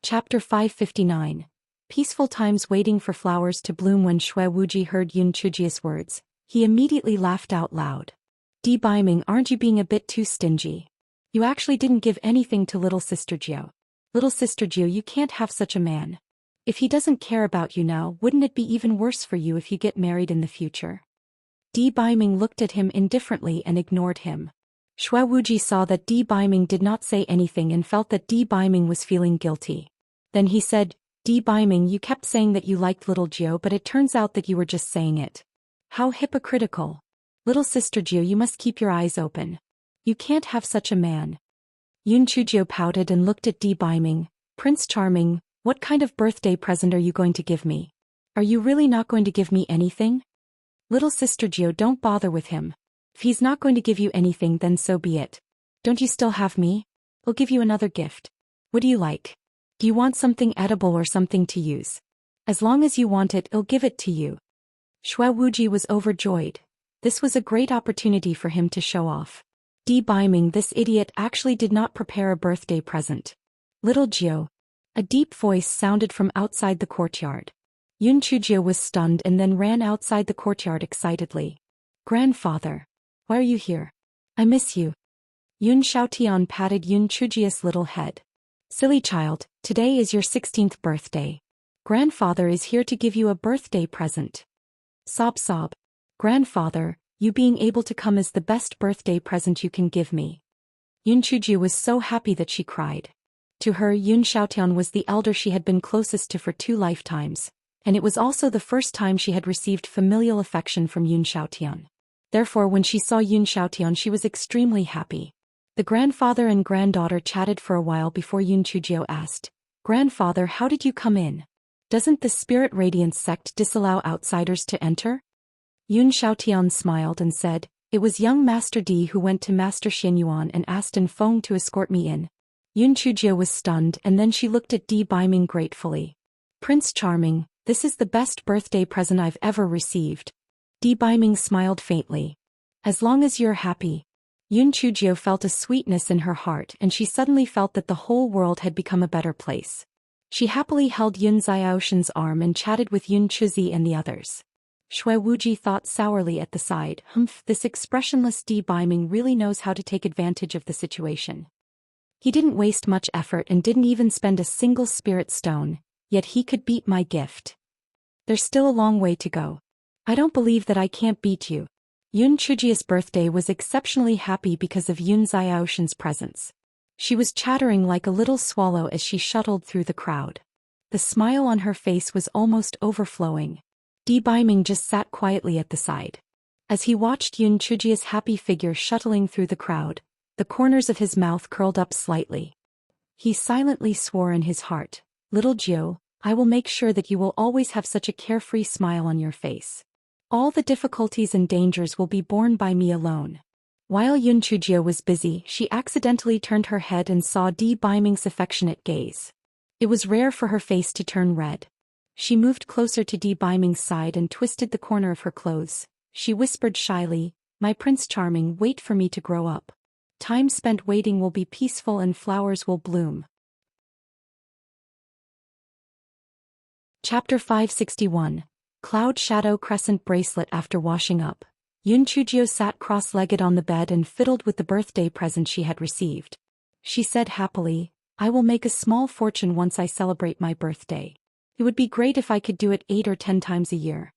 Chapter 559. Peaceful times waiting for flowers to bloom. When Xue Wuji heard Yun Chujia's words, he immediately laughed out loud. Di Baiming, aren't you being a bit too stingy? You actually didn't give anything to little sister Jiu. Little sister Jiu, you can't have such a man. If he doesn't care about you now, wouldn't it be even worse for you if you get married in the future? Di Baiming looked at him indifferently and ignored him. Xue Wuji saw that Di Baiming did not say anything and felt that Di Baiming was feeling guilty. Then he said, Di Baiming, you kept saying that you liked little Jiu, but it turns out that you were just saying it. How hypocritical. Little sister Jiu, you must keep your eyes open. You can't have such a man. Yun Chujiu pouted and looked at Di Baiming. Prince Charming, what kind of birthday present are you going to give me? Are you really not going to give me anything? Little sister Jiu, don't bother with him. If he's not going to give you anything, then so be it. Don't you still have me? I'll give you another gift. What do you like? Do you want something edible or something to use? As long as you want it, I'll give it to you. Xue Wuji was overjoyed. This was a great opportunity for him to show off. Di Baiming, this idiot, actually did not prepare a birthday present. Little Jiu. A deep voice sounded from outside the courtyard. Yun Chujiu was stunned and then ran outside the courtyard excitedly. Grandfather. Why are you here? I miss you. Yun Xiaotian patted Yun Chujia's little head. Silly child, today is your 16th birthday. Grandfather is here to give you a birthday present. Sob sob. Grandfather, you being able to come is the best birthday present you can give me. Yun Chujiu was so happy that she cried. To her, Yun Xiaotian was the elder she had been closest to for 2 lifetimes, and it was also the first time she had received familial affection from Yun Xiaotian. Therefore, when she saw Yun Xiaotian, she was extremely happy. The grandfather and granddaughter chatted for a while before Yun Chujiu asked, Grandfather, how did you come in? Doesn't the Spirit Radiance sect disallow outsiders to enter? Yun Xiaotian smiled and said, It was young Master Di who went to Master Xianyuan and asked Feng to escort me in. Yun Chujiu was stunned, and then she looked at Di Baiming gratefully. Prince Charming, this is the best birthday present I've ever received. Di Baiming smiled faintly. As long as you're happy. Yun Chujiu felt a sweetness in her heart, and she suddenly felt that the whole world had become a better place. She happily held Yun Xiaoshan's arm and chatted with Yun Chuzi and the others. Xue Wuji thought sourly at the side, this expressionless Di Baiming really knows how to take advantage of the situation. He didn't waste much effort and didn't even spend a single spirit stone, yet he could beat my gift. There's still a long way to go. I don't believe that I can't beat you. Yun Chujia's birthday was exceptionally happy because of Yun Xiaoshan's presence. She was chattering like a little swallow as she shuttled through the crowd. The smile on her face was almost overflowing. Di Baiming just sat quietly at the side. As he watched Yun Chujia's happy figure shuttling through the crowd, the corners of his mouth curled up slightly. He silently swore in his heart, Little Jiu, I will make sure that you will always have such a carefree smile on your face. All the difficulties and dangers will be borne by me alone. While Yun Chujiu was busy, she accidentally turned her head and saw Di Baiming's affectionate gaze. It was rare for her face to turn red. She moved closer to Di Baiming's side and twisted the corner of her clothes. She whispered shyly, My Prince Charming, wait for me to grow up. Time spent waiting will be peaceful and flowers will bloom. Chapter 561. Cloud Shadow Crescent Bracelet. After washing up, Yun Chujiu sat cross-legged on the bed and fiddled with the birthday present she had received. She said happily, I will make a small fortune once I celebrate my birthday. It would be great if I could do it 8 or 10 times a year.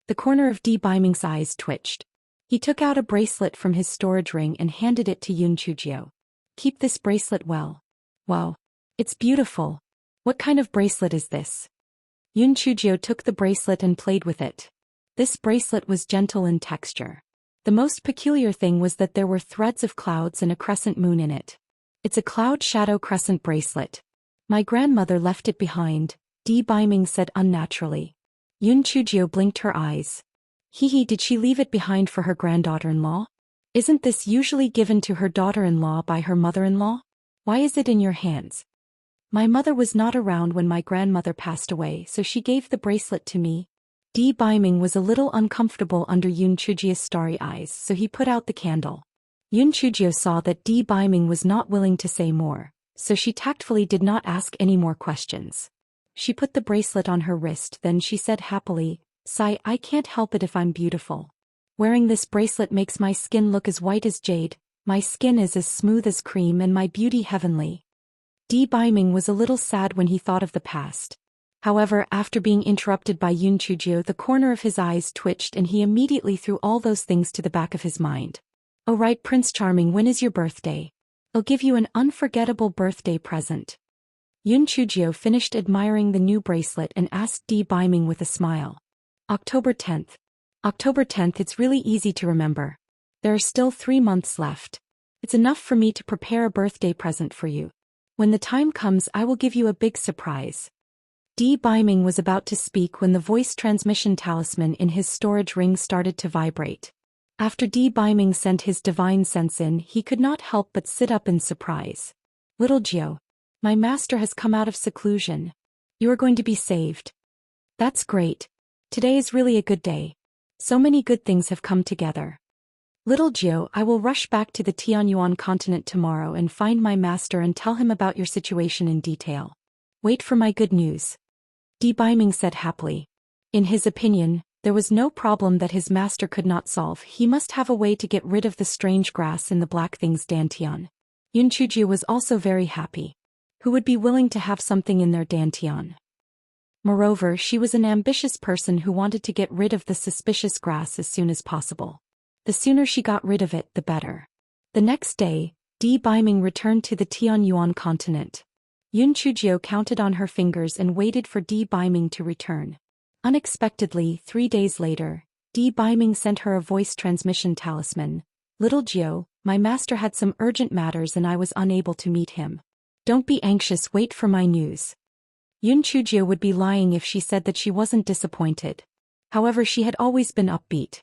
The corner of Di Baiming's eyes twitched. He took out a bracelet from his storage ring and handed it to Yun Chujiu. Keep this bracelet well. Wow. It's beautiful. What kind of bracelet is this? Yun Chujiu took the bracelet and played with it. This bracelet was gentle in texture. The most peculiar thing was that there were threads of clouds and a crescent moon in it. It's a cloud shadow crescent bracelet. My grandmother left it behind, Di Baiming said unnaturally. Yun Chujiu blinked her eyes. Did she leave it behind for her granddaughter-in-law? Isn't this usually given to her daughter-in-law by her mother-in-law? Why is it in your hands? My mother was not around when my grandmother passed away, so she gave the bracelet to me. Di Baiming was a little uncomfortable under Yun Chujiu's starry eyes, so he put out the candle. Yun Chujiu saw that Di Baiming was not willing to say more, so she tactfully did not ask any more questions. She put the bracelet on her wrist, then she said happily, "Sigh, I can't help it if I'm beautiful. Wearing this bracelet makes my skin look as white as jade, my skin is as smooth as cream and my beauty heavenly." Baiming was a little sad when he thought of the past. However, after being interrupted by Yun Chujio, the corner of his eyes twitched and he immediately threw all those things to the back of his mind. "Oh right, Prince Charming, when is your birthday? I'll give you an unforgettable birthday present." Yun Chujio finished admiring the new bracelet and asked Baiming with a smile. October 10th. October 10th, it's really easy to remember. There are still 3 months left. It's enough for me to prepare a birthday present for you. When the time comes, I will give you a big surprise. Baiming was about to speak when the voice transmission talisman in his storage ring started to vibrate. After Baiming sent his divine sense in, he could not help but sit up in surprise. "Little Gio, my master has come out of seclusion. You are going to be saved." "That's great. Today is really a good day. So many good things have come together. Little Gio, I will rush back to the Tianyuan continent tomorrow and find my master and tell him about your situation in detail. Wait for my good news." Baiming said happily. In his opinion, there was no problem that his master could not solve. He must have a way to get rid of the strange grass in the black thing's dantian. Yun Chujio was also very happy. Who would be willing to have something in their dantian? Moreover, she was an ambitious person who wanted to get rid of the suspicious grass as soon as possible. The sooner she got rid of it, the better. The next day, Baiming returned to the Tianyuan continent. Yun Chujio counted on her fingers and waited for Baiming to return. Unexpectedly, 3 days later, Baiming sent her a voice transmission talisman. "Little Gio, my master had some urgent matters and I was unable to meet him. Don't be anxious, wait for my news." Yun Chujio would be lying if she said that she wasn't disappointed. However, she had always been upbeat.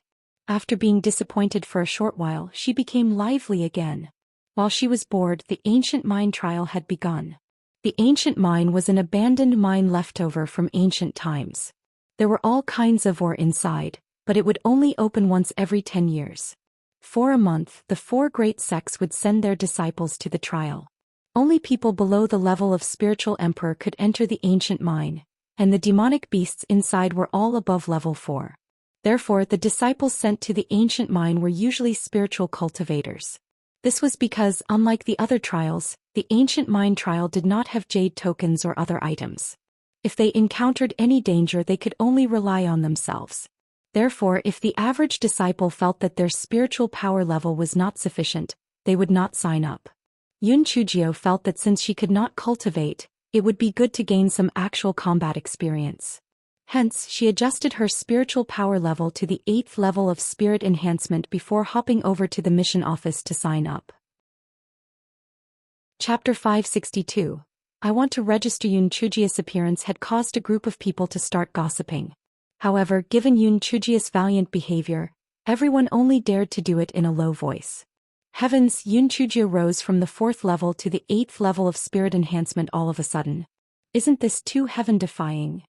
After being disappointed for a short while, she became lively again. While she was bored, the ancient mine trial had begun. The ancient mine was an abandoned mine leftover from ancient times. There were all kinds of ore inside, but it would only open once every 10 years. For a month, the 4 great sects would send their disciples to the trial. Only people below the level of spiritual emperor could enter the ancient mine, and the demonic beasts inside were all above level 4. Therefore, the disciples sent to the ancient mine were usually spiritual cultivators. This was because, unlike the other trials, the ancient mine trial did not have jade tokens or other items. If they encountered any danger, they could only rely on themselves. Therefore, if the average disciple felt that their spiritual power level was not sufficient, they would not sign up. Yun Chujio felt that since she could not cultivate, it would be good to gain some actual combat experience. Hence, she adjusted her spiritual power level to the 8th level of spirit enhancement before hopping over to the mission office to sign up. Chapter 562. I want to register. Yun Chujio's appearance had caused a group of people to start gossiping. However, given Yun Chujio's valiant behavior, everyone only dared to do it in a low voice. Heavens, Yun Chujio rose from the 4th level to the 8th level of spirit enhancement all of a sudden. Isn't this too heaven-defying?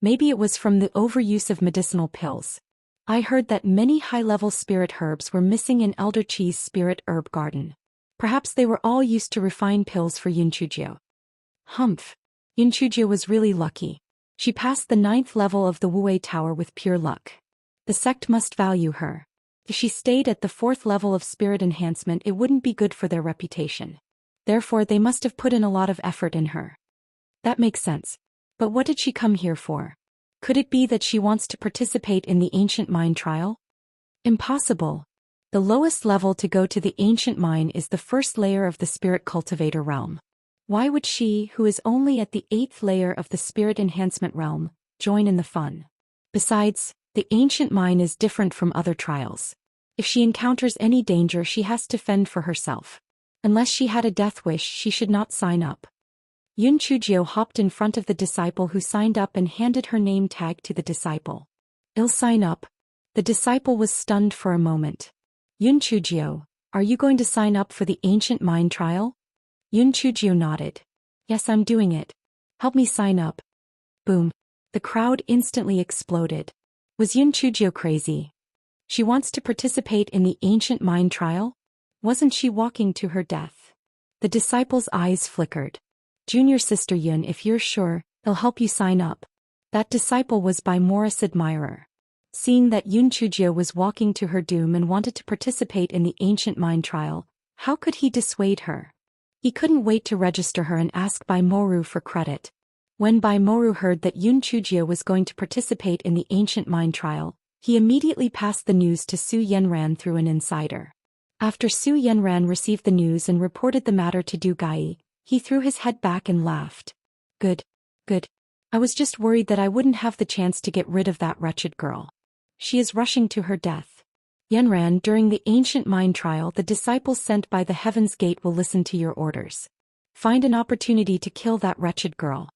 Maybe it was from the overuse of medicinal pills. I heard that many high-level spirit herbs were missing in Elder Chi's spirit herb garden. Perhaps they were all used to refined pills for Yun Chujio. Humph. Yun Chujio was really lucky. She passed the 9th level of the Wuwei Tower with pure luck. The sect must value her. If she stayed at the 4th level of spirit enhancement, it wouldn't be good for their reputation. Therefore, they must have put in a lot of effort in her. That makes sense. But what did she come here for? Could it be that she wants to participate in the ancient mine trial? Impossible. The lowest level to go to the ancient mine is the 1st layer of the spirit cultivator realm. Why would she, who is only at the 8th layer of the spirit enhancement realm, join in the fun? Besides, the ancient mine is different from other trials. If she encounters any danger, she has to fend for herself. Unless she had a death wish, she should not sign up. Yun Chujio hopped in front of the disciple who signed up and handed her name tag to the disciple. "I'll sign up." The disciple was stunned for a moment. "Yun Chujio, are you going to sign up for the ancient mine trial?" Yun Chujio nodded. "Yes, I'm doing it. Help me sign up." Boom. The crowd instantly exploded. Was Yun Chujio crazy? She wants to participate in the ancient mine trial? Wasn't she walking to her death? The disciple's eyes flickered. Junior Sister Yun, if you're sure, I'll help you sign up. That disciple was by Morris' admirer. Seeing that Yun Chujio was walking to her doom and wanted to participate in the ancient mind trial, how could he dissuade her? He couldn't wait to register her and ask Bai Moru for credit. When Bai Moru heard that Yun Chujio was going to participate in the ancient mind trial, he immediately passed the news to Su Yenran through an insider. After Su Yenran received the news and reported the matter to Du Gai, he threw his head back and laughed. Good. I was just worried that I wouldn't have the chance to get rid of that wretched girl. She is rushing to her death. Yenran, during the ancient mind trial, the disciples sent by the Heaven's Gate will listen to your orders. Find an opportunity to kill that wretched girl.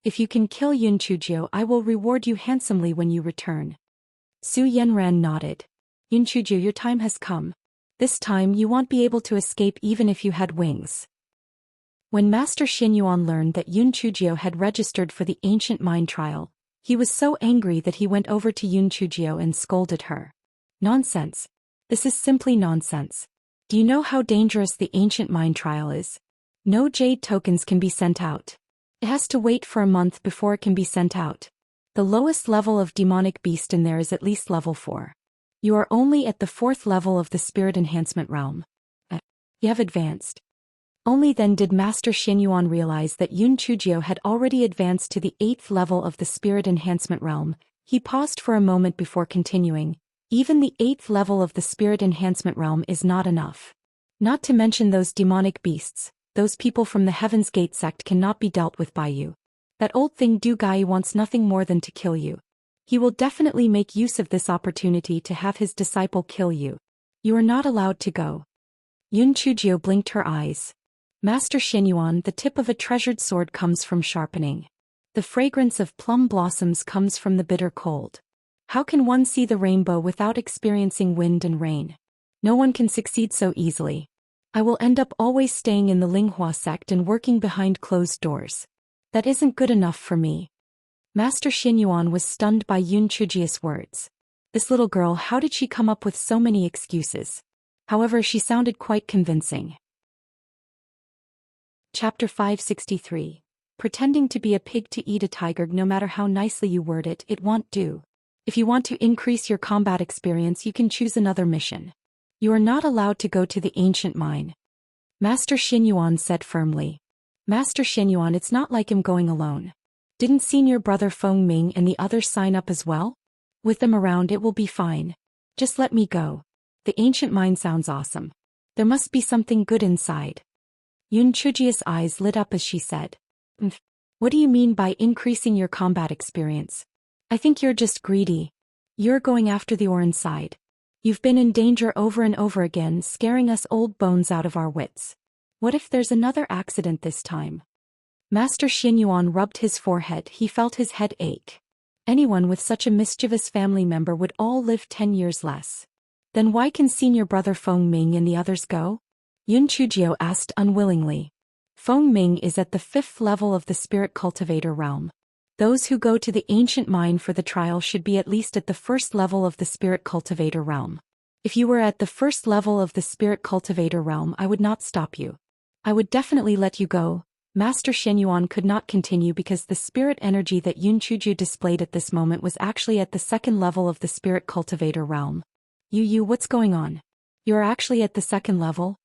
If you can kill Yun Chujio, I will reward you handsomely when you return. Su Yenran nodded. Yun Chujio, your time has come. This time you won't be able to escape even if you had wings. When Master Xinyuan learned that Yun Chujio had registered for the ancient mind trial, he was so angry that he went over to Yun Chujio and scolded her. Nonsense. This is simply nonsense. Do you know how dangerous the ancient mind trial is? No jade tokens can be sent out. It has to wait for a month before it can be sent out. The lowest level of demonic beast in there is at least level 4. You are only at the 4th level of the spirit enhancement realm. You have advanced. Only then did Master Xinyuan realize that Yun Chujio had already advanced to the 8th level of the spirit enhancement realm. He paused for a moment before continuing. Even the 8th level of the spirit enhancement realm is not enough. Not to mention those demonic beasts, those people from the Heaven's Gate sect cannot be dealt with by you. That old thing Du Gai wants nothing more than to kill you. He will definitely make use of this opportunity to have his disciple kill you. You are not allowed to go. Yun Chujio blinked her eyes. Master Xinyuan, the tip of a treasured sword comes from sharpening. The fragrance of plum blossoms comes from the bitter cold. How can one see the rainbow without experiencing wind and rain? No one can succeed so easily. I will end up always staying in the Linghua sect and working behind closed doors. That isn't good enough for me. Master Xinyuan was stunned by Yun Chujio's words. This little girl, how did she come up with so many excuses? However, she sounded quite convincing. Chapter 563. Pretending to be a pig to eat a tiger. No matter how nicely you word it, it won't do. If you want to increase your combat experience, you can choose another mission. You are not allowed to go to the ancient mine. Master Xinyuan said firmly. Master Xinyuan, it's not like I'm going alone. Didn't senior brother Feng Ming and the others sign up as well? With them around it will be fine. Just let me go. The ancient mine sounds awesome. There must be something good inside. Yun Chujio's eyes lit up as she said. What do you mean by increasing your combat experience? I think you're just greedy. You're going after the ore inside. You've been in danger over and over again, scaring us old bones out of our wits. What if there's another accident this time? Master Xinyuan rubbed his forehead. He felt his head ache. Anyone with such a mischievous family member would all live 10 years less. Then why can senior brother Feng Ming and the others go? Yun Chujio asked unwillingly. Feng Ming is at the 5th level of the spirit cultivator realm. Those who go to the ancient mine for the trial should be at least at the 1st level of the spirit cultivator realm. If you were at the 1st level of the spirit cultivator realm, I would not stop you. I would definitely let you go. Master Xinyuan could not continue because the spirit energy that Yun Chujio displayed at this moment was actually at the 2nd level of the spirit cultivator realm. You, what's going on? You are actually at the 2nd level?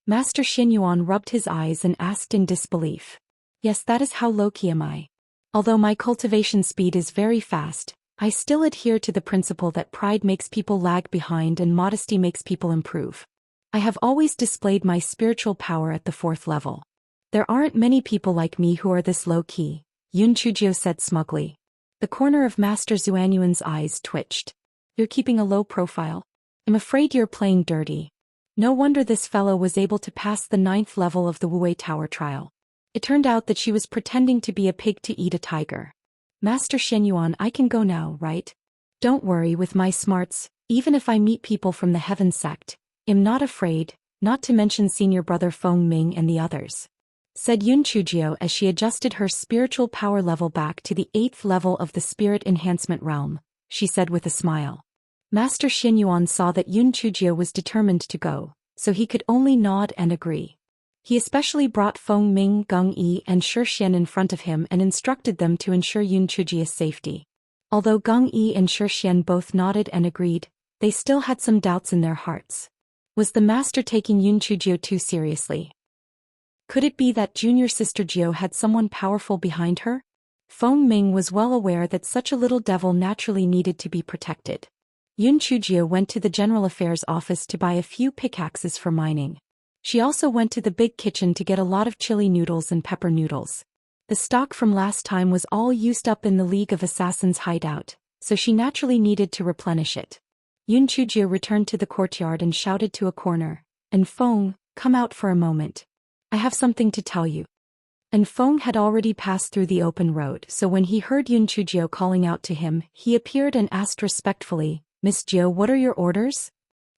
Master Xinyuan rubbed his eyes and asked in disbelief. Yes, that is how low-key am I. Although my cultivation speed is very fast, I still adhere to the principle that pride makes people lag behind and modesty makes people improve. I have always displayed my spiritual power at the 4th level. There aren't many people like me who are this low-key, Yun Chujio said smugly. The corner of Master Zuanyuan's eyes twitched. You're keeping a low profile. I'm afraid you're playing dirty. No wonder this fellow was able to pass the 9th level of the Wuwei Tower trial. It turned out that she was pretending to be a pig to eat a tiger. Master Xinyuan, I can go now, right? Don't worry, with my smarts, even if I meet people from the Heaven sect, I'm not afraid, not to mention senior brother Feng Ming and the others. Said Yun Chujio as she adjusted her spiritual power level back to the 8th level of the spirit enhancement realm, she said with a smile. Master Xinyuan saw that Yun Chujio was determined to go, so he could only nod and agree. He especially brought Feng Ming, Geng Yi and Shi Xian in front of him and instructed them to ensure Yun Chujia's safety. Although Geng Yi and Shi Xian both nodded and agreed, they still had some doubts in their hearts. Was the master taking Yun Chujio too seriously? Could it be that junior sister Jiao had someone powerful behind her? Feng Ming was well aware that such a little devil naturally needed to be protected. Yun Chujio went to the General Affairs office to buy a few pickaxes for mining. She also went to the big kitchen to get a lot of chili noodles and pepper noodles. The stock from last time was all used up in the League of Assassins hideout, so she naturally needed to replenish it. Yun Chujio returned to the courtyard and shouted to a corner, "And Feng, come out for a moment. I have something to tell you." And Feng had already passed through the open road, so when he heard Yun Chujio calling out to him, he appeared and asked respectfully, "Miss Jiao, what are your orders?"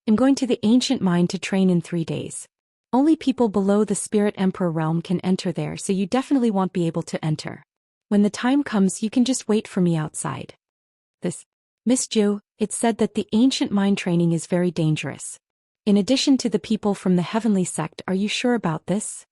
"I'm going to the ancient mine to train in 3 days. Only people below the Spirit Emperor realm can enter there, so you definitely won't be able to enter. When the time comes, you can just wait for me outside." This, Miss Jiao, it's said that the ancient mine training is very dangerous. In addition to the people from the heavenly sect, are you sure about this?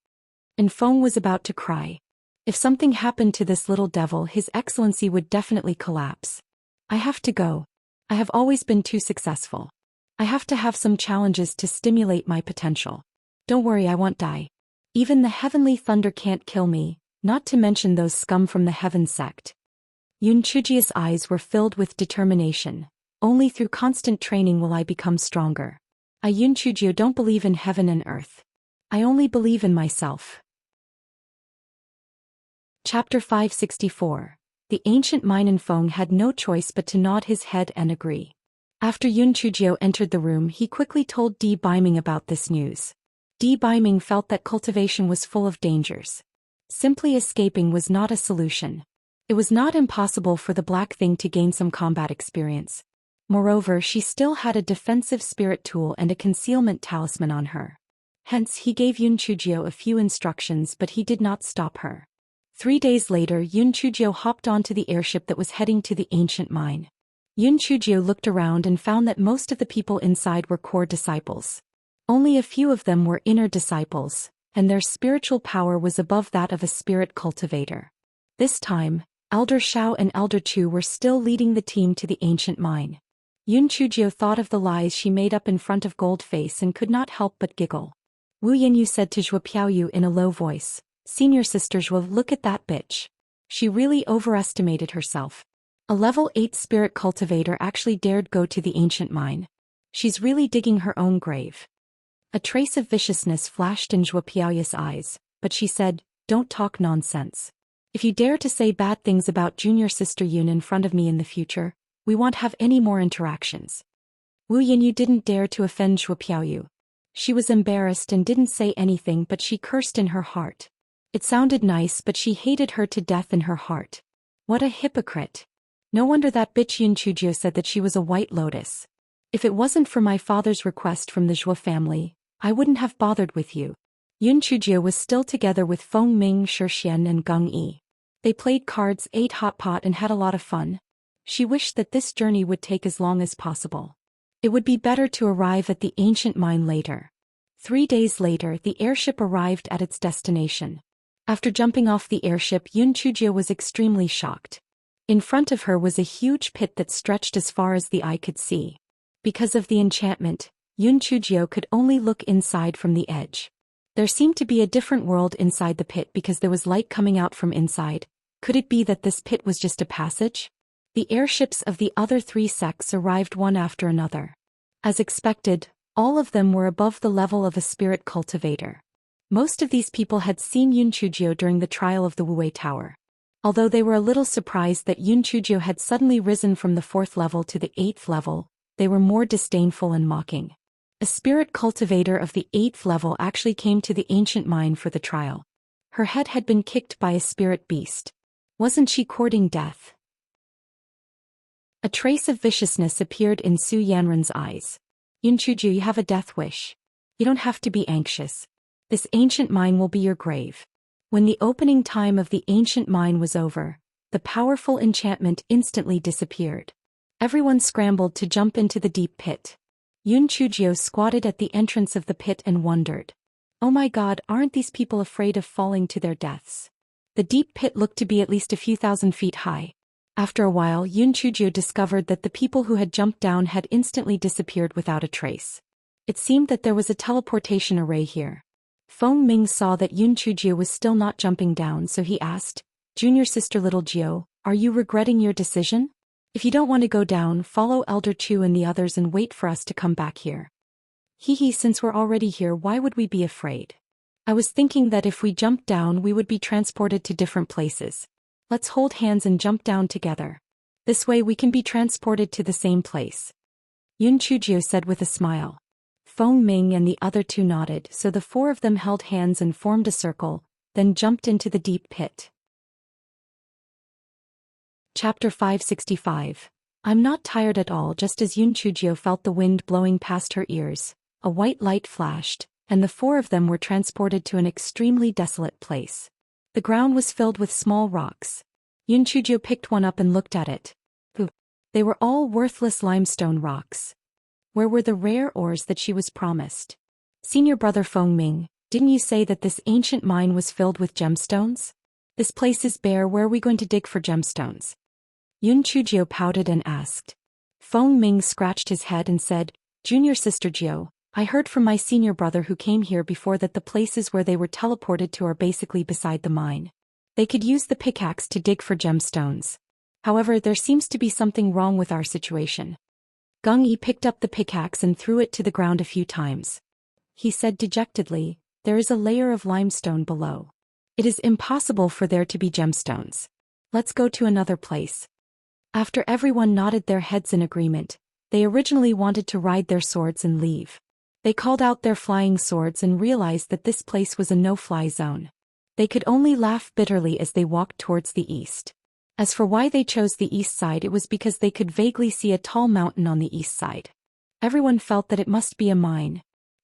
And Feng was about to cry. If something happened to this little devil, His Excellency would definitely collapse. "I have to go. I have always been too successful. I have to have some challenges to stimulate my potential. Don't worry, I won't die. Even the heavenly thunder can't kill me, not to mention those scum from the heaven sect." Yun Chujia's eyes were filled with determination. "Only through constant training will I become stronger. I, Yun Chujio, don't believe in heaven and earth. I only believe in myself." Chapter 564. The Ancient Mine. And Feng had no choice but to nod his head and agree. After Yun Chujio entered the room, he quickly told Di Biming about this news. Di Biming felt that cultivation was full of dangers. Simply escaping was not a solution. It was not impossible for the Black Thing to gain some combat experience. Moreover, she still had a defensive spirit tool and a concealment talisman on her. Hence, he gave Yun Chujio a few instructions, but he did not stop her. 3 days later, Yun Chujio hopped onto the airship that was heading to the ancient mine. Yun Chujio looked around and found that most of the people inside were core disciples. Only a few of them were inner disciples, and their spiritual power was above that of a spirit cultivator. This time, Elder Shao and Elder Chu were still leading the team to the ancient mine. Yun Chujio thought of the lies she made up in front of Goldface and could not help but giggle. Wu Yanyu said to Zhuo Piaoyu in a low voice, "Senior sister Zhuo, look at that bitch. She really overestimated herself. A level 8 spirit cultivator actually dared go to the ancient mine. She's really digging her own grave." A trace of viciousness flashed in Zhuo Piaoyu's eyes, but she said, "Don't talk nonsense. If you dare to say bad things about junior sister Yun in front of me in the future, we won't have any more interactions." Wu Yanyu didn't dare to offend Zhuo Piaoyu. She was embarrassed and didn't say anything, but she cursed in her heart. It sounded nice, but she hated her to death in her heart. What a hypocrite. No wonder that bitch Yun Chujio said that she was a white lotus. If it wasn't for my father's request from the Zhuo family, I wouldn't have bothered with you. Yun Chujio was still together with Feng Ming, Shi Xian and Geng Yi. They played cards, ate hot pot and had a lot of fun. She wished that this journey would take as long as possible. It would be better to arrive at the ancient mine later. 3 days later, the airship arrived at its destination. After jumping off the airship, Yun Chujio was extremely shocked. In front of her was a huge pit that stretched as far as the eye could see. Because of the enchantment, Yun Chujio could only look inside from the edge. There seemed to be a different world inside the pit because there was light coming out from inside. Could it be that this pit was just a passage? The airships of the other 3 sects arrived one after another. As expected, all of them were above the level of a spirit cultivator. Most of these people had seen Yun Chujio during the trial of the Wuwei Tower. Although they were a little surprised that Yun Chujio had suddenly risen from the 4th level to the 8th level, they were more disdainful and mocking. A spirit cultivator of the 8th level actually came to the ancient mine for the trial. Her head had been kicked by a spirit beast. Wasn't she courting death? A trace of viciousness appeared in Su Yanren's eyes. Yun Chujio, you have a death wish. You don't have to be anxious. This ancient mine will be your grave. When the opening time of the ancient mine was over, the powerful enchantment instantly disappeared. Everyone scrambled to jump into the deep pit. Yun Chujio squatted at the entrance of the pit and wondered. Oh my god, aren't these people afraid of falling to their deaths? The deep pit looked to be at least a few thousand feet high. After a while, Yun Chujio discovered that the people who had jumped down had instantly disappeared without a trace. It seemed that there was a teleportation array here. Feng Ming saw that Yun Chujio was still not jumping down, so he asked, "Junior sister little Jio, are you regretting your decision? If you don't want to go down, follow Elder Chu and the others and wait for us to come back here." Hee, since we're already here, why would we be afraid? I was thinking that if we jumped down we would be transported to different places. Let's hold hands and jump down together. This way we can be transported to the same place. Yun Chujio said with a smile. Feng Ming and the other two nodded, so the four of them held hands and formed a circle, then jumped into the deep pit. Chapter 565. I'm not tired at all. Just as Yun Chujio felt the wind blowing past her ears, a white light flashed, and the four of them were transported to an extremely desolate place. The ground was filled with small rocks. Yun Chujio picked one up and looked at it. Ooh. They were all worthless limestone rocks. Where were the rare ores that she was promised? Senior brother Feng Ming, didn't you say that this ancient mine was filled with gemstones? This place is bare. Where are we going to dig for gemstones? Yun Chujio pouted and asked. Feng Ming scratched his head and said, Junior sister Jio, I heard from my senior brother who came here before that the places where they were teleported to are basically beside the mine. They could use the pickaxe to dig for gemstones. However, there seems to be something wrong with our situation. Gung Yi picked up the pickaxe and threw it to the ground a few times. He said dejectedly, there is a layer of limestone below. It is impossible for there to be gemstones. Let's go to another place. After everyone nodded their heads in agreement, they originally wanted to ride their swords and leave. They called out their flying swords and realized that this place was a no-fly zone. They could only laugh bitterly as they walked towards the east. As for why they chose the east side, it was because they could vaguely see a tall mountain on the east side. Everyone felt that it must be a mine.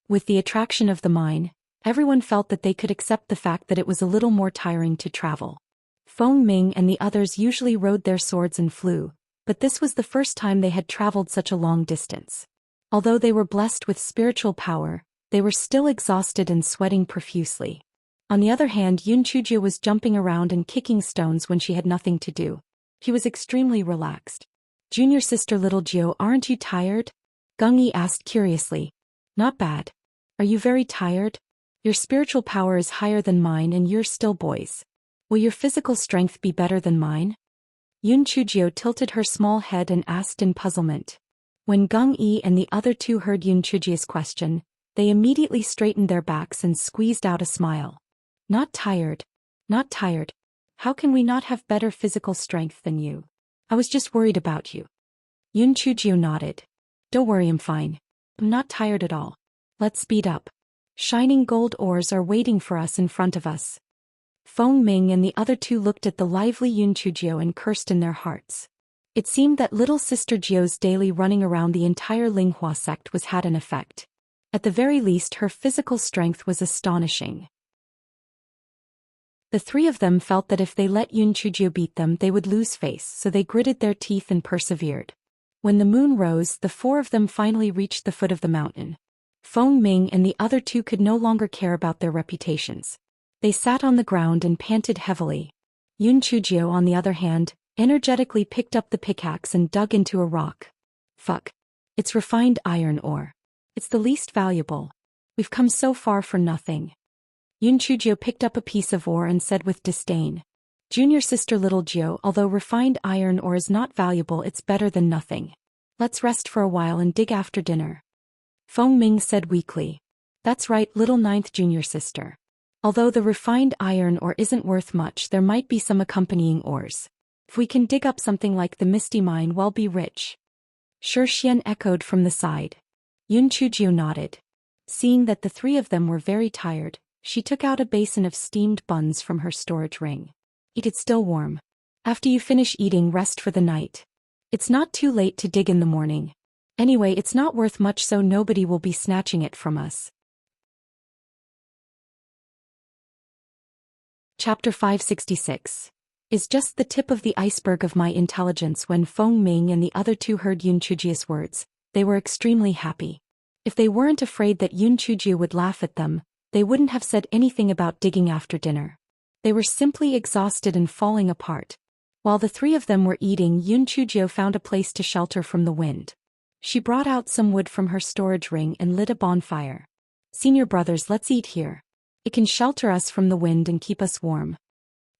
With the attraction of the mine, everyone felt that they could accept the fact that it was a little more tiring to travel. Feng Ming and the others usually rode their swords and flew, but this was the first time they had traveled such a long distance. Although they were blessed with spiritual power, they were still exhausted and sweating profusely. On the other hand, Yun Chujio was jumping around and kicking stones when she had nothing to do. He was extremely relaxed. Junior sister little Jio, aren't you tired? Gung Yi asked curiously. Not bad. Are you very tired? Your spiritual power is higher than mine and you're still boys. Will your physical strength be better than mine? Yun Chujio tilted her small head and asked in puzzlement. When Gung Yi and the other two heard Yun Chujio's question, they immediately straightened their backs and squeezed out a smile. Not tired. Not tired. How can we not have better physical strength than you? I was just worried about you. Yun Chujio nodded. Don't worry, I'm fine. I'm not tired at all. Let's speed up. Shining gold ores are waiting for us in front of us. Feng Ming and the other two looked at the lively Yun Chujio and cursed in their hearts. It seemed that little sister Jio's daily running around the entire Linghua sect was had an effect. At the very least, her physical strength was astonishing. The three of them felt that if they let Yun Chujio beat them, they would lose face, so they gritted their teeth and persevered. When the moon rose, the four of them finally reached the foot of the mountain. Feng Ming and the other two could no longer care about their reputations. They sat on the ground and panted heavily. Yun Chujio, on the other hand, energetically picked up the pickaxe and dug into a rock. Fuck. It's refined iron ore. It's the least valuable. We've come so far for nothing. Yun Chujio picked up a piece of ore and said with disdain. Junior sister little Jio, although refined iron ore is not valuable, it's better than nothing. Let's rest for a while and dig after dinner. Feng Ming said weakly. That's right, little ninth junior sister. Although the refined iron ore isn't worth much, there might be some accompanying ores. If we can dig up something like the Misty Mine, we'll be rich. Sure, Xian echoed from the side. Yun Chujio nodded. Seeing that the three of them were very tired, she took out a basin of steamed buns from her storage ring. Eat it still warm. After you finish eating, rest for the night. It's not too late to dig in the morning. Anyway, it's not worth much, so nobody will be snatching it from us. Chapter 566. Is just the tip of the iceberg of my intelligence. When Feng Ming and the other two heard Yun Chujio's words, they were extremely happy. If they weren't afraid that Yun Chujio would laugh at them, They wouldn't have said anything about digging after dinner. They were simply exhausted and falling apart. While the three of them were eating, Yun Chujio found a place to shelter from the wind. She brought out some wood from her storage ring and lit a bonfire. "Senior brothers, let's eat here. It can shelter us from the wind and keep us warm."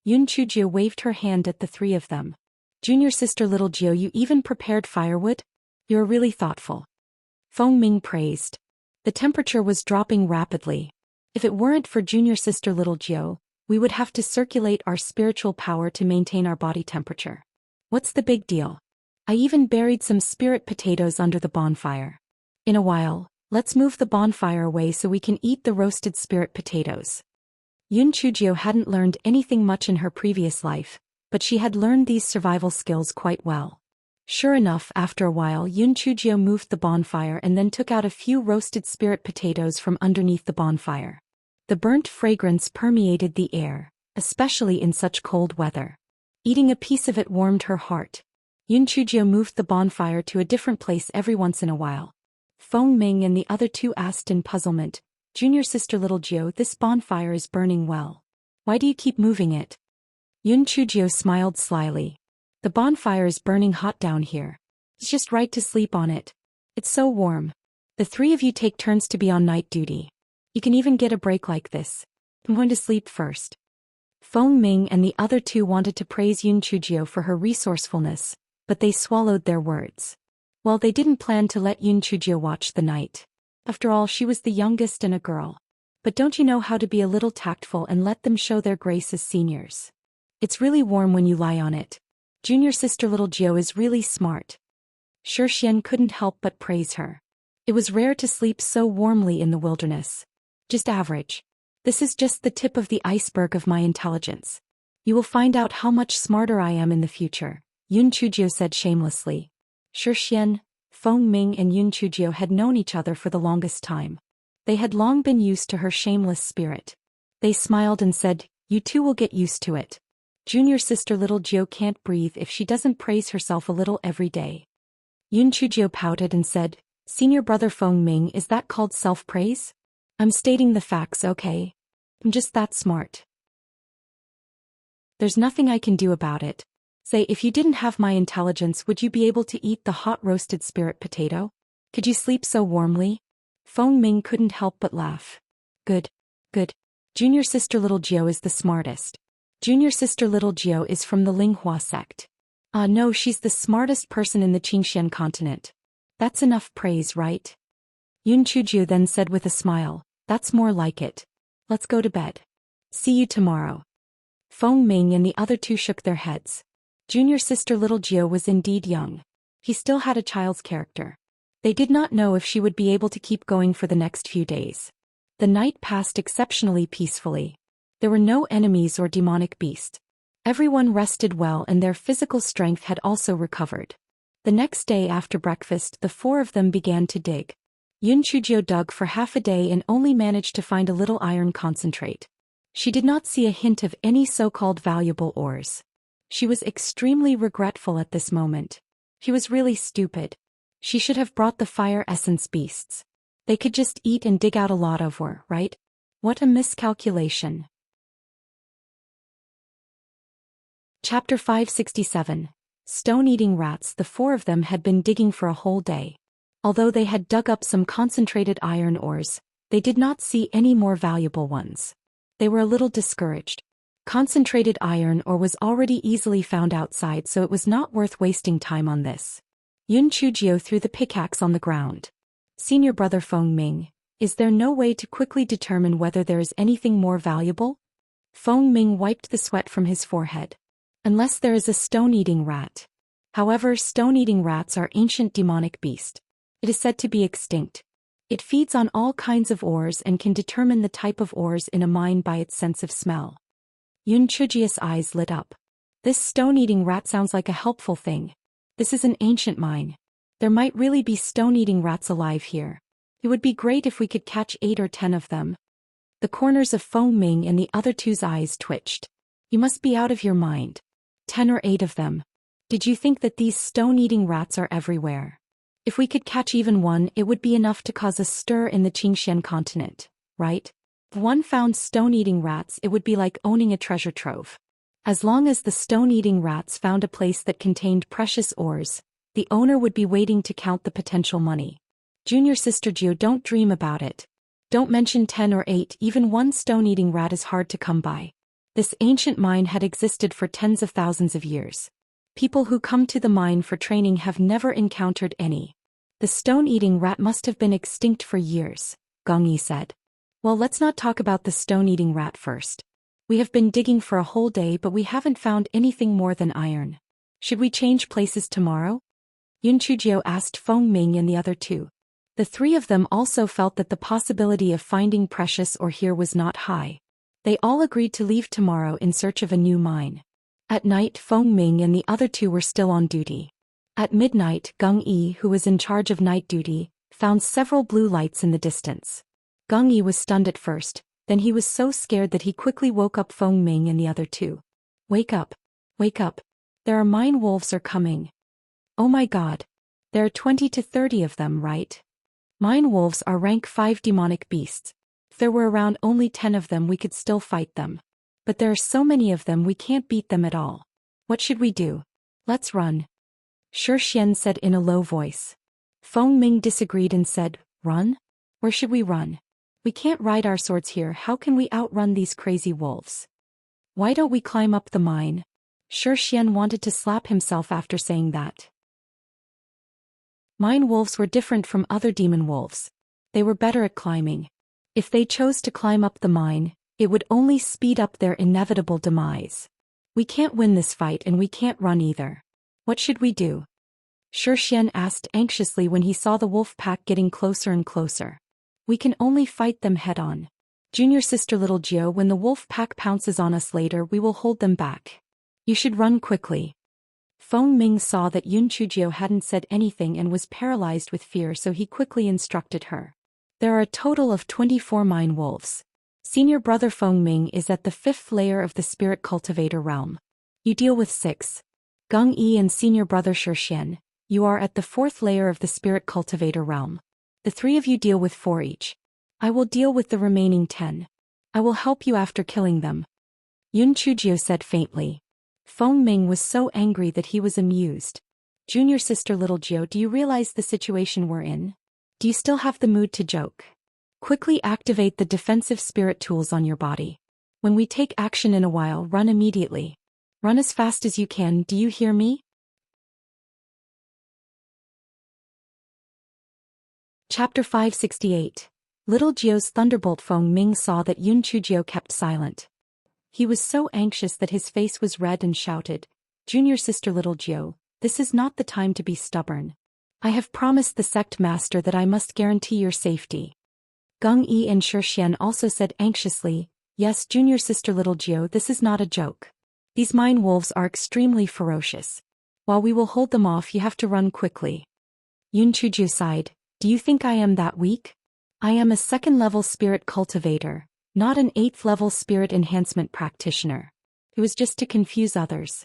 Yun Chujio waved her hand at the three of them. "Junior sister little Jio, you even prepared firewood? You're really thoughtful." Feng Ming praised. The temperature was dropping rapidly. If it weren't for junior sister little Jio, we would have to circulate our spiritual power to maintain our body temperature. "What's the big deal? I even buried some spirit potatoes under the bonfire. In a while, let's move the bonfire away so we can eat the roasted spirit potatoes." Yun Chujio hadn't learned anything much in her previous life, but she had learned these survival skills quite well. Sure enough, after a while Yun Chujio moved the bonfire and then took out a few roasted spirit potatoes from underneath the bonfire. The burnt fragrance permeated the air, especially in such cold weather. Eating a piece of it warmed her heart. Yun Chujio moved the bonfire to a different place every once in a while. Feng Ming and the other two asked in puzzlement, "Junior sister little Jio, this bonfire is burning well. Why do you keep moving it?" Yun Chujio smiled slyly. "The bonfire is burning hot down here. It's just right to sleep on it. It's so warm. The three of you take turns to be on night duty. You can even get a break like this. I'm going to sleep first." Feng Ming and the other two wanted to praise Yun Chujio for her resourcefulness, but they swallowed their words. Well, they didn't plan to let Yun Chujio watch the night. After all, she was the youngest and a girl. But don't you know how to be a little tactful and let them show their grace as seniors? "It's really warm when you lie on it. Junior sister little Jio is really smart." Shi Xian couldn't help but praise her. It was rare to sleep so warmly in the wilderness. "Just average. This is just the tip of the iceberg of my intelligence. You will find out how much smarter I am in the future," Yun Chujio said shamelessly. Shi Xian, Feng Ming and Yun Chujio had known each other for the longest time. They had long been used to her shameless spirit. They smiled and said, "You two will get used to it. Junior sister little Jio can't breathe if she doesn't praise herself a little every day." Yun Chujio pouted and said, "Senior brother Feng Ming, is that called self-praise? I'm stating the facts, okay? I'm just that smart. There's nothing I can do about it. Say, if you didn't have my intelligence, would you be able to eat the hot roasted spirit potato? Could you sleep so warmly?" Feng Ming couldn't help but laugh. Good. Junior sister little Jio is the smartest. Junior sister little Jio is from the Linghua sect. No, she's the smartest person in the Qingxian continent. That's enough praise, right?" Yun Chujio then said with a smile, "That's more like it. Let's go to bed. See you tomorrow." Feng Ming and the other two shook their heads. Junior sister little Jio was indeed young. He still had a child's character. They did not know if she would be able to keep going for the next few days. The night passed exceptionally peacefully. There were no enemies or demonic beasts. Everyone rested well and their physical strength had also recovered. The next day after breakfast, the four of them began to dig. Yun Chujio dug for half a day and only managed to find a little iron concentrate. She did not see a hint of any so-called valuable ores. She was extremely regretful at this moment. She was really stupid. She should have brought the fire essence beasts. They could just eat and dig out a lot of ore, right? What a miscalculation. Chapter 567. Stone-eating rats. The four of them had been digging for a whole day. Although they had dug up some concentrated iron ores, they did not see any more valuable ones. They were a little discouraged. Concentrated iron ore was already easily found outside, so it was not worth wasting time on this. Yun Chujio threw the pickaxe on the ground. "Senior brother Feng Ming, is there no way to quickly determine whether there is anything more valuable?" Feng Ming wiped the sweat from his forehead. "Unless there is a stone-eating rat. However, stone-eating rats are ancient demonic beast. It is said to be extinct. It feeds on all kinds of ores and can determine the type of ores in a mine by its sense of smell." Yun Chujio's eyes lit up. This stone-eating rat sounds like a helpful thing. This is an ancient mine. There might really be stone-eating rats alive here. It would be great if we could catch 8 or 10 of them. The corners of Feng Ming and the other two's eyes twitched. "You must be out of your mind. 10 or 8 of them. Did you think that these stone-eating rats are everywhere? If we could catch even one, it would be enough to cause a stir in the Qingxian continent, right? If one found stone-eating rats, it would be like owning a treasure trove. As long as the stone-eating rats found a place that contained precious ores, the owner would be waiting to count the potential money. Junior sister Geo, don't dream about it. Don't mention 10 or 8, even one stone-eating rat is hard to come by. This ancient mine had existed for tens of thousands of years. People who come to the mine for training have never encountered any. The stone-eating rat must have been extinct for years, Gong Yi said. Well, let's not talk about the stone-eating rat first. We have been digging for a whole day but we haven't found anything more than iron. Should we change places tomorrow? Yun Chujio asked Feng Ming and the other two. The three of them also felt that the possibility of finding precious ore here was not high. They all agreed to leave tomorrow in search of a new mine. At night, Feng Ming and the other two were still on duty. At midnight, Gong Yi, who was in charge of night duty, found several blue lights in the distance. Gong Yi was stunned at first, then he was so scared that he quickly woke up Feng Ming and the other two. Wake up! Wake up! There are mine wolves are coming. Oh my god! There are 20 to 30 of them, right? Mine wolves are rank 5 demonic beasts. If there were around only 10 of them we could still fight them. But there are so many of them we can't beat them at all. What should we do? Let's run. Shi Xian said in a low voice. Feng Ming disagreed and said, Run? Where should we run? We can't ride our swords here, how can we outrun these crazy wolves? Why don't we climb up the mine? Shi Xian wanted to slap himself after saying that. Mine wolves were different from other demon wolves. They were better at climbing. If they chose to climb up the mine, it would only speed up their inevitable demise. We can't win this fight and we can't run either. What should we do? Shi Xian asked anxiously when he saw the wolf pack getting closer and closer. We can only fight them head-on. Junior sister little Geo, when the wolf pack pounces on us later we will hold them back. You should run quickly. Feng Ming saw that Yun Chujio hadn't said anything and was paralyzed with fear, so he quickly instructed her. There are a total of 24 mine wolves. Senior brother Feng Ming is at the 5th layer of the spirit cultivator realm. You deal with 6. Gong Yi and senior brother Shi Xian, you are at the 4th layer of the spirit cultivator realm. The 3 of you deal with 4 each. I will deal with the remaining 10. I will help you after killing them. Yun Chujio said faintly. Feng Ming was so angry that he was amused. Junior sister little Geo, do you realize the situation we're in? Do you still have the mood to joke? Quickly activate the defensive spirit tools on your body. When we take action in a while, run immediately. Run as fast as you can, do you hear me? Chapter 568. Little Geo's Thunderbolt. Feng Ming saw that Yun Chujio kept silent. He was so anxious that his face was red and shouted, Junior sister little Geo, this is not the time to be stubborn. I have promised the sect master that I must guarantee your safety. Gong Yi and Shi Xian also said anxiously, Yes, Junior sister little Geo, this is not a joke. These mine wolves are extremely ferocious. While we will hold them off, you have to run quickly. Yun Chujio sighed, Do you think I am that weak? I am a 2nd level spirit cultivator, not an 8th level spirit enhancement practitioner. It was just to confuse others.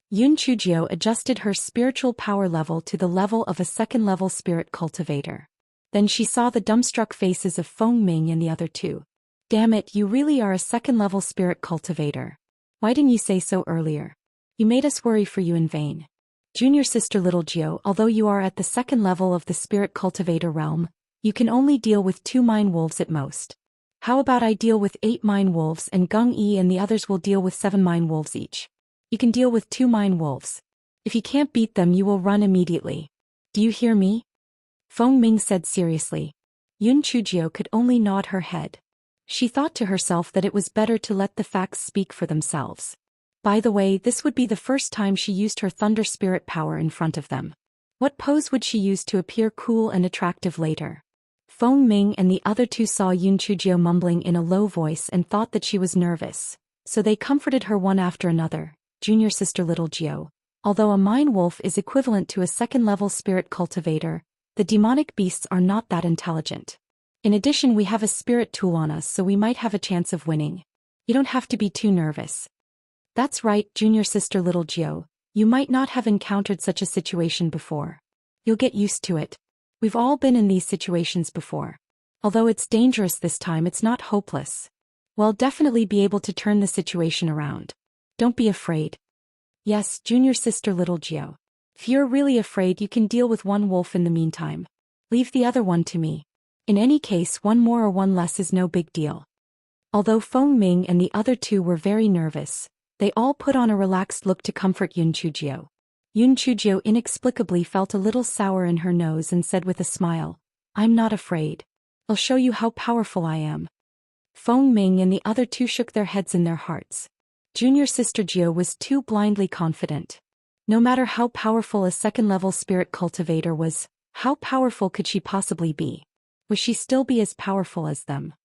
Yun Chujio adjusted her spiritual power level to the level of a 2nd level spirit cultivator. Then she saw the dumbstruck faces of Feng Ming and the other two. Damn it, you really are a 2nd level spirit cultivator. Why didn't you say so earlier? You made us worry for you in vain. Junior sister little Geo, although you are at the 2nd level of the spirit cultivator realm, you can only deal with 2 mine wolves at most. How about I deal with 8 mine wolves and Gong Yi and the others will deal with 7 mine wolves each? You can deal with 2 mine wolves. If you can't beat them you will run immediately. Do you hear me? Feng Ming said seriously. Yun Chujio could only nod her head. She thought to herself that it was better to let the facts speak for themselves. By the way, this would be the first time she used her thunder spirit power in front of them. What pose would she use to appear cool and attractive later? Feng Ming and the other two saw Yun Chujio mumbling in a low voice and thought that she was nervous, so they comforted her one after another. Junior sister little Geo, although a mine wolf is equivalent to a 2nd level spirit cultivator, the demonic beasts are not that intelligent. In addition, we have a spirit tool on us, so we might have a chance of winning. You don't have to be too nervous. That's right, Junior sister little Geo, you might not have encountered such a situation before. You'll get used to it. We've all been in these situations before. Although it's dangerous this time, it's not hopeless. We'll definitely be able to turn the situation around. Don't be afraid. Yes, junior sister little Geo. If you're really afraid, you can deal with one wolf in the meantime. Leave the other one to me. In any case, one more or one less is no big deal. Although Feng Ming and the other two were very nervous, they all put on a relaxed look to comfort Yun Chujio. Yun Chujio inexplicably felt a little sour in her nose and said with a smile, "I'm not afraid. I'll show you how powerful I am." Feng Ming and the other two shook their heads in their hearts. Junior sister Geo was too blindly confident. No matter how powerful a second-level spirit cultivator was, how powerful could she possibly be? Would she still be as powerful as them?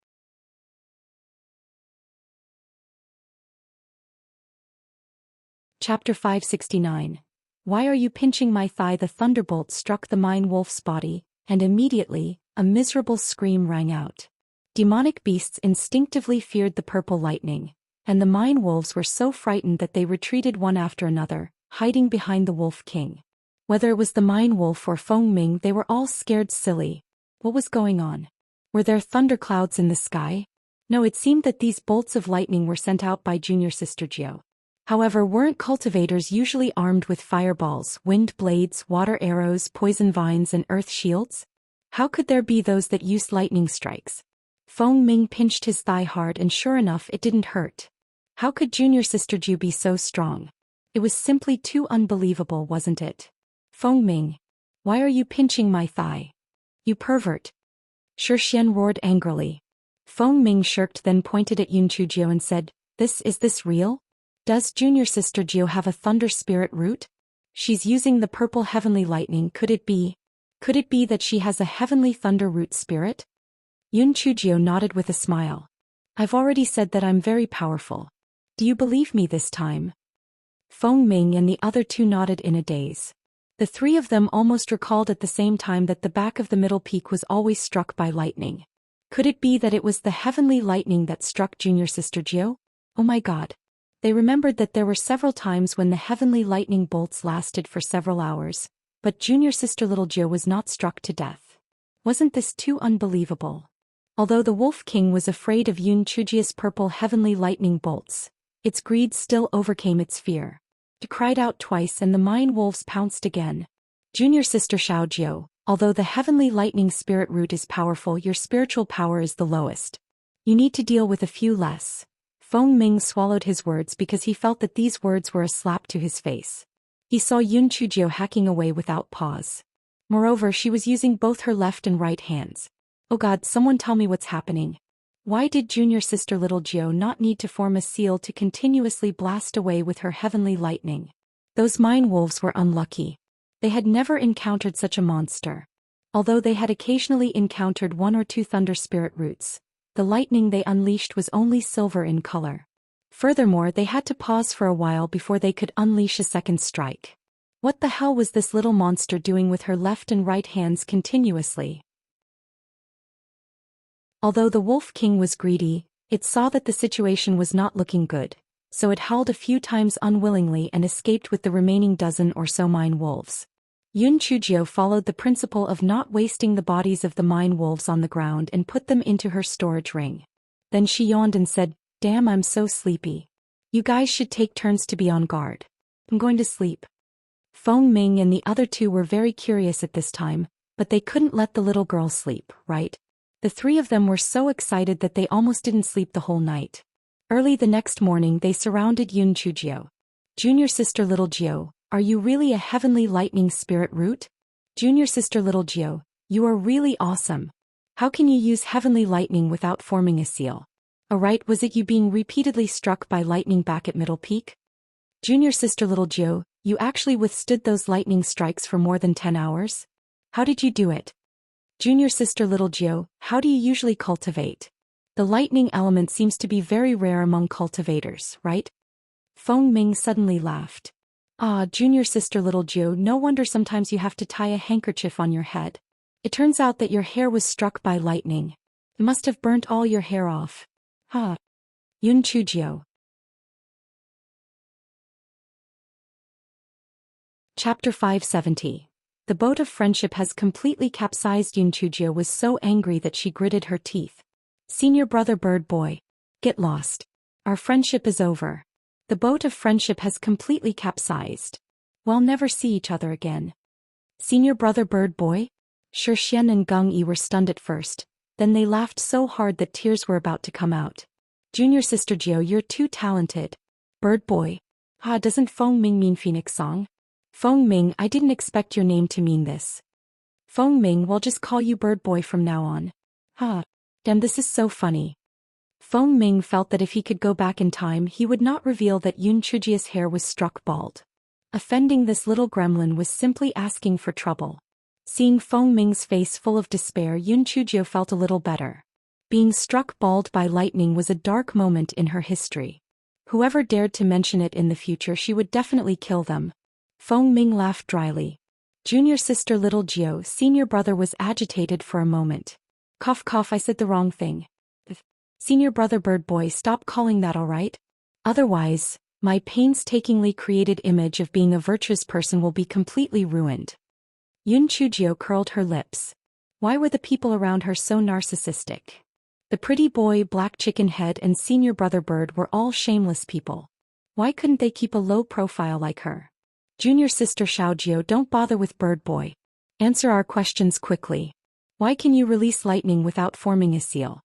Chapter 569. Why are you pinching my thigh? The thunderbolt struck the mine wolf's body, and immediately, a miserable scream rang out. Demonic beasts instinctively feared the purple lightning, and the mine wolves were so frightened that they retreated one after another, hiding behind the Wolf King. Whether it was the mine wolf or Feng Ming, they were all scared silly. What was going on? Were there thunderclouds in the sky? No, it seemed that these bolts of lightning were sent out by junior sister Geo. However, weren't cultivators usually armed with fireballs, wind blades, water arrows, poison vines and earth shields? How could there be those that used lightning strikes? Feng Ming pinched his thigh hard and sure enough it didn't hurt. How could junior sister Ju be so strong? It was simply too unbelievable, wasn't it? Feng Ming. Why are you pinching my thigh? You pervert. Shi Xian roared angrily. Feng Ming shirked, then pointed at Yun Chujio and said, Is this real? Does junior sister Geo have a thunder spirit root? She's using the purple heavenly lightning. Could it be that she has a heavenly thunder root spirit? Yun Chujio nodded with a smile. I've already said that I'm very powerful. Do you believe me this time? Feng Ming and the other two nodded in a daze. The three of them almost recalled at the same time that the back of the middle peak was always struck by lightning. Could it be that it was the heavenly lightning that struck junior sister Geo? Oh my god. They remembered that there were several times when the heavenly lightning bolts lasted for several hours, but junior sister little Geo was not struck to death. Wasn't this too unbelievable? Although the Wolf King was afraid of Yun Chujio's purple heavenly lightning bolts, its greed still overcame its fear. It cried out twice and the mine wolves pounced again. Junior sister Xiao Jiao, although the heavenly lightning spirit root is powerful, your spiritual power is the lowest. You need to deal with a few less. Feng Ming swallowed his words because he felt that these words were a slap to his face. He saw Yun Chujio hacking away without pause. Moreover, she was using both her left and right hands. Oh god, someone tell me what's happening. Why did junior sister little Geo not need to form a seal to continuously blast away with her heavenly lightning? Those mine wolves were unlucky. They had never encountered such a monster. Although they had occasionally encountered one or two thunder spirit roots, the lightning they unleashed was only silver in color. Furthermore, they had to pause for a while before they could unleash a second strike. What the hell was this little monster doing with her left and right hands continuously? Although the Wolf King was greedy, it saw that the situation was not looking good, so it howled a few times unwillingly and escaped with the remaining dozen or so mine wolves. Yun Chujio followed the principle of not wasting the bodies of the mine wolves on the ground and put them into her storage ring. Then she yawned and said, Damn, I'm so sleepy. You guys should take turns to be on guard. I'm going to sleep. Feng Ming and the other two were very curious at this time, but they couldn't let the little girl sleep, right? The three of them were so excited that they almost didn't sleep the whole night. Early the next morning they surrounded Yun Chujio. Junior sister little Geo, are you really a heavenly lightning spirit root? Junior sister little Geo, you are really awesome. How can you use heavenly lightning without forming a seal? Alright, was it you being repeatedly struck by lightning back at Middle Peak? Junior sister little Geo, you actually withstood those lightning strikes for more than 10 hours? How did you do it? Junior sister little Geo, how do you usually cultivate? The lightning element seems to be very rare among cultivators, right? Feng Ming suddenly laughed. Ah, junior sister little Geo, no wonder sometimes you have to tie a handkerchief on your head. It turns out that your hair was struck by lightning. It must have burnt all your hair off. Ha. Yun Chujio. Chapter 570. The boat of friendship has completely capsized. Yun Chujio was so angry that she gritted her teeth. Senior brother bird boy. Get lost. Our friendship is over. The boat of friendship has completely capsized. We'll never see each other again. Senior brother bird boy? Shi Xian and Gung Yi were stunned at first, then they laughed so hard that tears were about to come out. Junior sister Jiao, you're too talented. Bird boy. Doesn't Feng Ming mean phoenix song? Feng Ming, I didn't expect your name to mean this. Feng Ming, we'll just call you bird boy from now on. Damn, this is so funny. Feng Ming felt that if he could go back in time he would not reveal that Yun Chujia's hair was struck bald. Offending this little gremlin was simply asking for trouble. Seeing Feng Ming's face full of despair, Yun Chujio felt a little better. Being struck bald by lightning was a dark moment in her history. Whoever dared to mention it in the future, she would definitely kill them. Feng Ming laughed dryly. Junior sister little Jiao, senior brother was agitated for a moment. Cough cough, I said the wrong thing. Senior brother bird boy, stop calling that, alright? Otherwise, my painstakingly created image of being a virtuous person will be completely ruined. Yun Chujio curled her lips. Why were the people around her so narcissistic? The pretty boy, black chicken head and senior brother bird were all shameless people. Why couldn't they keep a low profile like her? Junior sister Xiaojio, don't bother with bird boy. Answer our questions quickly. Why can you release lightning without forming a seal?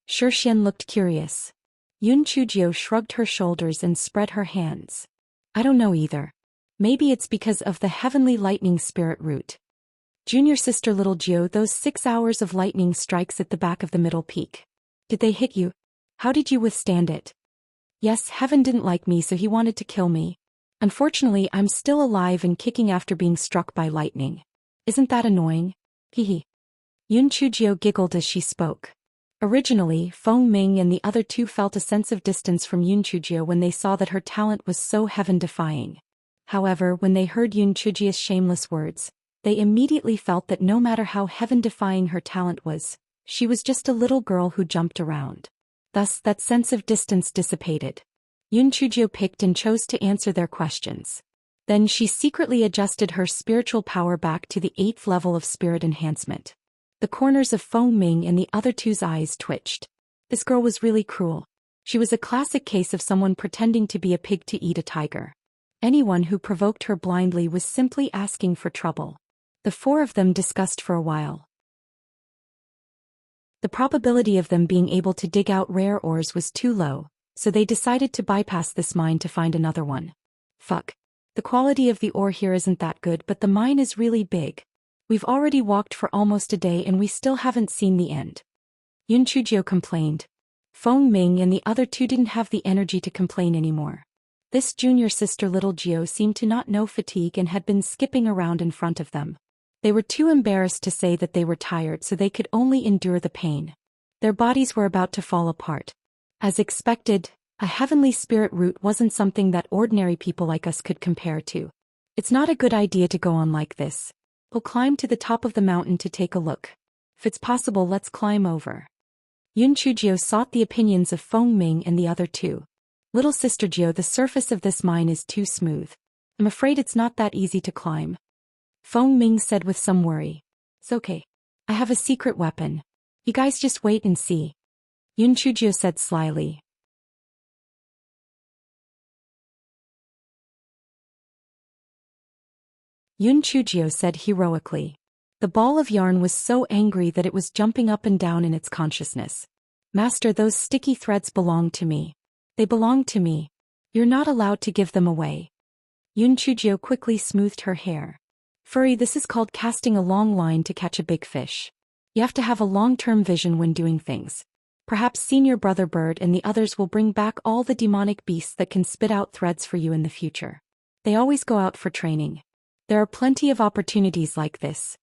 Shi Xian looked curious. Yun Chujio shrugged her shoulders and spread her hands. I don't know either. Maybe it's because of the heavenly lightning spirit root. Junior sister little Jiao, those 6 hours of lightning strikes at the back of the middle peak. Did they hit you? How did you withstand it? Yes, heaven didn't like me, so he wanted to kill me. Unfortunately, I'm still alive and kicking after being struck by lightning. Isn't that annoying? Hehe. Yun Chujio giggled as she spoke. Originally, Feng Ming and the other two felt a sense of distance from Yun Chujio when they saw that her talent was so heaven-defying. However, when they heard Yun Chujio's shameless words, they immediately felt that no matter how heaven-defying her talent was, she was just a little girl who jumped around. Thus, that sense of distance dissipated. Yun Chujio picked and chose to answer their questions. Then she secretly adjusted her spiritual power back to the 8th level of spirit enhancement. The corners of Feng Ming and the other two's eyes twitched. This girl was really cruel. She was a classic case of someone pretending to be a pig to eat a tiger. Anyone who provoked her blindly was simply asking for trouble. The four of them discussed for a while. The probability of them being able to dig out rare ores was too low, so they decided to bypass this mine to find another one. Fuck. The quality of the ore here isn't that good, but the mine is really big. We've already walked for almost a day and we still haven't seen the end. Yun Chujio complained. Feng Ming and the other two didn't have the energy to complain anymore. This junior sister little Jiao seemed to not know fatigue and had been skipping around in front of them. They were too embarrassed to say that they were tired, so they could only endure the pain. Their bodies were about to fall apart. As expected, a heavenly spirit root wasn't something that ordinary people like us could compare to. It's not a good idea to go on like this. We'll climb to the top of the mountain to take a look. If it's possible, let's climb over. Yun Chujio sought the opinions of Feng Ming and the other two. Little sister Jiao, the surface of this mine is too smooth. I'm afraid it's not that easy to climb. Feng Ming said with some worry. It's okay. I have a secret weapon. You guys just wait and see. Yun Chujio said slyly. Yun Chujio said heroically. The ball of yarn was so angry that it was jumping up and down in its consciousness. Master, those sticky threads belong to me. They belong to me. You're not allowed to give them away. Yun Chujio quickly smoothed her hair. Furry, this is called casting a long line to catch a big fish. You have to have a long-term vision when doing things. Perhaps senior brother bird and the others will bring back all the demonic beasts that can spit out threads for you in the future. They always go out for training. There are plenty of opportunities like this.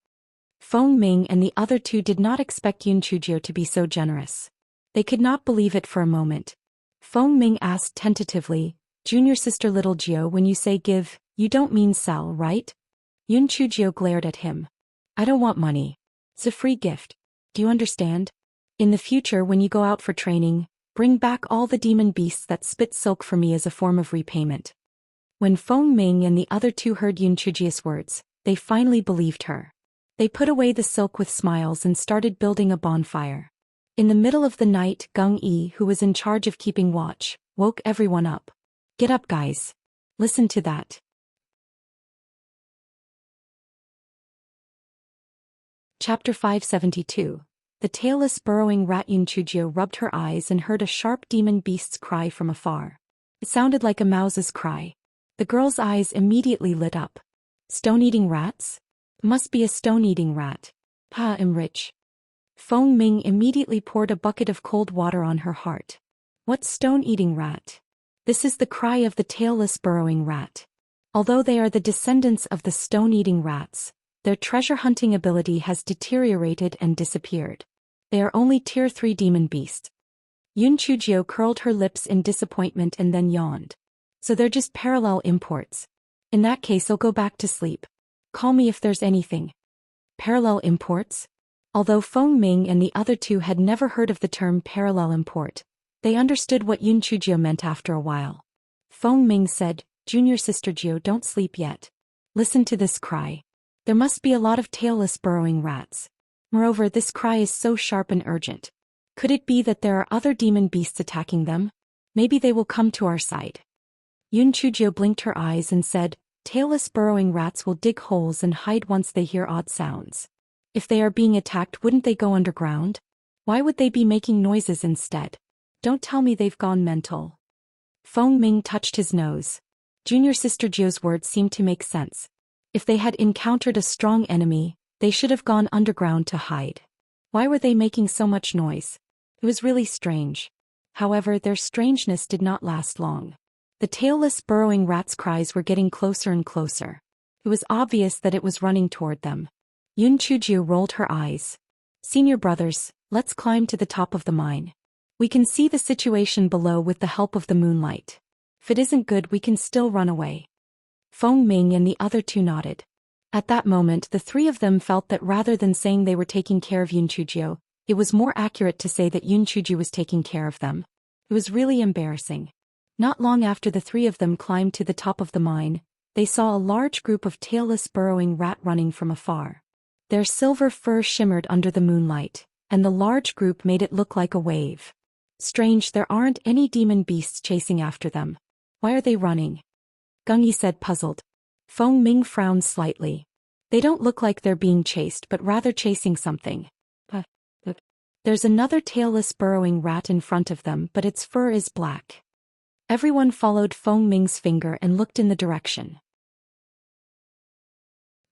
Feng Ming and the other two did not expect Yun Chujio to be so generous. They could not believe it for a moment. Feng Ming asked tentatively, Junior sister little Jiao, when you say give, you don't mean sell, right? Yun Chujio glared at him. I don't want money. It's a free gift. Do you understand? In the future, when you go out for training, bring back all the demon beasts that spit silk for me as a form of repayment. When Feng Ming and the other two heard Yun Chujio's words, they finally believed her. They put away the silk with smiles and started building a bonfire. In the middle of the night, Gung-yi, who was in charge of keeping watch, woke everyone up. "Get up, guys. Listen to that." Chapter 572. The tailless burrowing rat. Yunchujio rubbed her eyes and heard a sharp demon beast's cry from afar. It sounded like a mouse's cry. The girl's eyes immediately lit up. Stone-eating rats? Must be a stone-eating rat. Enrich. Feng Ming immediately poured a bucket of cold water on her heart. What stone-eating rat? This is the cry of the tailless burrowing rat. Although they are the descendants of the stone-eating rats, their treasure-hunting ability has deteriorated and disappeared. They are only Tier 3 demon beasts. Yunchujio curled her lips in disappointment and then yawned. So they're just parallel imports. In that case, I'll go back to sleep. Call me if there's anything. Parallel imports? Although Feng Ming and the other two had never heard of the term parallel import, they understood what Yunchujio meant after a while. Feng Ming said, "Junior sister Jio, don't sleep yet. Listen to this cry. There must be a lot of tailless burrowing rats. Moreover, this cry is so sharp and urgent. Could it be that there are other demon beasts attacking them? Maybe they will come to our side." Yunchujio blinked her eyes and said, "Tailless burrowing rats will dig holes and hide once they hear odd sounds. If they are being attacked, wouldn't they go underground? Why would they be making noises instead? Don't tell me they've gone mental." Feng Ming touched his nose. Junior sister Jio's words seemed to make sense. If they had encountered a strong enemy, they should have gone underground to hide. Why were they making so much noise? It was really strange. However, their strangeness did not last long. The tailless burrowing rat's cries were getting closer and closer. It was obvious that it was running toward them. Yunchujio rolled her eyes. "Senior brothers, let's climb to the top of the mine. We can see the situation below with the help of the moonlight. If it isn't good, we can still run away." Feng Ming and the other two nodded. At that moment, the three of them felt that rather than saying they were taking care of Yunchujio, it was more accurate to say that Yunchujio was taking care of them. It was really embarrassing. Not long after the three of them climbed to the top of the mine, they saw a large group of tailless burrowing rat running from afar. Their silver fur shimmered under the moonlight, and the large group made it look like a wave. Strange, there aren't any demon beasts chasing after them. Why are they running? Gung-yi said, puzzled. Feng Ming frowned slightly. They don't look like they're being chased but rather chasing something. There's another tailless burrowing rat in front of them, but its fur is black. Everyone followed Feng Ming's finger and looked in the direction.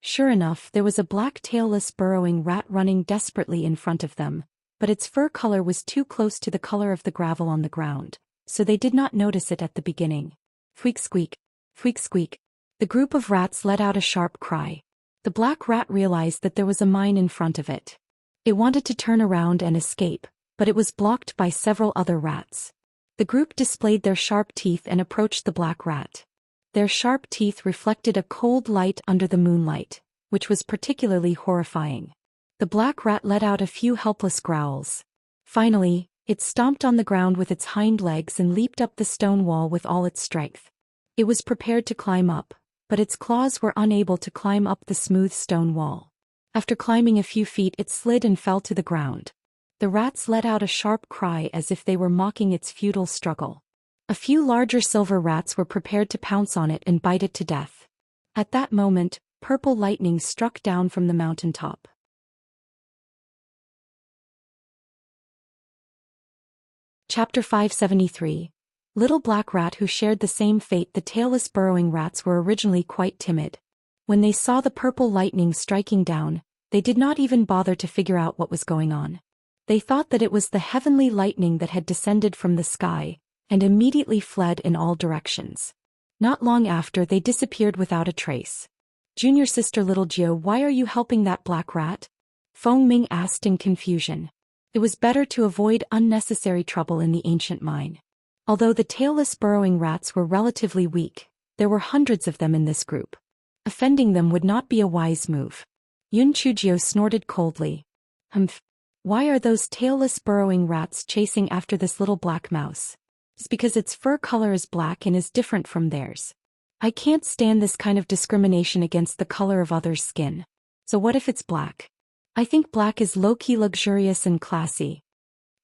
Sure enough, there was a black tailless burrowing rat running desperately in front of them, but its fur color was too close to the color of the gravel on the ground, so they did not notice it at the beginning. Fweek squeak, fweek squeak. The group of rats let out a sharp cry. The black rat realized that there was a mine in front of it. It wanted to turn around and escape, but it was blocked by several other rats. The group displayed their sharp teeth and approached the black rat. Their sharp teeth reflected a cold light under the moonlight, which was particularly horrifying. The black rat let out a few helpless growls. Finally, it stomped on the ground with its hind legs and leaped up the stone wall with all its strength. It was prepared to climb up, but its claws were unable to climb up the smooth stone wall. After climbing a few feet, it slid and fell to the ground. The rats let out a sharp cry as if they were mocking its futile struggle. A few larger silver rats were prepared to pounce on it and bite it to death. At that moment, purple lightning struck down from the mountaintop. Chapter 573. Little Black Rat who shared the same fate. The tailless burrowing rats were originally quite timid. When they saw the purple lightning striking down, they did not even bother to figure out what was going on. They thought that it was the heavenly lightning that had descended from the sky, and immediately fled in all directions. Not long after, they disappeared without a trace. Junior sister Little Jio, why are you helping that black rat? Feng Ming asked in confusion. It was better to avoid unnecessary trouble in the ancient mine. Although the tailless burrowing rats were relatively weak, there were hundreds of them in this group. Offending them would not be a wise move. Yunchujio snorted coldly. Why are those tailless burrowing rats chasing after this little black mouse? It's because its fur color is black and is different from theirs. I can't stand this kind of discrimination against the color of others' skin. So what if it's black? I think black is low-key luxurious and classy.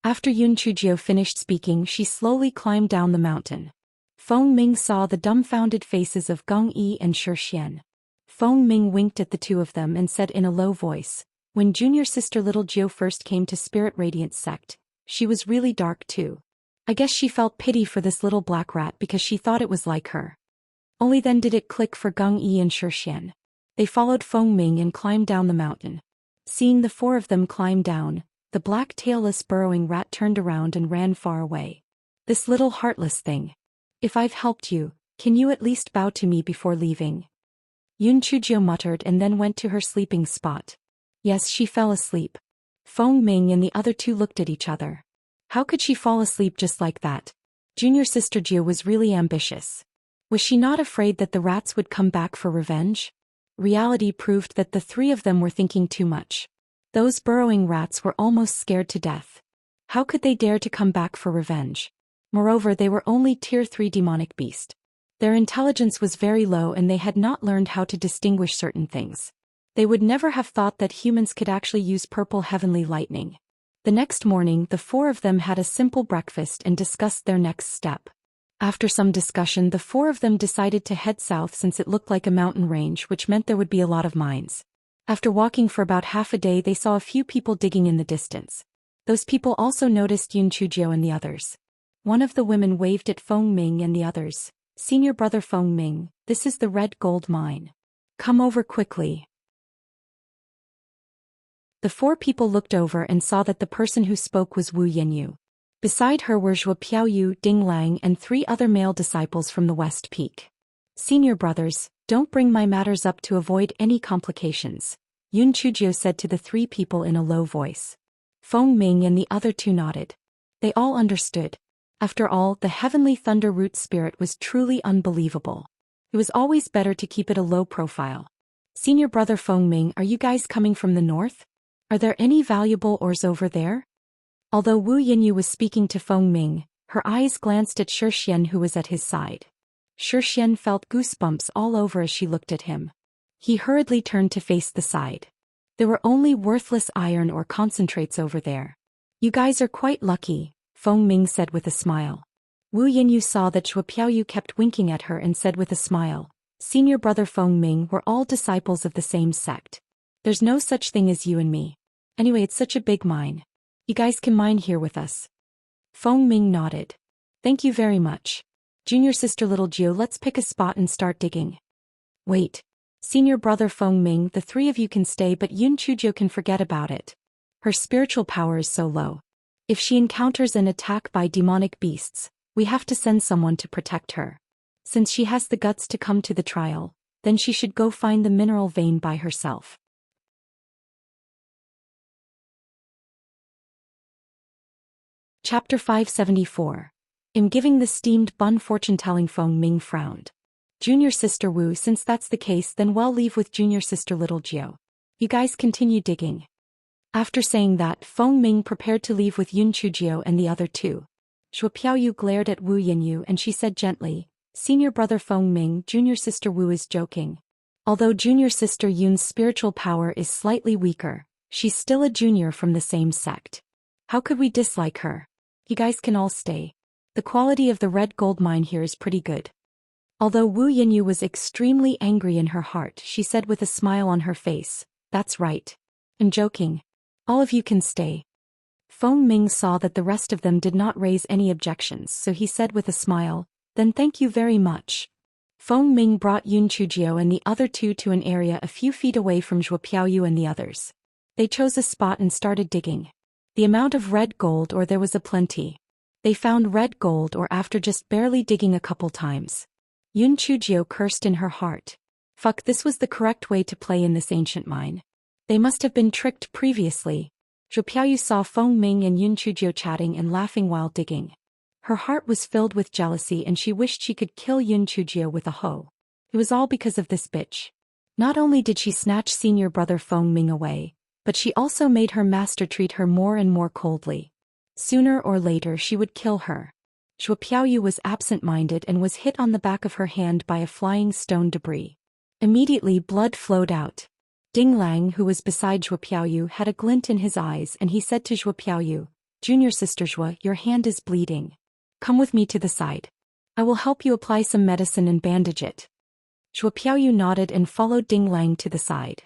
After Yun Chujio finished speaking, she slowly climbed down the mountain. Feng Ming saw the dumbfounded faces of Gong Yi and Shi Xian. Feng Ming winked at the two of them and said in a low voice, "When junior sister Little Jiu first came to Spirit Radiance sect, she was really dark too. I guess she felt pity for this little black rat because she thought it was like her." Only then did it click for Gong Yi and Shi Xian. They followed Feng Ming and climbed down the mountain. Seeing the four of them climb down, the black tailless burrowing rat turned around and ran far away. "This little heartless thing. If I've helped you, can you at least bow to me before leaving?" Yun Chujio muttered and then went to her sleeping spot. Yes, she fell asleep. Feng Ming and the other two looked at each other. How could she fall asleep just like that? Junior sister Jiu was really ambitious. Was she not afraid that the rats would come back for revenge? Reality proved that the three of them were thinking too much. Those burrowing rats were almost scared to death. How could they dare to come back for revenge? Moreover, they were only Tier 3 demonic beast. Their intelligence was very low and they had not learned how to distinguish certain things. They would never have thought that humans could actually use purple heavenly lightning. The next morning, the four of them had a simple breakfast and discussed their next step. After some discussion, the four of them decided to head south since it looked like a mountain range, which meant there would be a lot of mines. After walking for about half a day, they saw a few people digging in the distance. Those people also noticed Yun Chujio and the others. One of the women waved at Feng Ming and the others. "Senior brother Feng Ming, this is the red gold mine. Come over quickly." The four people looked over and saw that the person who spoke was Wu Yanyu. Beside her were Zhuo Piaoyu, Ding Lang and 3 other male disciples from the West Peak. "Senior brothers, don't bring my matters up to avoid any complications," Yun Chujio said to the 3 people in a low voice. Feng Ming and the other 2 nodded. They all understood. After all, the heavenly thunder root spirit was truly unbelievable. It was always better to keep it a low profile. "Senior brother Feng Ming, are you guys coming from the north? Are there any valuable ores over there?" Although Wu Yanyu was speaking to Feng Ming, her eyes glanced at Shi Xian who was at his side. Shi Xian felt goosebumps all over as she looked at him. He hurriedly turned to face the side. There were only worthless iron or concentrates over there. "You guys are quite lucky," Feng Ming said with a smile. Wu Yanyu saw that Zhuo Piaoyu kept winking at her and said with a smile, "Senior brother Feng Ming, we're all disciples of the same sect. There's no such thing as you and me. Anyway, it's such a big mine. You guys can mine here with us." Feng Ming nodded. "Thank you very much. Junior sister Little Jiu, let's pick a spot and start digging." "Wait. Senior brother Feng Ming, the 3 of you can stay but Yun Chujio can forget about it. Her spiritual power is so low. If she encounters an attack by demonic beasts, we have to send someone to protect her. Since she has the guts to come to the trial, then she should go find the mineral vein by herself." Chapter 574. Am giving the steamed bun fortune-telling. Feng Ming frowned. "Junior sister Wu, since that's the case then we'll leave with junior sister Little Jiu. You guys continue digging." After saying that, Feng Ming prepared to leave with Yun Chujio and the other 2. Zhuo Piaoyu glared at Wu Yanyu and she said gently, "Senior brother Feng Ming, junior sister Wu is joking. Although junior sister Yun's spiritual power is slightly weaker, she's still a junior from the same sect. How could we dislike her? You guys can all stay. The quality of the red gold mine here is pretty good." Although Wu Yanyu was extremely angry in her heart, she said with a smile on her face, "That's right. I'm joking. All of you can stay." Feng Ming saw that the rest of them did not raise any objections, so he said with a smile, "Then thank you very much." Feng Ming brought Yun Chujio and the other 2 to an area a few feet away from Zhuo Piaoyu and the others. They chose a spot and started digging. The amount of red gold ore there was a plenty. They found red gold ore after just barely digging a couple times. Yun Chujio cursed in her heart. Fuck, this was the correct way to play in this ancient mine. They must have been tricked previously. Zhuo Piaoyu saw Feng Ming and Yun Chujio chatting and laughing while digging. Her heart was filled with jealousy and she wished she could kill Yun Chujio with a hoe. It was all because of this bitch. Not only did she snatch senior brother Feng Ming away, but she also made her master treat her more and more coldly. Sooner or later she would kill her. Zhuo Piaoyu was absent-minded and was hit on the back of her hand by a flying stone debris. Immediately blood flowed out. Ding Lang, who was beside Zhuo Piaoyu, had a glint in his eyes and he said to Zhuo Piaoyu, "Junior sister Zhuo, your hand is bleeding. Come with me to the side. I will help you apply some medicine and bandage it." Zhuo Piaoyu nodded and followed Ding Lang to the side.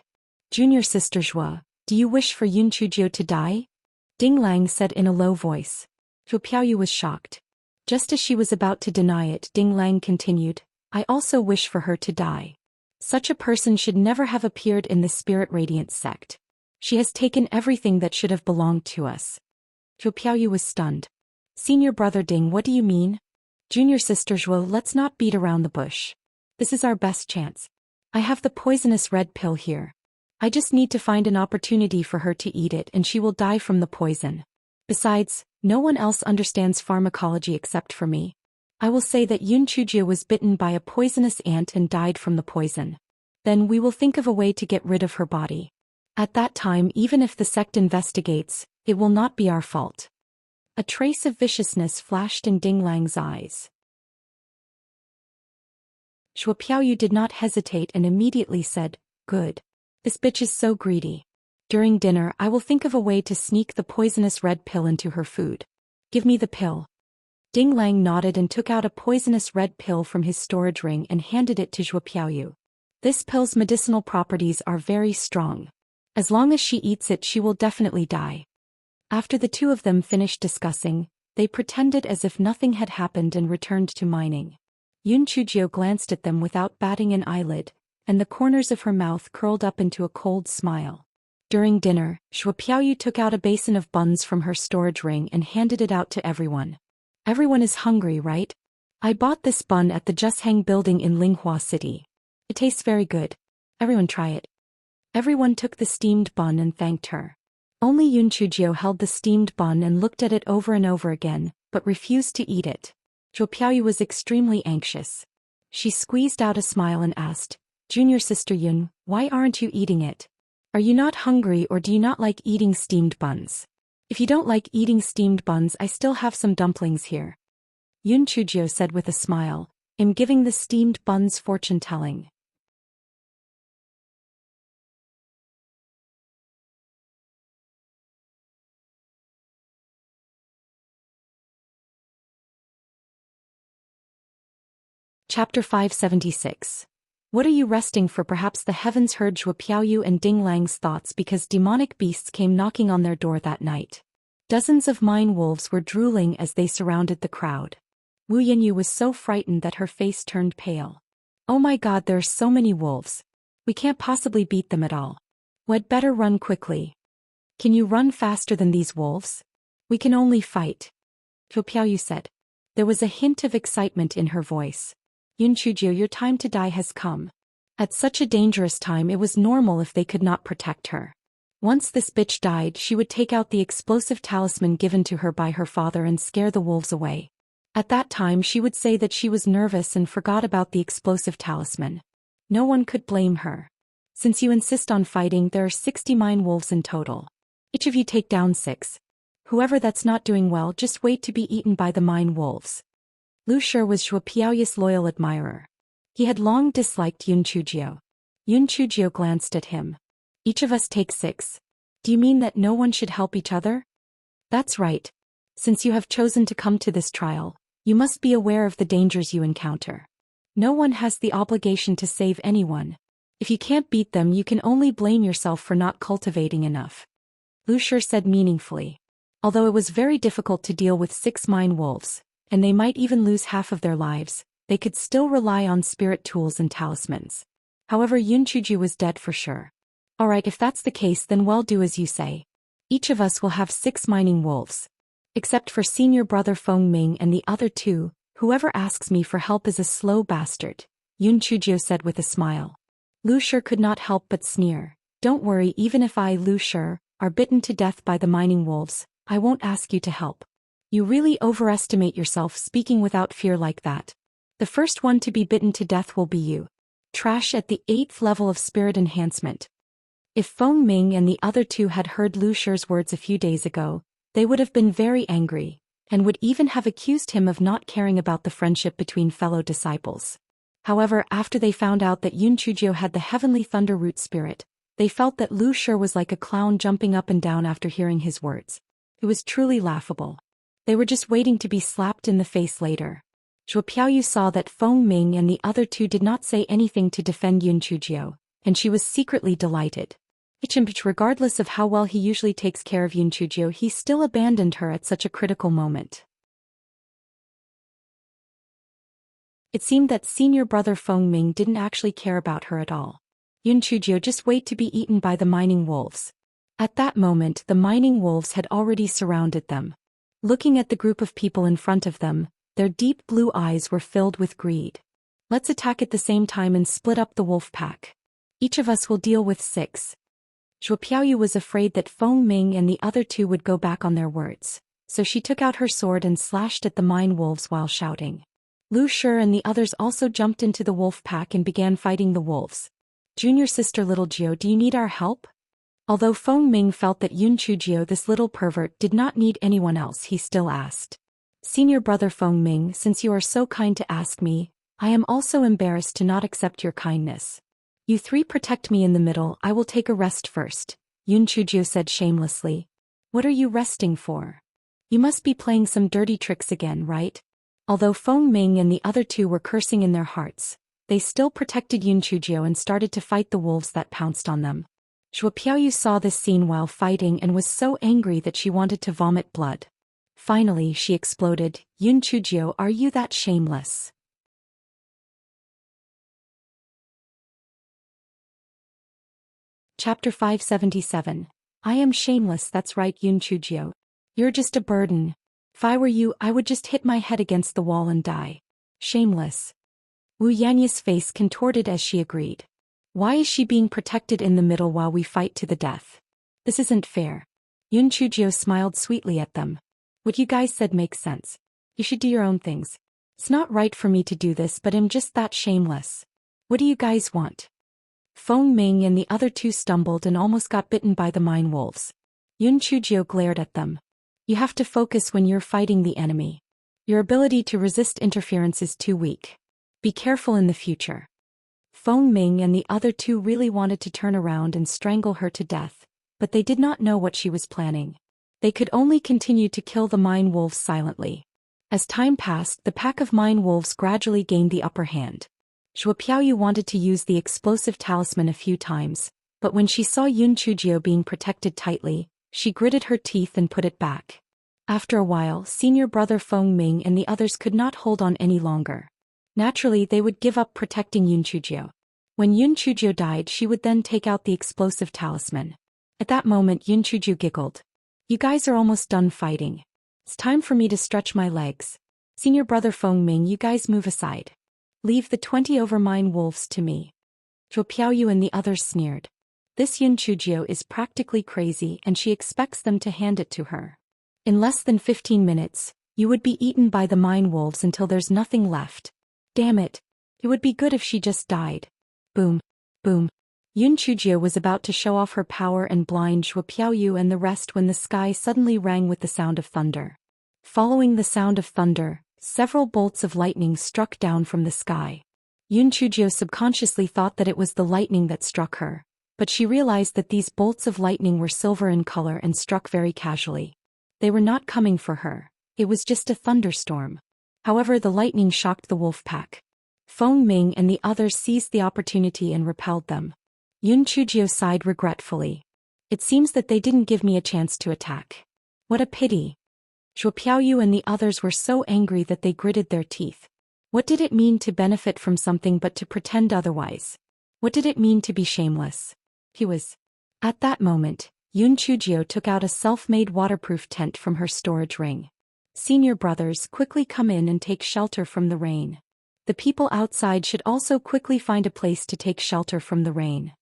"Junior sister Zhuo, do you wish for Yun Chujio to die?" Ding Lang said in a low voice. Zhuo Piaoyu was shocked. Just as she was about to deny it, Ding Lang continued, "I also wish for her to die. Such a person should never have appeared in the Spirit Radiance sect. She has taken everything that should have belonged to us." Zhuo Piaoyu was stunned. "Senior brother Ding, what do you mean?" "Junior sister Zhuo, let's not beat around the bush. This is our best chance. I have the poisonous red pill here. I just need to find an opportunity for her to eat it and she will die from the poison. Besides, no one else understands pharmacology except for me. I will say that Yun Chujia was bitten by a poisonous ant and died from the poison. Then we will think of a way to get rid of her body. At that time, even if the sect investigates, it will not be our fault." A trace of viciousness flashed in Ding Lang's eyes. Zhuo Piaoyu did not hesitate and immediately said, "Good. This bitch is so greedy. During dinner, I will think of a way to sneak the poisonous red pill into her food. Give me the pill." Ding Lang nodded and took out a poisonous red pill from his storage ring and handed it to Zhuo Piaoyu. "This pill's medicinal properties are very strong. As long as she eats it, she will definitely die." After the two of them finished discussing, they pretended as if nothing had happened and returned to mining. Yun Chujio glanced at them without batting an eyelid, and the corners of her mouth curled up into a cold smile. During dinner, Zhuo Piaoyu took out a basin of buns from her storage ring and handed it out to everyone. "Everyone is hungry, right? I bought this bun at the Jusheng building in Linghua City. It tastes very good. Everyone try it." Everyone took the steamed bun and thanked her. Only Yun Chujio held the steamed bun and looked at it over and over again, but refused to eat it. Zhuo Piaoyu was extremely anxious. She squeezed out a smile and asked, "Junior sister Yun, why aren't you eating it? Are you not hungry or do you not like eating steamed buns? If you don't like eating steamed buns, I still have some dumplings here." Yun Chujio said with a smile, "I'm giving the steamed buns fortune-telling." Chapter 576. What are you resting for? Perhaps the heavens heard Zhuo Piaoyu and Ding Lang's thoughts because demonic beasts came knocking on their door that night. Dozens of mine wolves were drooling as they surrounded the crowd. Wu Yanyu was so frightened that her face turned pale. "Oh my god, there are so many wolves. We can't possibly beat them at all. We'd better run quickly." "Can you run faster than these wolves?" "We can only fight," Zhuo Piaoyu said. There was a hint of excitement in her voice. "Yun Chujio, your time to die has come. At such a dangerous time, it was normal if they could not protect her. Once this bitch died, she would take out the explosive talisman given to her by her father and scare the wolves away. At that time she would say that she was nervous and forgot about the explosive talisman. No one could blame her. Since you insist on fighting, there are 60 mine wolves in total. Each of you take down 6. Whoever that's not doing well, just wait to be eaten by the mine wolves." Lu Shi was Zhuo Piaoyu's loyal admirer. He had long disliked Yun Chujio. Yun Chujio glanced at him. "Each of us take 6. Do you mean that no one should help each other?" "That's right. Since you have chosen to come to this trial, you must be aware of the dangers you encounter. No one has the obligation to save anyone. If you can't beat them, you can only blame yourself for not cultivating enough," Lu Shi said meaningfully. Although it was very difficult to deal with 6 mine wolves, and they might even lose half of their lives, they could still rely on spirit tools and talismans. However, Yun Chuji was dead for sure. "Alright, if that's the case, then well, do as you say. Each of us will have 6 mining wolves. Except for senior brother Feng Ming and the other 2, whoever asks me for help is a slow bastard," Yun Chujio said with a smile. Lu Shi could not help but sneer. "Don't worry, even if I, Lu Shi, are bitten to death by the mining wolves, I won't ask you to help. You really overestimate yourself speaking without fear like that. The first one to be bitten to death will be you. Trash at the 8th level of spirit enhancement." If Feng Ming and the other 2 had heard Lu Shi's words a few days ago, they would have been very angry, and would even have accused him of not caring about the friendship between fellow disciples. However, after they found out that Yun Chujio had the heavenly thunder root spirit, they felt that Lu Shi was like a clown jumping up and down after hearing his words. It was truly laughable. They were just waiting to be slapped in the face later. Zhuo Piaoyu saw that Feng Ming and the other two did not say anything to defend Yun Chujio, and she was secretly delighted. Regardless of how well he usually takes care of Yun Chujio, he still abandoned her at such a critical moment. It seemed that senior brother Feng Ming didn't actually care about her at all. Yun Chujio just wait to be eaten by the mining wolves. At that moment, the mining wolves had already surrounded them. Looking at the group of people in front of them, their deep blue eyes were filled with greed. Let's attack at the same time and split up the wolf pack. Each of us will deal with 6. Zhuo Piaoyu was afraid that Feng Ming and the other two would go back on their words, so she took out her sword and slashed at the mine wolves while shouting. Lu Shi and the others also jumped into the wolf pack and began fighting the wolves. Junior sister Little Jiao, do you need our help? Although Feng Ming felt that Yun Chujio, this little pervert, did not need anyone else, he still asked. Senior brother Feng Ming, since you are so kind to ask me, I am also embarrassed to not accept your kindness. You 3 protect me in the middle, I will take a rest first, Yun Chujio said shamelessly. What are you resting for? You must be playing some dirty tricks again, right? Although Feng Ming and the other two were cursing in their hearts, they still protected Yun Chujio and started to fight the wolves that pounced on them. Zhuo Piaoyu saw this scene while fighting and was so angry that she wanted to vomit blood. Finally, she exploded, Yun Chujio, are you that shameless? Chapter 577. I am shameless, that's right Yun Chujio. You're just a burden. If I were you, I would just hit my head against the wall and die. Shameless. Wu Yanya's face contorted as she agreed. Why is she being protected in the middle while we fight to the death? This isn't fair. Yun Chujio smiled sweetly at them. What you guys said makes sense. You should do your own things. It's not right for me to do this, but I'm just that shameless. What do you guys want? Feng Ming and the other two stumbled and almost got bitten by the mine wolves. Yun Chujio glared at them. You have to focus when you're fighting the enemy. Your ability to resist interference is too weak. Be careful in the future. Feng Ming and the other two really wanted to turn around and strangle her to death, but they did not know what she was planning. They could only continue to kill the mine wolves silently. As time passed, the pack of mine wolves gradually gained the upper hand. Zhuo Piaoyu wanted to use the explosive talisman a few times, but when she saw Yun Chujio being protected tightly, she gritted her teeth and put it back. After a while, senior brother Feng Ming and the others could not hold on any longer. Naturally, they would give up protecting Yun Chujio. When Yun Chujio died, she would then take out the explosive talisman. At that moment, Yun Chujio giggled. You guys are almost done fighting. It's time for me to stretch my legs. Senior brother Feng Ming, you guys move aside. Leave the 20 over mine wolves to me. Zhuo Piaoyu and the others sneered. This Yun Chujio is practically crazy and she expects them to hand it to her. In less than 15 minutes, you would be eaten by the mine wolves until there's nothing left. Damn it. It would be good if she just died. Boom. Boom. Yun Chujio was about to show off her power and blind Zhuo Piaoyu and the rest when the sky suddenly rang with the sound of thunder. Following the sound of thunder, several bolts of lightning struck down from the sky. Yun Chujio subconsciously thought that it was the lightning that struck her, but she realized that these bolts of lightning were silver in color and struck very casually. They were not coming for her. It was just a thunderstorm. However, the lightning shocked the wolf pack. Feng Ming and the others seized the opportunity and repelled them. Yun Chujio sighed regretfully. It seems that they didn't give me a chance to attack. What a pity. Zhuo Piaoyu and the others were so angry that they gritted their teeth. What did it mean to benefit from something but to pretend otherwise? What did it mean to be shameless? He was. At that moment, Yun Chujio took out a self-made waterproof tent from her storage ring. Senior brothers, quickly come in and take shelter from the rain. The people outside should also quickly find a place to take shelter from the rain.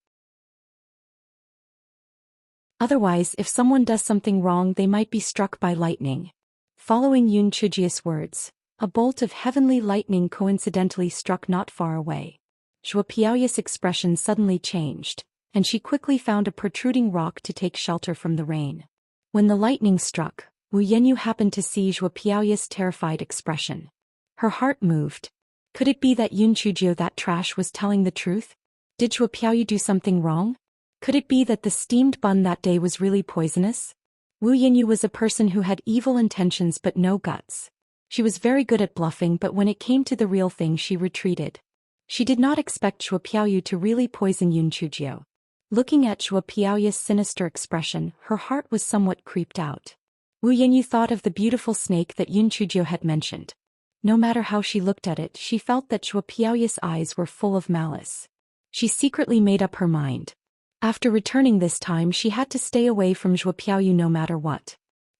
Otherwise, if someone does something wrong, they might be struck by lightning. Following Yun Chujio's words, a bolt of heavenly lightning coincidentally struck not far away. Zhuo Piaoyu's expression suddenly changed, and she quickly found a protruding rock to take shelter from the rain. When the lightning struck, Wu Yenyu happened to see Zhuo Piaoyu's terrified expression. Her heart moved. Could it be that Yun Chujio, that trash, was telling the truth? Did Zhuo Piaoyu do something wrong? Could it be that the steamed bun that day was really poisonous? Wu Yenyu was a person who had evil intentions but no guts. She was very good at bluffing, but when it came to the real thing she retreated. She did not expect Zhuo Piaoyu to really poison Yun Chujio. Looking at Zhuo Piaoyu's sinister expression, her heart was somewhat creeped out. Wu Yenyu thought of the beautiful snake that Yun Chujio had mentioned. No matter how she looked at it, she felt that Zhuo Piaoyu's eyes were full of malice. She secretly made up her mind. After returning this time, she had to stay away from Zhuo Piaoyu no matter what.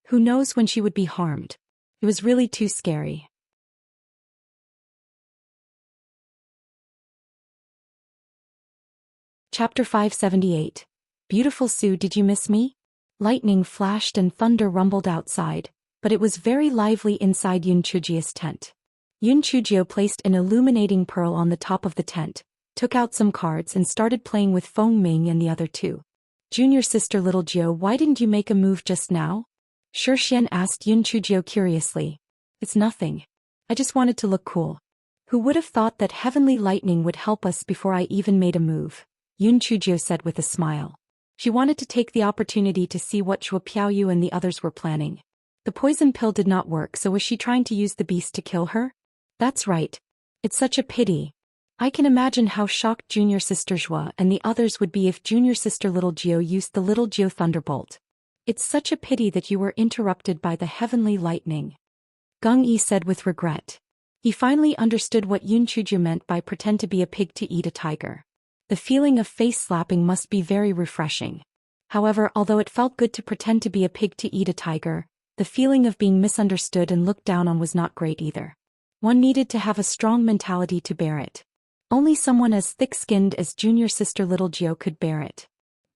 Who knows when she would be harmed? It was really too scary. Chapter 578. Beautiful Su, did you miss me? Lightning flashed and thunder rumbled outside, but it was very lively inside Yun Chujio's tent. Yun Chujio placed an illuminating pearl on the top of the tent, took out some cards and started playing with Feng Ming and the other two. Junior sister little Jio, why didn't you make a move just now? Shi Xian asked Yun Chujio curiously. It's nothing. I just wanted to look cool. Who would have thought that heavenly lightning would help us before I even made a move? Yun Chujio said with a smile. She wanted to take the opportunity to see what Zhuo Piaoyu and the others were planning. The poison pill did not work, so was she trying to use the beast to kill her? That's right. It's such a pity. I can imagine how shocked junior sister Zhuo and the others would be if junior sister little Jio used the little Jio thunderbolt. It's such a pity that you were interrupted by the heavenly lightning. Geng Yi said with regret. He finally understood what Yun Chujio meant by pretend to be a pig to eat a tiger. The feeling of face slapping must be very refreshing. However, although it felt good to pretend to be a pig to eat a tiger, the feeling of being misunderstood and looked down on was not great either. One needed to have a strong mentality to bear it. Only someone as thick-skinned as junior sister little Jio could bear it.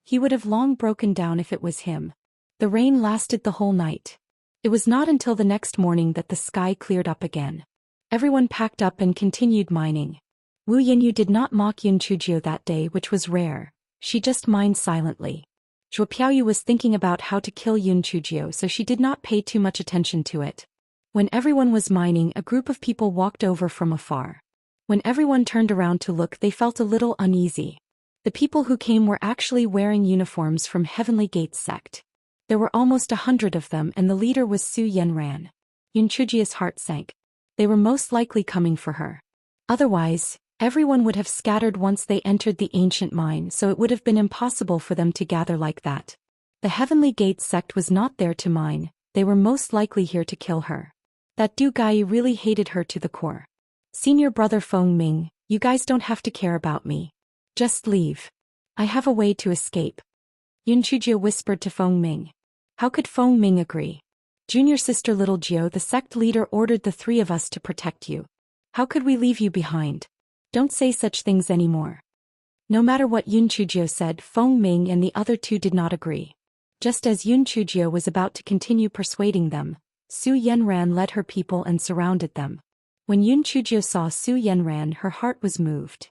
He would have long broken down if it was him. The rain lasted the whole night. It was not until the next morning that the sky cleared up again. Everyone packed up and continued mining. Wu Yenyu did not mock Yun Chujio that day, which was rare. She just mined silently. Zhuo Piaoyu was thinking about how to kill Yun Chujio, so she did not pay too much attention to it. When everyone was mining, a group of people walked over from afar. When everyone turned around to look, they felt a little uneasy. The people who came were actually wearing uniforms from Heavenly Gates sect. There were almost 100 of them, and the leader was Su Yenran. Yun Chujio's heart sank. They were most likely coming for her. Otherwise, everyone would have scattered once they entered the ancient mine, so it would have been impossible for them to gather like that. The Heavenly Gates sect was not there to mine, they were most likely here to kill her. That Du Gai really hated her to the core. Senior brother Feng Ming, you guys don't have to care about me. Just leave. I have a way to escape. Yun Chujio whispered to Feng Ming. How could Feng Ming agree? Junior sister little Jio, the sect leader ordered the three of us to protect you. How could we leave you behind? Don't say such things anymore. No matter what Yun Chujio said, Feng Ming and the other two did not agree. Just as Yun Chujio was about to continue persuading them, Su Yenran led her people and surrounded them. When Yun Chujio saw Su Yenran, her heart was moved.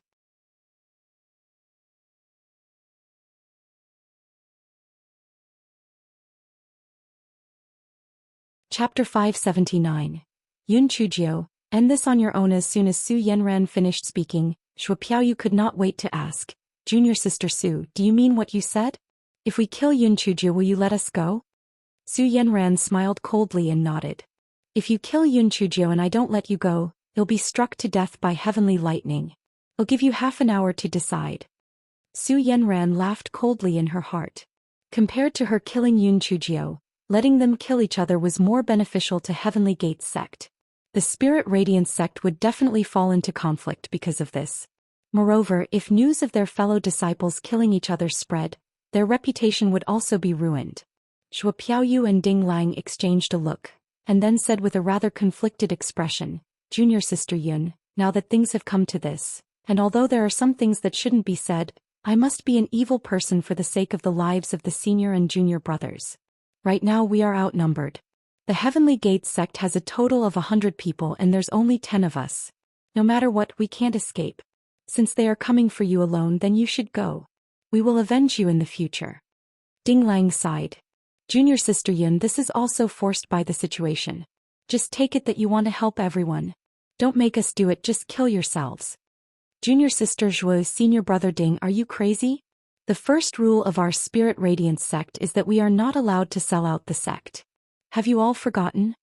Chapter 579. Yun Chujio, end this on your own. As soon as Su Yenran finished speaking, Zhuo Piaoyu could not wait to ask, Junior sister Su, do you mean what you said? If we kill Yun Chujio, will you let us go? Su Yenran smiled coldly and nodded. If you kill Yun Chujio and I don't let you go, you'll be struck to death by heavenly lightning. I'll give you half an hour to decide. Su Yenran laughed coldly in her heart. Compared to her killing Yun Chujio, letting them kill each other was more beneficial to Heavenly Gates sect. The Spirit Radiance sect would definitely fall into conflict because of this. Moreover, if news of their fellow disciples killing each other spread, their reputation would also be ruined. Zhuo Piaoyu and Ding Lang exchanged a look, and then said with a rather conflicted expression, Junior sister Yun, now that things have come to this, and although there are some things that shouldn't be said, I must be an evil person for the sake of the lives of the senior and junior brothers. Right now we are outnumbered. The Heavenly Gates sect has a total of 100 people and there's only 10 of us. No matter what, we can't escape. Since they are coming for you alone, then you should go. We will avenge you in the future. Ding Lang sighed. Junior sister Yun, this is also forced by the situation. Just take it that you want to help everyone. Don't make us do it, just kill yourselves. Junior sister Zhuo's senior brother Ding, are you crazy? The first rule of our Spirit Radiance sect is that we are not allowed to sell out the sect. Have you all forgotten?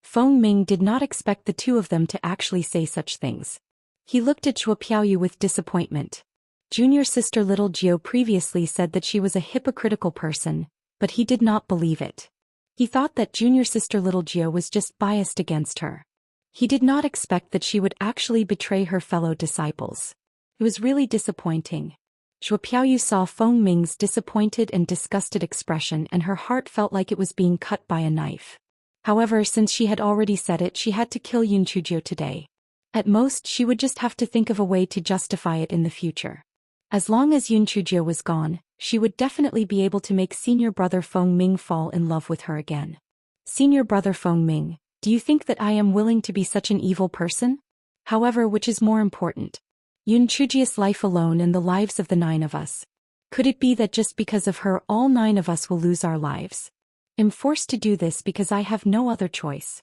Feng Ming did not expect the two of them to actually say such things. He looked at Zhuo Piaoyu with disappointment. Junior sister little Jiao previously said that she was a hypocritical person, but he did not believe it. He thought that junior sister little Jiao was just biased against her. He did not expect that she would actually betray her fellow disciples. It was really disappointing. Zhuo Piaoyu saw Feng Ming's disappointed and disgusted expression, and her heart felt like it was being cut by a knife. However, since she had already said it, she had to kill Yun Chujio today. At most, she would just have to think of a way to justify it in the future. As long as Yun Chujio was gone, she would definitely be able to make senior brother Feng Ming fall in love with her again. Senior brother Feng Ming, do you think that I am willing to be such an evil person? However, which is more important? Yun Chujio's life alone and the lives of the 9 of us. Could it be that just because of her all 9 of us will lose our lives? I'm forced to do this because I have no other choice.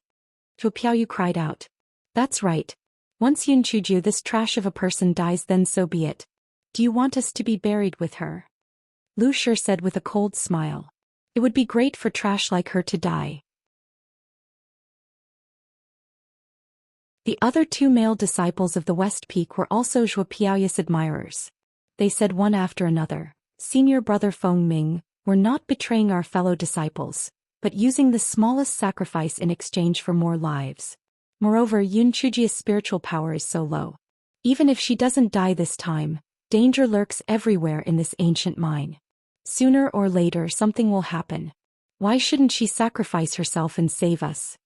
Zhuo Piaoyu cried out. That's right. Once Yun Chujio, this trash of a person, dies, then so be it. Do you want us to be buried with her? Lu Shi said with a cold smile. It would be great for trash like her to die. The other 2 male disciples of the West Peak were also Zhuo Piaoyu's admirers. They said one after another, Senior brother Feng Ming, we're not betraying our fellow disciples, but using the smallest sacrifice in exchange for more lives. Moreover, Yun Chujie's spiritual power is so low. Even if she doesn't die this time, danger lurks everywhere in this ancient mine. Sooner or later something will happen. Why shouldn't she sacrifice herself and save us?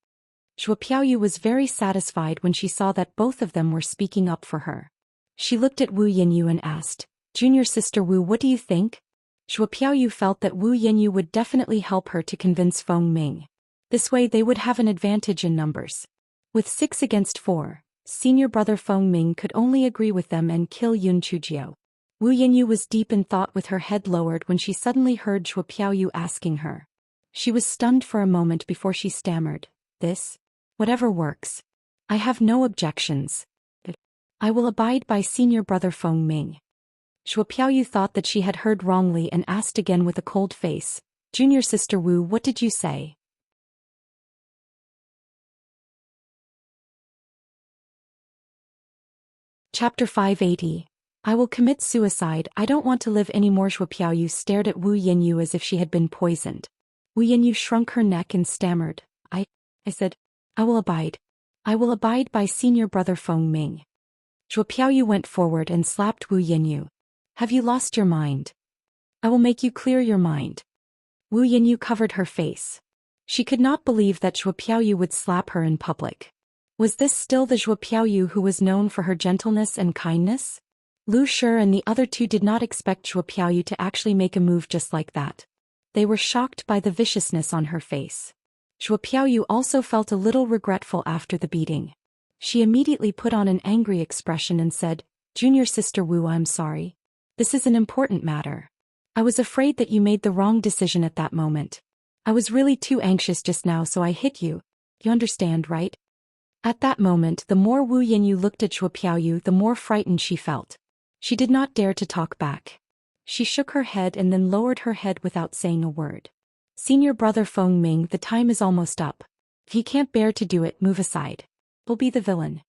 Zhuo Piaoyu was very satisfied when she saw that both of them were speaking up for her. She looked at Wu Yanyu and asked, Junior sister Wu, what do you think? Zhuo Piaoyu felt that Wu Yanyu would definitely help her to convince Feng Ming. This way they would have an advantage in numbers. With 6 against 4, senior brother Feng Ming could only agree with them and kill Yun Chujio. Wu Yanyu was deep in thought with her head lowered when she suddenly heard Zhuo Piaoyu asking her. She was stunned for a moment before she stammered, this? Whatever works. I have no objections. I will abide by senior brother Feng Ming. Zhuo Piaoyu thought that she had heard wrongly and asked again with a cold face, Junior sister Wu, what did you say? Chapter 580. I will commit suicide, I don't want to live anymore. Zhuo Piaoyu stared at Wu Yanyu as if she had been poisoned. Wu Yanyu shrunk her neck and stammered, I said, I will abide. I will abide by senior brother Feng Ming. Zhuo Piaoyu went forward and slapped Wu Yanyu. Have you lost your mind? I will make you clear your mind. Wu Yanyu covered her face. She could not believe that Zhuo Piaoyu would slap her in public. Was this still the Zhuo Piaoyu who was known for her gentleness and kindness? Lu Shi and the other 2 did not expect Zhuo Piaoyu to actually make a move just like that. They were shocked by the viciousness on her face. Zhuo Piaoyu also felt a little regretful after the beating. She immediately put on an angry expression and said, Junior sister Wu, I'm sorry. This is an important matter. I was afraid that you made the wrong decision at that moment. I was really too anxious just now, so I hit you. You understand, right? At that moment, the more Wu Yanyu looked at Zhuo Piaoyu, the more frightened she felt. She did not dare to talk back. She shook her head and then lowered her head without saying a word. Senior brother Feng Ming, the time is almost up. If you can't bear to do it, move aside. We'll be the villain.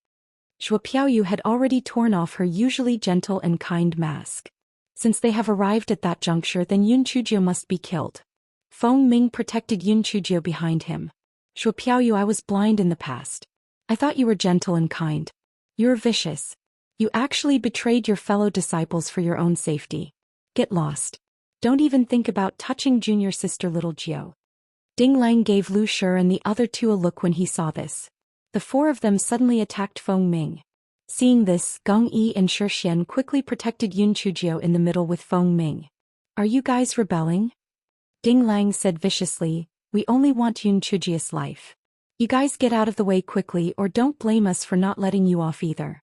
Zhuo Piaoyu had already torn off her usually gentle and kind mask. Since they have arrived at that juncture, then Yun Chujio must be killed. Feng Ming protected Yun Chujio behind him. Zhuo Piaoyu, I was blind in the past. I thought you were gentle and kind. You're vicious. You actually betrayed your fellow disciples for your own safety. Get lost. Don't even think about touching junior sister little Jiao. Ding Lang gave Lu Shi and the other 2 a look when he saw this. The 4 of them suddenly attacked Feng Ming. Seeing this, Gong Yi and Shi Xian quickly protected Yun Chujio in the middle with Feng Ming. Are you guys rebelling? Ding Lang said viciously, we only want Yun Chujio's life. You guys get out of the way quickly or don't blame us for not letting you off either.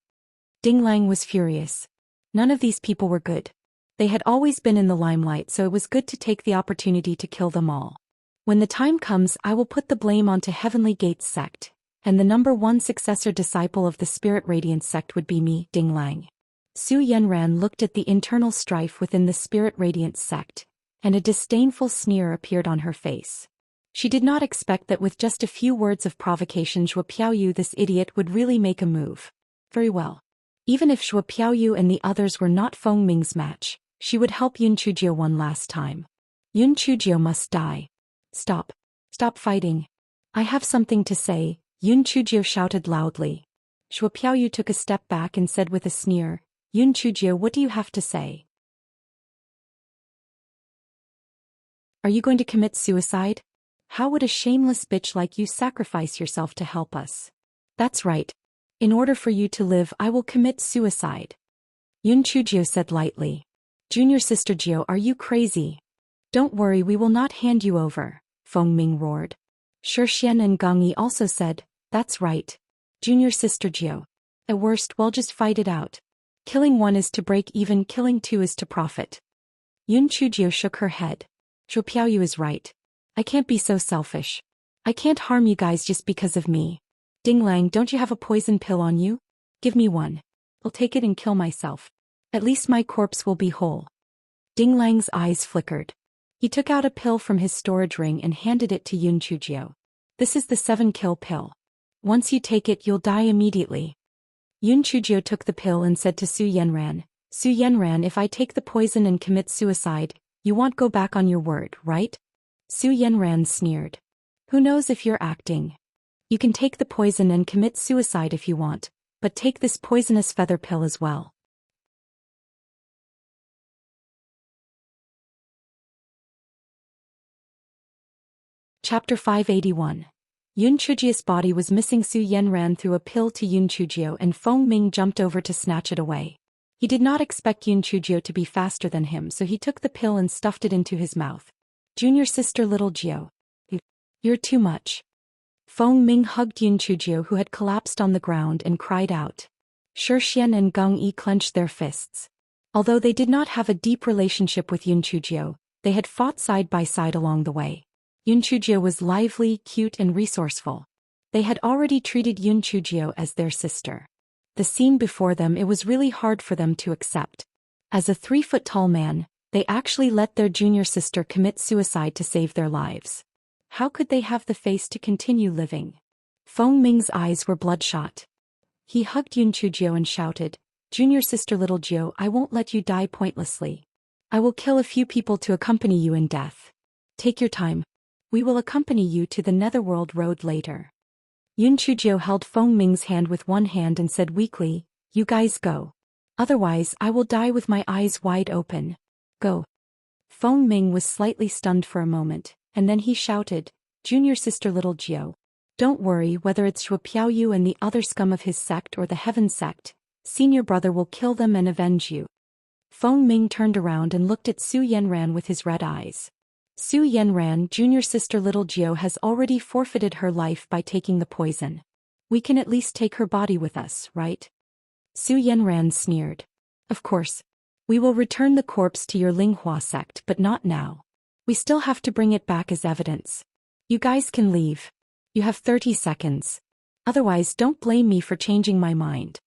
Ding Lang was furious. None of these people were good. They had always been in the limelight, so it was good to take the opportunity to kill them all. When the time comes, I will put the blame onto Heavenly Gates sect, and the #1 successor disciple of the Spirit Radiance sect would be me, Ding Lang. Su Yenran looked at the internal strife within the Spirit Radiance sect, and a disdainful sneer appeared on her face. She did not expect that with just a few words of provocation Shuo Piaoyu, this idiot, would really make a move. Very well. Even if Shuo Piaoyu and the others were not Feng Ming's match, she would help Yun Chujio one last time. Yun Chujio must die. Stop. Stop fighting. I have something to say, Yun Chujio shouted loudly. Shuo Piaoyu took a step back and said with a sneer, Yun Chujio, what do you have to say? Are you going to commit suicide? How would a shameless bitch like you sacrifice yourself to help us? That's right. In order for you to live, I will commit suicide. Yun Chujio said lightly. Junior Sister Jio, are you crazy? Don't worry, we will not hand you over, Feng Ming roared. Shixian and Gong Yi also said, that's right. Junior Sister Jio. At worst, we'll just fight it out. Killing one is to break even, killing two is to profit. Yun Chujio shook her head. Shuo Piaoyu is right. I can't be so selfish. I can't harm you guys just because of me. Ding Lang, don't you have a poison pill on you? Give me one. I'll take it and kill myself. At least my corpse will be whole. Ding Lang's eyes flickered. He took out a pill from his storage ring and handed it to Yun Chujio. This is the 7-kill pill. Once you take it, you'll die immediately. Yun Chujio took the pill and said to Su Yenran, Su Yenran, if I take the poison and commit suicide, you won't go back on your word, right? Su Yenran sneered. Who knows if you're acting? You can take the poison and commit suicide if you want, but take this poisonous feather pill as well. Chapter 581. Yun Chujio's body was missing. Su Yenran threw a pill to Yun Chujio and Feng Ming jumped over to snatch it away. He did not expect Yun Chujio to be faster than him, so he took the pill and stuffed it into his mouth. Junior Sister Little Jio. You're too much. Feng Ming hugged Yun Chujio, who had collapsed on the ground, and cried out. Shixian and Gong Yi clenched their fists. Although they did not have a deep relationship with Yun Chujio, they had fought side by side along the way. Yun Chujio was lively, cute, and resourceful. They had already treated Yun Chujio as their sister. The scene before them, it was really hard for them to accept. As a 3-foot-tall man, they actually let their junior sister commit suicide to save their lives. How could they have the face to continue living? Feng Ming's eyes were bloodshot. He hugged Yun Chujio and shouted, Junior Sister Little Jio, I won't let you die pointlessly. I will kill a few people to accompany you in death. Take your time. We will accompany you to the Netherworld Road later. Yun Chujio held Feng Ming's hand with one hand and said weakly, You guys go. Otherwise, I will die with my eyes wide open. Go. Feng Ming was slightly stunned for a moment, and then he shouted, Junior Sister Little Jio. Don't worry, whether it's Shuo Piaoyu and the other scum of his sect or the Heaven sect, Senior Brother will kill them and avenge you. Feng Ming turned around and looked at Su Yenran with his red eyes. Su Yenran, Junior Sister Little Jio has already forfeited her life by taking the poison. We can at least take her body with us, right? Su Yenran sneered. Of course. We will return the corpse to your Linghua sect, but not now. We still have to bring it back as evidence. You guys can leave. You have 30 seconds. Otherwise, don't blame me for changing my mind.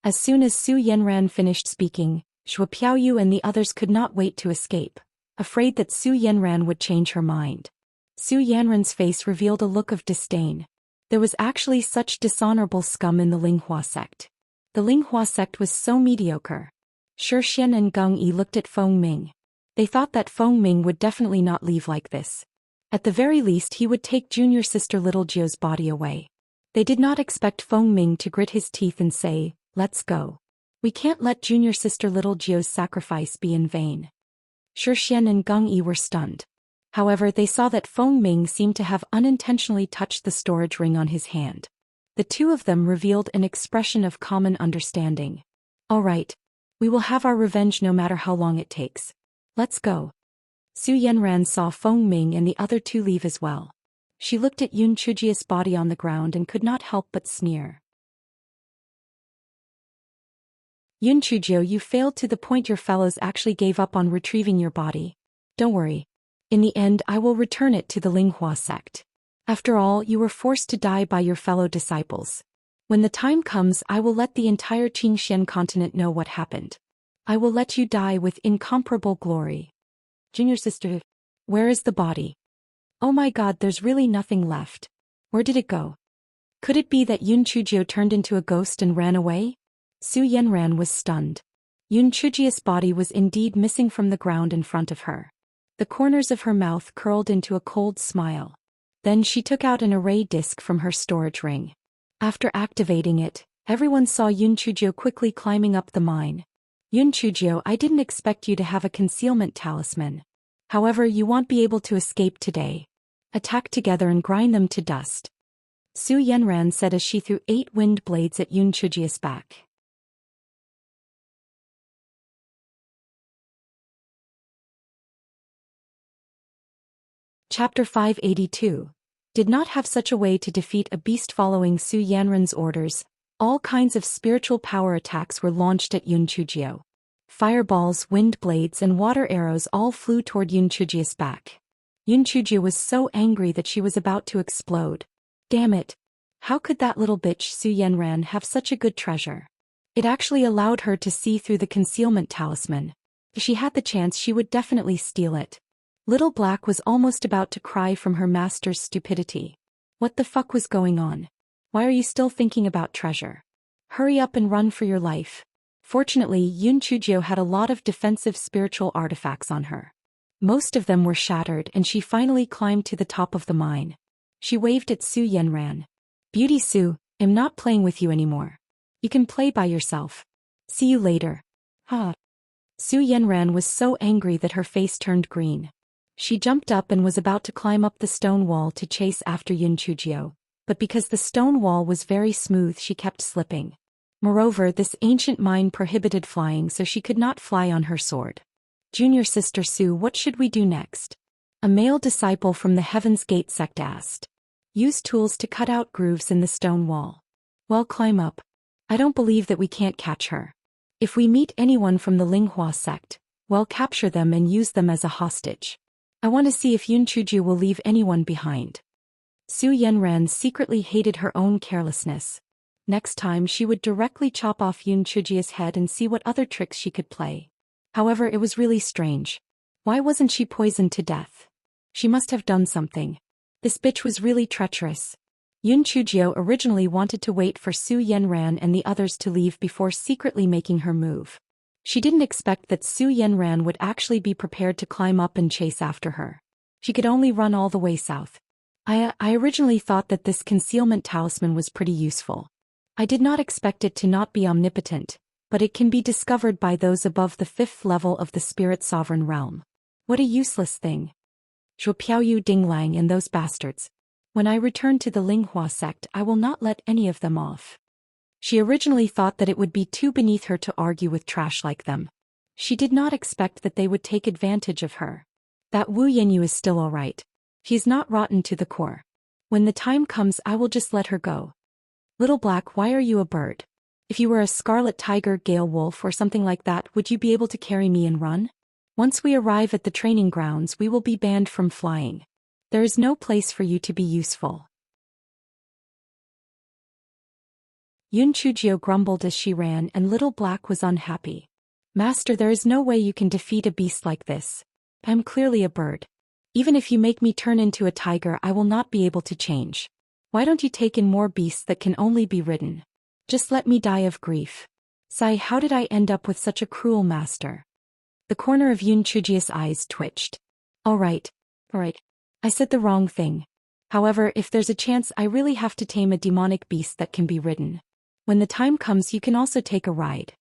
As soon as Su Yenran finished speaking, Shuo Piaoyu and the others could not wait to escape, afraid that Su Yenran would change her mind. Su Yenran's face revealed a look of disdain. There was actually such dishonorable scum in the Linghua sect. The Linghua sect was so mediocre. Shixian and Gong Yi looked at Feng Ming. They thought that Feng Ming would definitely not leave like this. At the very least, he would take Junior Sister Little Jio's body away. They did not expect Feng Ming to grit his teeth and say, Let's go. We can't let Junior Sister Little Jio's sacrifice be in vain. Shixian and Gong Yi were stunned. However, they saw that Feng Ming seemed to have unintentionally touched the storage ring on his hand. The two of them revealed an expression of common understanding. All right. We will have our revenge no matter how long it takes. Let's go. Su Yenran saw Feng Ming and the other two leave as well. She looked at Yun Chujio's body on the ground and could not help but sneer. Yun Chujio, you failed to the point your fellows actually gave up on retrieving your body. Don't worry. In the end I will return it to the Linghua sect. After all, you were forced to die by your fellow disciples. When the time comes, I will let the entire Qingxian continent know what happened. I will let you die with incomparable glory. Junior sister, where is the body? Oh my god, there's really nothing left. Where did it go? Could it be that Yun Chujio turned into a ghost and ran away? Su Yenran was stunned. Yun Chujia's body was indeed missing from the ground in front of her. The corners of her mouth curled into a cold smile. Then she took out an array disc from her storage ring. After activating it, everyone saw Yun Chujio quickly climbing up the mine. Yun Chujio, I didn't expect you to have a concealment talisman. However, you won't be able to escape today. Attack together and grind them to dust. Su Yenran said as she threw 8 wind blades at Yun Chujia's back. Chapter 582. Did not have such a way to defeat a beast. Following Su Yanran's orders, all kinds of spiritual power attacks were launched at Yun Chujio. Fireballs, wind blades and water arrows all flew toward Yun Chujia's back. Yun Chujio was so angry that she was about to explode. Damn it! How could that little bitch Su Yenran have such a good treasure? It actually allowed her to see through the concealment talisman. If she had the chance, she would definitely steal it. Little Black was almost about to cry from her master's stupidity. What the fuck was going on? Why are you still thinking about treasure? Hurry up and run for your life. Fortunately, Yun Chujio had a lot of defensive spiritual artifacts on her. Most of them were shattered and she finally climbed to the top of the mine. She waved at Su Yenran. Beauty Su, I'm not playing with you anymore. You can play by yourself. See you later. Ha. Su Yenran was so angry that her face turned green. She jumped up and was about to climb up the stone wall to chase after Yun Chujio, but because the stone wall was very smooth she kept slipping. Moreover, this ancient mine prohibited flying, so she could not fly on her sword. Junior sister Su, what should we do next? A male disciple from the Heaven's Gate sect asked. Use tools to cut out grooves in the stone wall. Well, climb up. I don't believe that we can't catch her. If we meet anyone from the Linghua sect, well, capture them and use them as a hostage. I want to see if Yun Chujio will leave anyone behind. Su Yenran secretly hated her own carelessness. Next time she would directly chop off Yun Chujio's head and see what other tricks she could play. However, it was really strange. Why wasn't she poisoned to death? She must have done something. This bitch was really treacherous. Yun Chujio originally wanted to wait for Su Yenran and the others to leave before secretly making her move. She didn't expect that Su Yenran would actually be prepared to climb up and chase after her. She could only run all the way south. I originally thought that this concealment talisman was pretty useful. I did not expect it to not be omnipotent, but it can be discovered by those above the 5th level of the Spirit Sovereign Realm. What a useless thing. Zhuo Piaoyu Dinglang and those bastards. When I return to the Linghua sect, I will not let any of them off. She originally thought that it would be too beneath her to argue with trash like them. She did not expect that they would take advantage of her. That Wu Yanyu is still alright. She's not rotten to the core. When the time comes, I will just let her go. Little Black, why are you a bird? If you were a scarlet tiger, gale wolf or something like that, would you be able to carry me and run? Once we arrive at the training grounds, we will be banned from flying. There is no place for you to be useful. Yun Chujio grumbled as she ran, and Little Black was unhappy. Master, there is no way you can defeat a beast like this. I'm clearly a bird. Even if you make me turn into a tiger, I will not be able to change. Why don't you take in more beasts that can only be ridden? Just let me die of grief. Sigh, how did I end up with such a cruel master? The corner of Yun Chujio's eyes twitched. Alright. I said the wrong thing. However, if there's a chance, I really have to tame a demonic beast that can be ridden. When the time comes, you can also take a ride.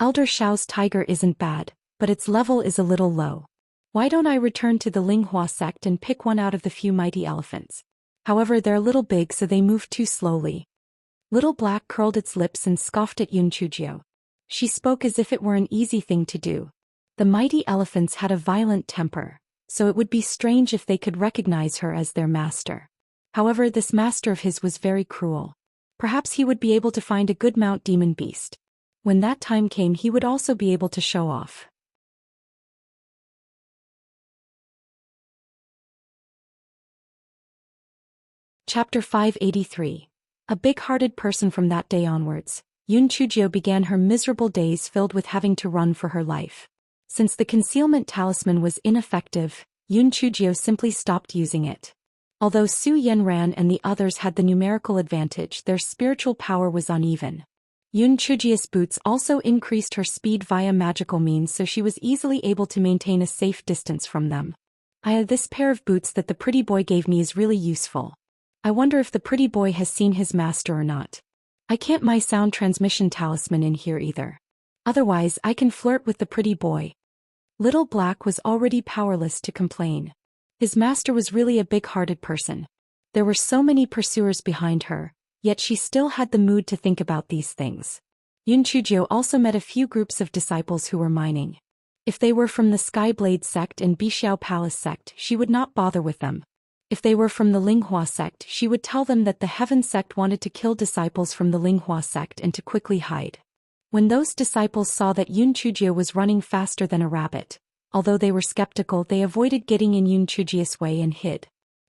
Elder Shao's tiger isn't bad, but its level is a little low. Why don't I return to the Linghua sect and pick one out of the few mighty elephants? However, they're a little big, so they move too slowly. Little Black curled its lips and scoffed at Yun Chujio. She spoke as if it were an easy thing to do. The mighty elephants had a violent temper, so it would be strange if they could recognize her as their master. However, this master of his was very cruel. Perhaps he would be able to find a good Mount Demon Beast. When that time came, he would also be able to show off. Chapter 583. A big-hearted person. From that day onwards, Yun Chujio began her miserable days filled with having to run for her life. Since the concealment talisman was ineffective, Yun Chujio simply stopped using it. Although Su Yenran and the others had the numerical advantage, their spiritual power was uneven. Yun Chujio's boots also increased her speed via magical means, so she was easily able to maintain a safe distance from them. This pair of boots that the pretty boy gave me is really useful. I wonder if the pretty boy has seen his master or not. I can't my sound transmission talisman in here either. Otherwise I can flirt with the pretty boy. Little Black was already powerless to complain. His master was really a big-hearted person. There were so many pursuers behind her, yet she still had the mood to think about these things. Yun Chujio also met a few groups of disciples who were mining. If they were from the Skyblade sect and Bixiao Palace sect, she would not bother with them. If they were from the Linghua sect, she would tell them that the Heaven sect wanted to kill disciples from the Linghua sect and to quickly hide. When those disciples saw that Yun Chujio was running faster than a rabbit, although they were skeptical, they avoided getting in Yun Chujio's way and hid.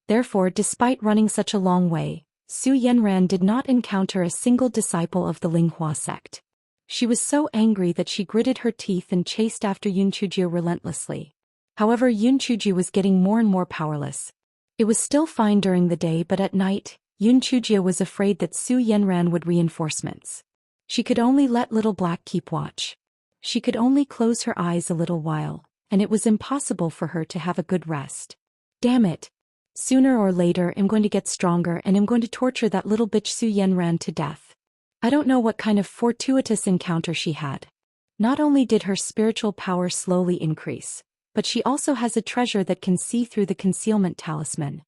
Therefore, despite running such a long way, Su Yenran did not encounter a single disciple of the Linghua sect. She was so angry that she gritted her teeth and chased after Yun Chujio relentlessly. However, Yun Chujio was getting more and more powerless. It was still fine during the day, but at night, Yun Chujio was afraid that Su Yenran would reinforcements. She could only let Little Black keep watch. She could only close her eyes a little while, and it was impossible for her to have a good rest. Damn it! Sooner or later I'm going to get stronger and I'm going to torture that little bitch Su Yenran to death. I don't know what kind of fortuitous encounter she had. Not only did her spiritual power slowly increase, but she also has a treasure that can see through the concealment talisman.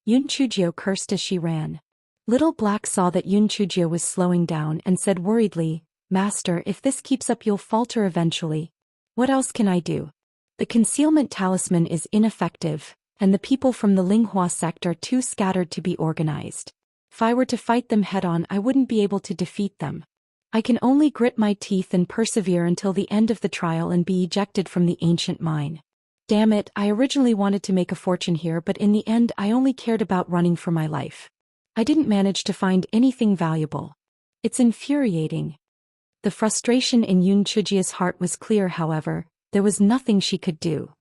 Yun Chujio cursed as she ran. Little Black saw that Yun Chujio was slowing down and said worriedly, "Master, if this keeps up you'll falter eventually. What else can I do? The concealment talisman is ineffective, and the people from the Linghua sect are too scattered to be organized. If I were to fight them head-on I wouldn't be able to defeat them. I can only grit my teeth and persevere until the end of the trial and be ejected from the ancient mine. Damn it, I originally wanted to make a fortune here, but in the end I only cared about running for my life. I didn't manage to find anything valuable. It's infuriating." The frustration in Yun Chujio's heart was clear. However, there was nothing she could do.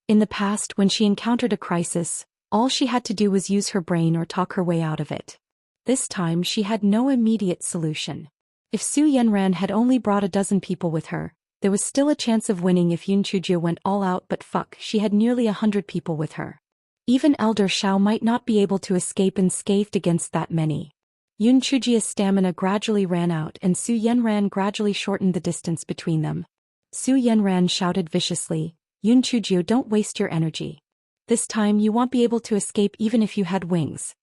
In the past, when she encountered a crisis, all she had to do was use her brain or talk her way out of it. This time she had no immediate solution. If Su Yenran had only brought a dozen people with her, there was still a chance of winning if Yun Chujio went all out, but fuck, she had nearly 100 people with her. Even Elder Shao might not be able to escape unscathed against that many. Yun Chujio's stamina gradually ran out and Su Yenran gradually shortened the distance between them. Su Yenran shouted viciously, "Yun Chujio, don't waste your energy. This time you won't be able to escape even if you had wings."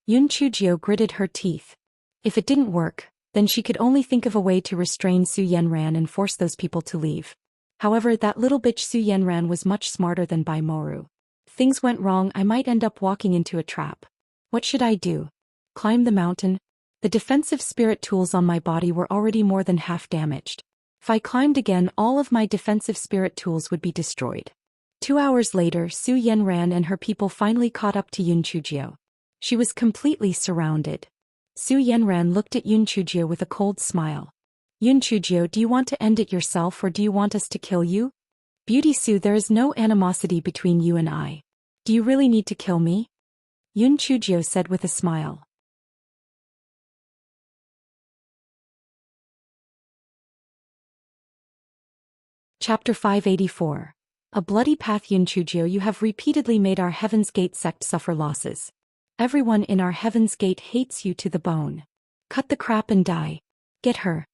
Yun Chujio gritted her teeth. If it didn't work, then she could only think of a way to restrain Su Yenran and force those people to leave. However, that little bitch Su Yenran was much smarter than Bai Moru. If things went wrong, I might end up walking into a trap. What should I do? Climb the mountain? The defensive spirit tools on my body were already more than half damaged. If I climbed again, all of my defensive spirit tools would be destroyed. 2 hours later, Su Yenran and her people finally caught up to Yun Chujio. She was completely surrounded. Su Yenran looked at Yun Chujio with a cold smile. "Yun Chujio, do you want to end it yourself or do you want us to kill you?" "Beauty Su, there is no animosity between you and I. Do you really need to kill me?" Yun Chujio said with a smile. Chapter 584. A bloody path. Yun Chujio, you have repeatedly made our Heaven's Gate sect suffer losses. Everyone in our Heaven's Gate hates you to the bone. Cut the crap and die. Get her.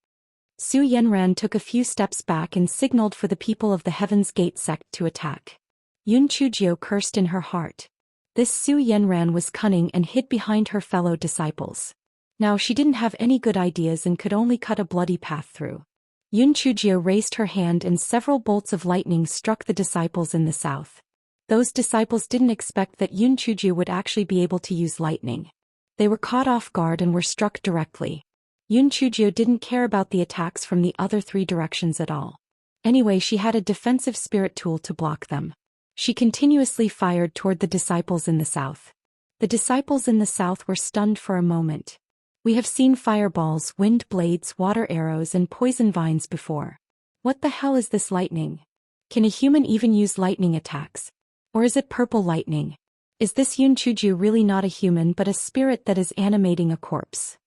Su Yenran took a few steps back and signaled for the people of the Heaven's Gate sect to attack. Yun Chujio cursed in her heart. This Su Yenran was cunning and hid behind her fellow disciples. Now she didn't have any good ideas and could only cut a bloody path through. Yun Chujio raised her hand and several bolts of lightning struck the disciples in the south. Those disciples didn't expect that Yun Chujio would actually be able to use lightning. They were caught off guard and were struck directly. Yun Chujio didn't care about the attacks from the other 3 directions at all. Anyway, she had a defensive spirit tool to block them. She continuously fired toward the disciples in the south. The disciples in the south were stunned for a moment. We have seen fireballs, wind blades, water arrows and poison vines before. What the hell is this lightning? Can a human even use lightning attacks? Or is it purple lightning? Is this Yunchuju really not a human but a spirit that is animating a corpse?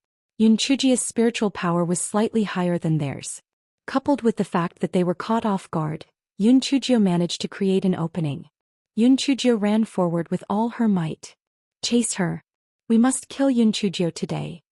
Yunchujia's spiritual power was slightly higher than theirs. Coupled with the fact that they were caught off guard, Yunchujio managed to create an opening. Yunchujio ran forward with all her might. Chase her. We must kill Yunchujio today.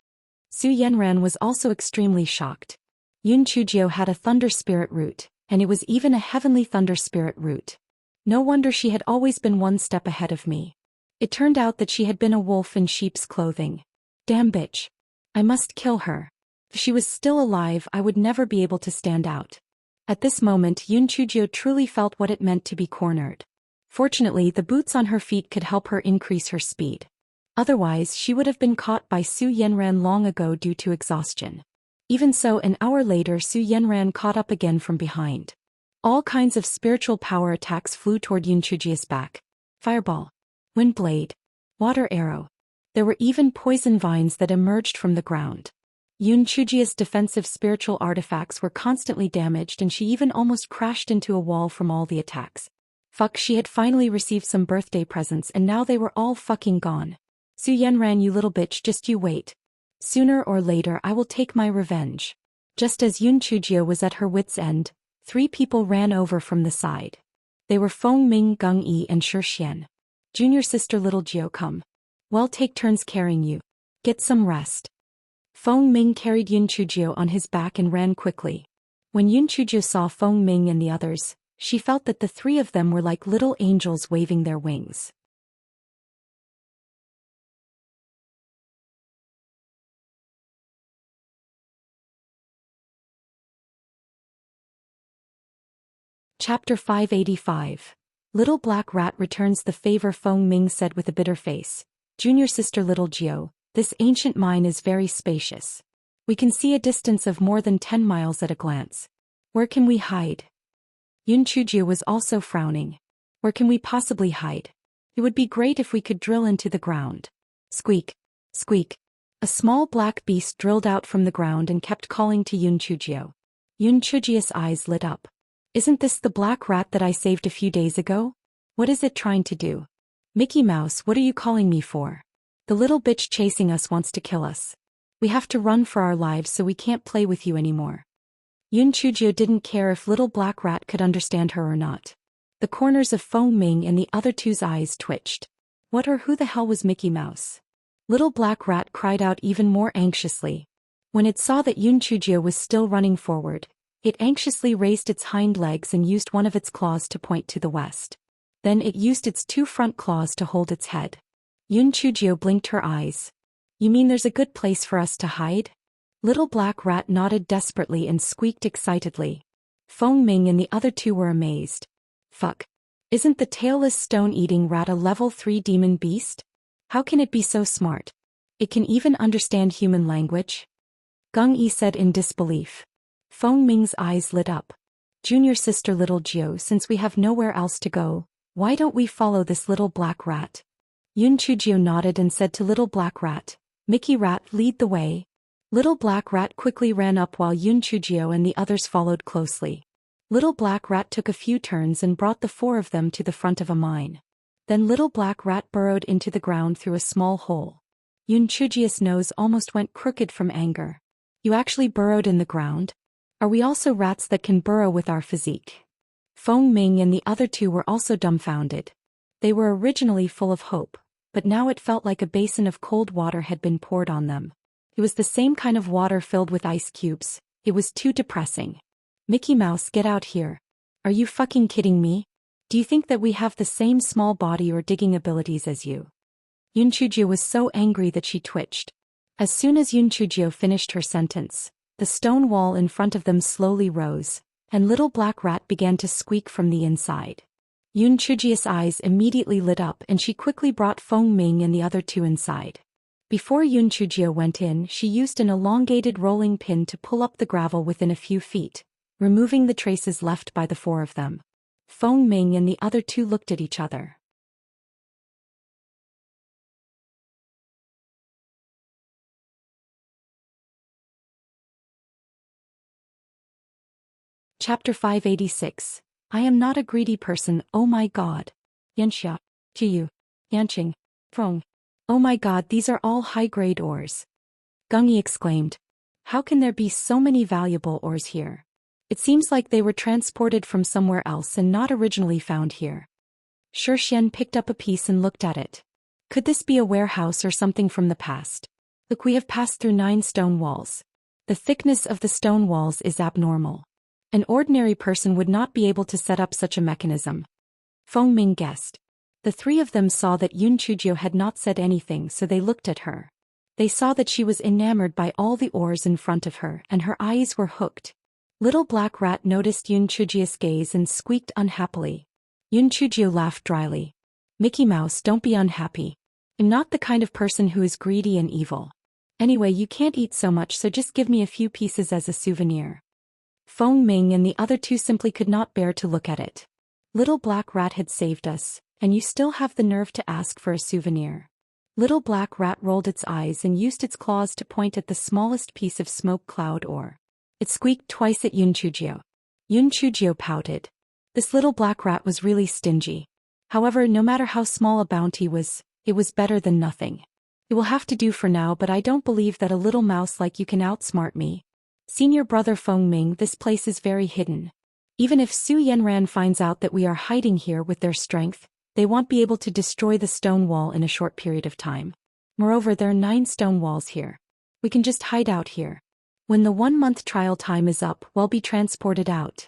Su Yenran was also extremely shocked. Yunchujio had a thunder spirit root, and it was even a heavenly thunder spirit root. No wonder she had always been one step ahead of me. It turned out that she had been a wolf in sheep's clothing. Damn bitch. I must kill her. If she was still alive, I would never be able to stand out. At this moment, Yunchujio truly felt what it meant to be cornered. Fortunately, the boots on her feet could help her increase her speed. Otherwise, she would have been caught by Su Yenran long ago due to exhaustion. Even so, an hour later, Su Yenran caught up again from behind. All kinds of spiritual power attacks flew toward Yunchujio's back. Fireball. Wind blade. Water arrow. There were even poison vines that emerged from the ground. Yunchujio's defensive spiritual artifacts were constantly damaged and she even almost crashed into a wall from all the attacks. Fuck, she had finally received some birthday presents and now they were all fucking gone. Su Yenran, you little bitch, just you wait. Sooner or later I will take my revenge. Just as Yunchujio was at her wit's end, 3 people ran over from the side. They were Feng Ming, Gung Yi and Shixian. Junior sister little Jio, come. Well, take turns carrying you. Get some rest. Feng Ming carried Yunchujio on his back and ran quickly. When Yunchujio saw Feng Ming and the others, she felt that the 3 of them were like little angels waving their wings. Chapter 585. Little Black Rat returns the favor. Feng Ming said with a bitter face. Junior sister little Jio, this ancient mine is very spacious. We can see a distance of more than 10 miles at a glance. Where can we hide? Yunchujio was also frowning. Where can we possibly hide? It would be great if we could drill into the ground. Squeak. Squeak. A small black beast drilled out from the ground and kept calling to Yunchujio. Yunchujio's eyes lit up. Isn't this the black rat that I saved a few days ago? What is it trying to do? Mickey Mouse, what are you calling me for? The little bitch chasing us wants to kill us. We have to run for our lives so we can't play with you anymore. Yunchujio didn't care if little black rat could understand her or not. The corners of Feng Ming and the other 2's eyes twitched. What or who the hell was Mickey Mouse? Little black rat cried out even more anxiously. When it saw that Yunchujio was still running forward, it anxiously raised its hind legs and used one of its claws to point to the west. Then it used its 2 front claws to hold its head. Yunchujio blinked her eyes. You mean there's a good place for us to hide? Little black rat nodded desperately and squeaked excitedly. Feng Ming and the other 2 were amazed. Fuck. Isn't the tailless stone-eating rat a level 3 demon beast? How can it be so smart? It can even understand human language? Gung Yi said in disbelief. Feng Ming's eyes lit up. Junior sister little Jio, since we have nowhere else to go, why don't we follow this little black rat? Yunchujio nodded and said to little black rat, Mickey Rat, lead the way. Little black rat quickly ran up while Yunchujio and the others followed closely. Little black rat took a few turns and brought the 4 of them to the front of a mine. Then little black rat burrowed into the ground through a small hole. Yunchujio's nose almost went crooked from anger. You actually burrowed in the ground? Are we also rats that can burrow with our physique? Feng Ming and the other 2 were also dumbfounded. They were originally full of hope, but now it felt like a basin of cold water had been poured on them. It was the same kind of water filled with ice cubes. It was too depressing. Mickey Mouse, get out here. Are you fucking kidding me? Do you think that we have the same small body or digging abilities as you? Yunchujio was so angry that she twitched. As soon as Yunchujio finished her sentence, the stone wall in front of them slowly rose, and little black rat began to squeak from the inside. Yunchujio's eyes immediately lit up and she quickly brought Feng Ming and the other 2 inside. Before Yunchujio went in, she used an elongated rolling pin to pull up the gravel within a few feet, removing the traces left by the 4 of them. Feng Ming and the other two looked at each other. Chapter 586. I am not a greedy person, oh my god. Yanxia. To you. Yanqing. Feng. Oh my god, these are all high-grade ores. Gengyi exclaimed. How can there be so many valuable ores here? It seems like they were transported from somewhere else and not originally found here. Shixian picked up a piece and looked at it. Could this be a warehouse or something from the past? Look, we have passed through 9 stone walls. The thickness of the stone walls is abnormal. An ordinary person would not be able to set up such a mechanism. Feng Ming guessed. The three of them saw that Yun Chujio had not said anything, so they looked at her. They saw that she was enamored by all the ores in front of her and her eyes were hooked. Little Black Rat noticed Yun Chujio's gaze and squeaked unhappily. Yun Chujio laughed dryly. Mickey Mouse, don't be unhappy. I'm not the kind of person who is greedy and evil. Anyway, you can't eat so much, so just give me a few pieces as a souvenir. Feng Ming and the other two simply could not bear to look at it. Little Black Rat had saved us, and you still have the nerve to ask for a souvenir. Little Black Rat rolled its eyes and used its claws to point at the smallest piece of smoke cloud ore. It squeaked twice at Yun Chujio. Yun Chujio pouted. This little Black Rat was really stingy. However, no matter how small a bounty was, it was better than nothing. It will have to do for now, but I don't believe that a little mouse like you can outsmart me. Senior brother Feng Ming, this place is very hidden. Even if Su Yanran finds out that we are hiding here with their strength, they won't be able to destroy the stone wall in a short period of time. Moreover, there are 9 stone walls here. We can just hide out here. When the 1-month trial time is up, we'll be transported out.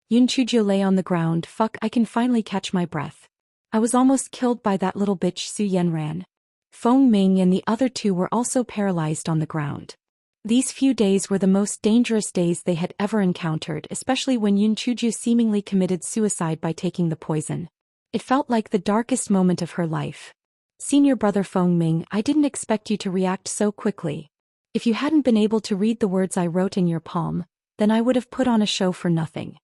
Yun Chujio lay on the ground. Fuck, I can finally catch my breath. I was almost killed by that little bitch Su Yanran. Feng Ming and the other two were also paralyzed on the ground. These few days were the most dangerous days they had ever encountered, especially when Yun Chujio seemingly committed suicide by taking the poison. It felt like the darkest moment of her life. Senior brother Feng Ming, I didn't expect you to react so quickly. If you hadn't been able to read the words I wrote in your palm, then I would have put on a show for nothing.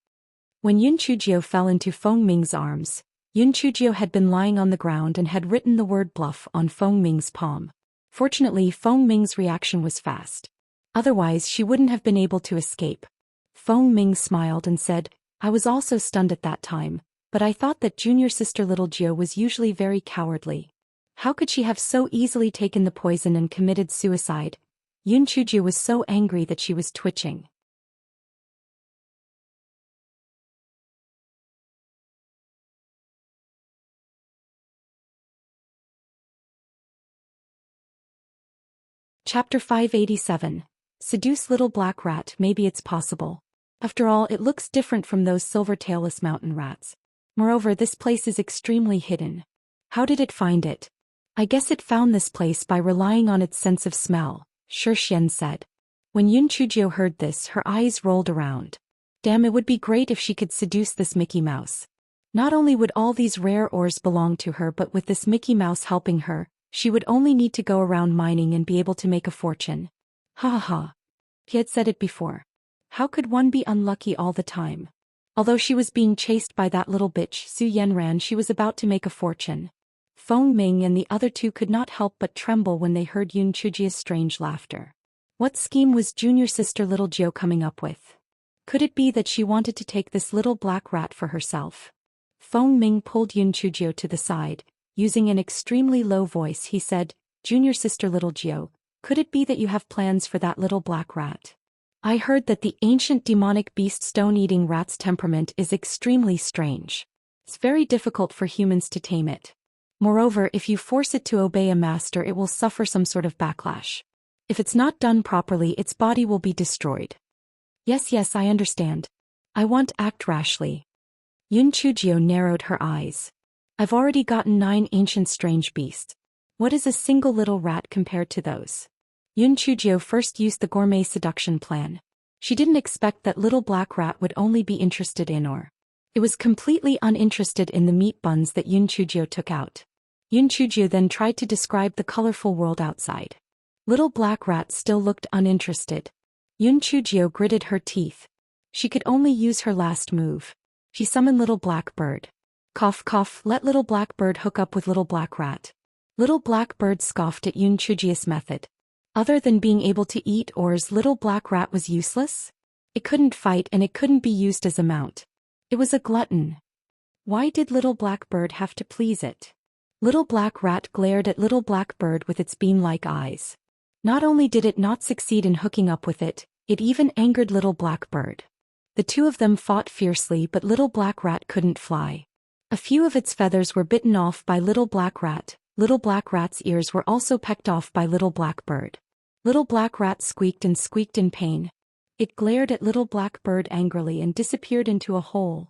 When Yun Chujio fell into Feng Ming's arms, Yun Chujio had been lying on the ground and had written the word bluff on Feng Ming's palm. Fortunately, Feng Ming's reaction was fast. Otherwise, she wouldn't have been able to escape. Feng Ming smiled and said, I was also stunned at that time, but I thought that junior sister little Jio was usually very cowardly. How could she have so easily taken the poison and committed suicide? Yun Chujio was so angry that she was twitching. Chapter 587. Seduce Little Black Rat, maybe it's possible. After all, it looks different from those silver-tailless mountain rats. Moreover, this place is extremely hidden. How did it find it? I guess it found this place by relying on its sense of smell, Shixian said. When Yun Chujio heard this, her eyes rolled around. Damn, it would be great if she could seduce this Mickey Mouse. Not only would all these rare ores belong to her, but with this Mickey Mouse helping her, she would only need to go around mining and be able to make a fortune. Ha ha ha. He had said it before. How could one be unlucky all the time? Although she was being chased by that little bitch Su Yanran, she was about to make a fortune. Feng Ming and the other two could not help but tremble when they heard Yun Chujio's strange laughter. What scheme was junior sister little Jio coming up with? Could it be that she wanted to take this little black rat for herself? Feng Ming pulled Yun Chujio to the side. Using an extremely low voice, he said, Junior sister little Jio, could it be that you have plans for that little black rat? I heard that the ancient demonic beast stone-eating rat's temperament is extremely strange. It's very difficult for humans to tame it. Moreover, if you force it to obey a master, it will suffer some sort of backlash. If it's not done properly, its body will be destroyed. Yes, I understand. I won't act rashly. Yun Chujio narrowed her eyes. I've already gotten 9 ancient strange beasts. What is a single little rat compared to those? Yun Chujio first used the gourmet seduction plan. She didn't expect that little black rat would only be interested in or. It was completely uninterested in the meat buns that Yun Chujio took out. Yun Chujio then tried to describe the colorful world outside. Little black rat still looked uninterested. Yun Chujio gritted her teeth. She could only use her last move. She summoned Little Blackbird. Cough cough, let Little Blackbird hook up with Little Black Rat. Little Blackbird scoffed at Unchuji's method. Other than being able to eat ores, Little Black Rat was useless? It couldn't fight and it couldn't be used as a mount. It was a glutton. Why did Little Blackbird have to please it? Little Black Rat glared at Little Blackbird with its beam-like eyes. Not only did it not succeed in hooking up with it, it even angered Little Blackbird. The two of them fought fiercely, but Little Black Rat couldn't fly. A few of its feathers were bitten off by Little Black Rat. Little Black Rat's ears were also pecked off by Little Blackbird. Little Black Rat squeaked and squeaked in pain. It glared at Little Blackbird angrily and disappeared into a hole.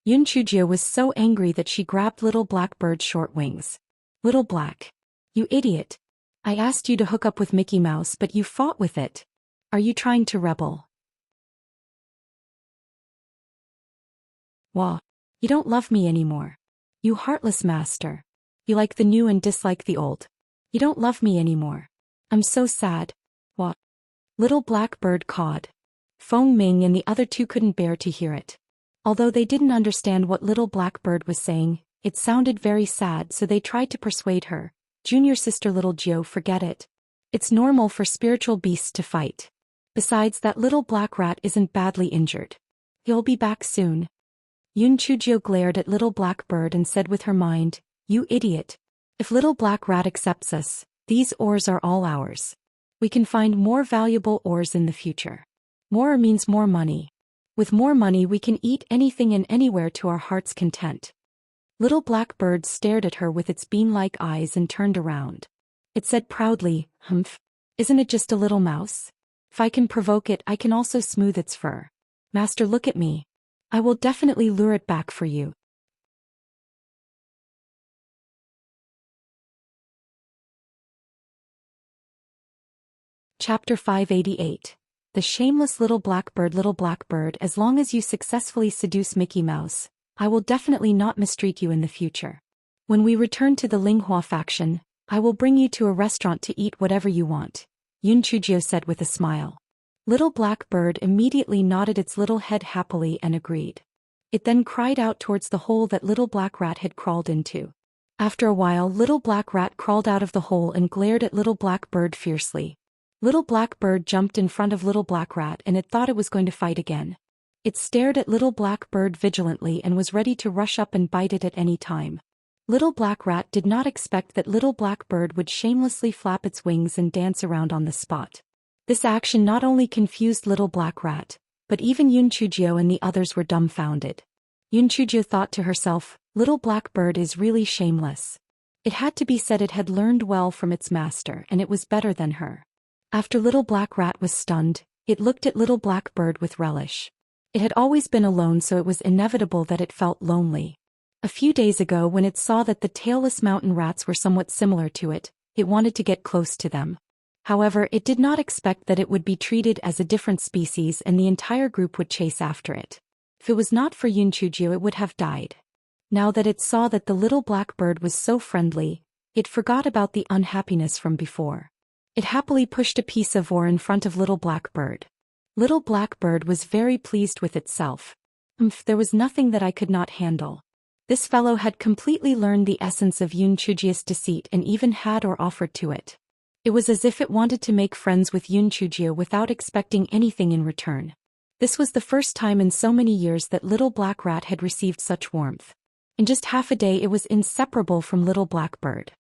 Yunchujia was so angry that she grabbed Little Blackbird's short wings. Little Black. You idiot. I asked you to hook up with Mickey Mouse, but you fought with it. Are you trying to rebel? Wah. You don't love me anymore. You heartless master. You like the new and dislike the old. You don't love me anymore. I'm so sad. Wah. Little Blackbird cawed. Feng Ming and the other two couldn't bear to hear it. Although they didn't understand what Little Blackbird was saying, it sounded very sad, so they tried to persuade her. Junior sister Little Geo, forget it. It's normal for spiritual beasts to fight. Besides, that Little Black Rat isn't badly injured. He'll be back soon. Yunchujio glared at Little Blackbird and said with her mind, You idiot. If Little Black Rat accepts us, these ores are all ours. We can find more valuable ores in the future. More means more money. With more money we can eat anything and anywhere to our heart's content. Little Blackbird stared at her with its beam-like eyes and turned around. It said proudly, Humph. Isn't it just a little mouse? If I can provoke it, I can also smooth its fur. Master, look at me. I will definitely lure it back for you. Chapter 588. The shameless Little Blackbird. Little Blackbird, as long as you successfully seduce Mickey Mouse, I will definitely not mistreat you in the future. When we return to the Linghua faction, I will bring you to a restaurant to eat whatever you want, Yunchujio said with a smile. Little Blackbird immediately nodded its little head happily and agreed. It then cried out towards the hole that Little Black Rat had crawled into. After a while, Little Black Rat crawled out of the hole and glared at Little Blackbird fiercely. Little Blackbird jumped in front of Little Black Rat and it thought it was going to fight again. It stared at Little Blackbird vigilantly and was ready to rush up and bite it at any time. Little Black Rat did not expect that Little Blackbird would shamelessly flap its wings and dance around on the spot. This action not only confused Little Black Rat, but even Yunchujio and the others were dumbfounded. Yunchujio thought to herself, Little Blackbird is really shameless. It had to be said it had learned well from its master and it was better than her. After Little Black Rat was stunned, it looked at Little Blackbird with relish. It had always been alone, so it was inevitable that it felt lonely. A few days ago, when it saw that the tailless mountain rats were somewhat similar to it, it wanted to get close to them. However, it did not expect that it would be treated as a different species and the entire group would chase after it. If it was not for Yunchujio, it would have died. Now that it saw that the Little Blackbird was so friendly, it forgot about the unhappiness from before. It happily pushed a piece of ore in front of Little Blackbird. Little Blackbird was very pleased with itself. There was nothing that I could not handle. This fellow had completely learned the essence of Yunchuji's deceit and even had or offered to it. It was as if it wanted to make friends with Yunchujio without expecting anything in return. This was the first time in so many years that Little Black Rat had received such warmth. In just half a day it was inseparable from Little Blackbird.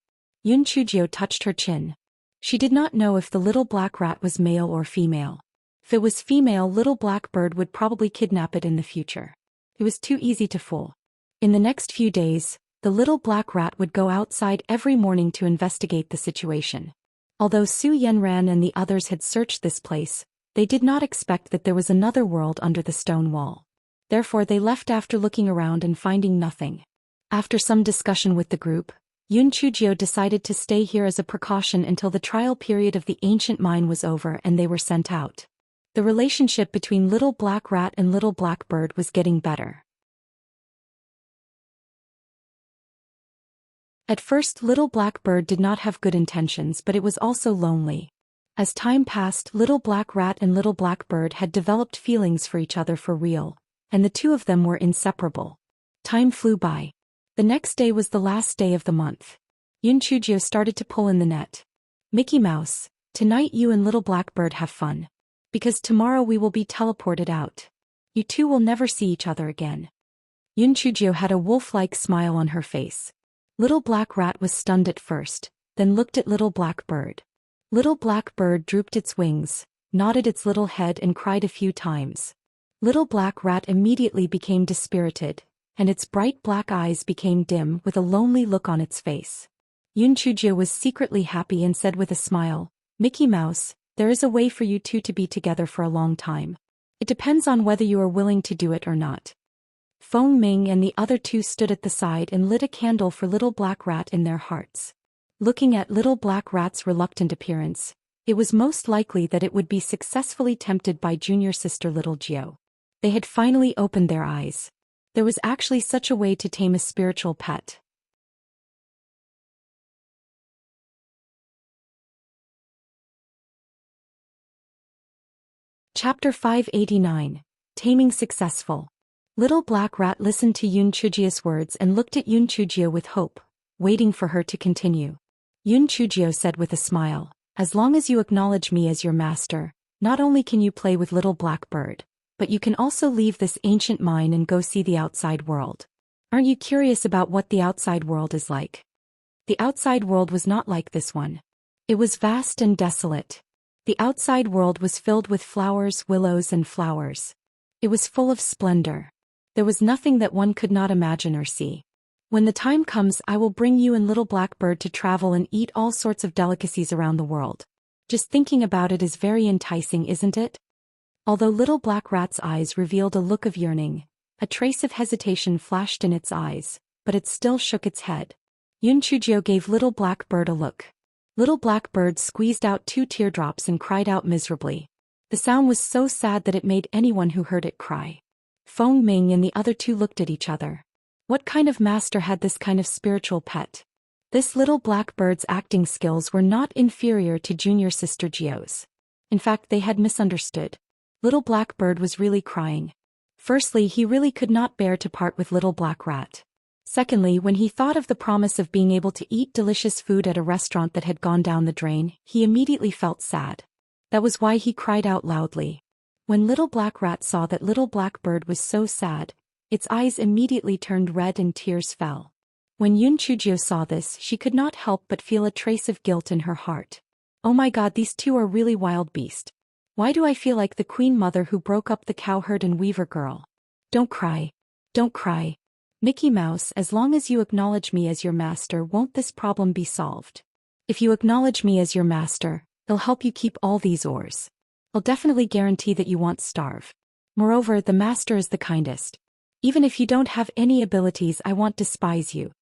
Yunchujio touched her chin. She did not know if the Little Black Rat was male or female. If it was female, Little Blackbird would probably kidnap it in the future. It was too easy to fool. In the next few days, the Little Black Rat would go outside every morning to investigate the situation. Although Su Yenran and the others had searched this place, they did not expect that there was another world under the stone wall. Therefore they left after looking around and finding nothing. After some discussion with the group, Yunchujio decided to stay here as a precaution until the trial period of the ancient mine was over and they were sent out. The relationship between Little Black Rat and Little Blackbird was getting better. At first, Little Blackbird did not have good intentions, but it was also lonely. As time passed, Little Black Rat and Little Blackbird had developed feelings for each other for real. and the two of them were inseparable. Time flew by. The next day was the last day of the month. Chujio started to pull in the net. Mickey Mouse, tonight you and Little Blackbird have fun. Because tomorrow we will be teleported out. You two will never see each other again. Chujio had a wolf-like smile on her face. Little Black Rat was stunned at first, then looked at Little Blackbird. Little Blackbird drooped its wings, nodded its little head and cried a few times. Little Black Rat immediately became dispirited, and its bright black eyes became dim with a lonely look on its face. Chujio was secretly happy and said with a smile, Mickey Mouse, there is a way for you two to be together for a long time. It depends on whether you are willing to do it or not. Feng Ming and the other two stood at the side and lit a candle for Little Black Rat in their hearts. Looking at Little Black Rat's reluctant appearance, it was most likely that it would be successfully tempted by junior sister Little Geo. They had finally opened their eyes. There was actually such a way to tame a spiritual pet. Chapter 589. Taming Successful. Little Black Rat listened to Chujio's words and looked at Chujio with hope, waiting for her to continue. Chujio said with a smile, as long as you acknowledge me as your master, not only can you play with Little Blackbird, but you can also leave this ancient mine and go see the outside world. Aren't you curious about what the outside world is like? The outside world was not like this one. It was vast and desolate. The outside world was filled with flowers, willows and flowers. It was full of splendor. There was nothing that one could not imagine or see. When the time comes, I will bring you and Little Blackbird to travel and eat all sorts of delicacies around the world. Just thinking about it is very enticing, isn't it? Although Little Black Rat's eyes revealed a look of yearning, a trace of hesitation flashed in its eyes, but it still shook its head. Chujio gave Little Blackbird a look. Little Blackbird squeezed out 2 teardrops and cried out miserably. The sound was so sad that it made anyone who heard it cry. Feng Ming and the other two looked at each other. What kind of master had this kind of spiritual pet? This Little Blackbird's acting skills were not inferior to junior sister Geo's. In fact, they had misunderstood. Little Blackbird was really crying. Firstly, he really could not bear to part with Little Black Rat. Secondly, when he thought of the promise of being able to eat delicious food at a restaurant that had gone down the drain, he immediately felt sad. That was why he cried out loudly. When Little Black Rat saw that Little Blackbird was so sad, its eyes immediately turned red and tears fell. When Chujio saw this, she could not help but feel a trace of guilt in her heart. Oh my god, these two are really wild beasts. Why do I feel like the queen mother who broke up the cowherd and weaver girl? Don't cry. Don't cry. Mickey Mouse, as long as you acknowledge me as your master, won't this problem be solved? If you acknowledge me as your master, I'll help you keep all these ores. I'll definitely guarantee that you won't starve. Moreover, the master is the kindest. Even if you don't have any abilities, I won't despise you.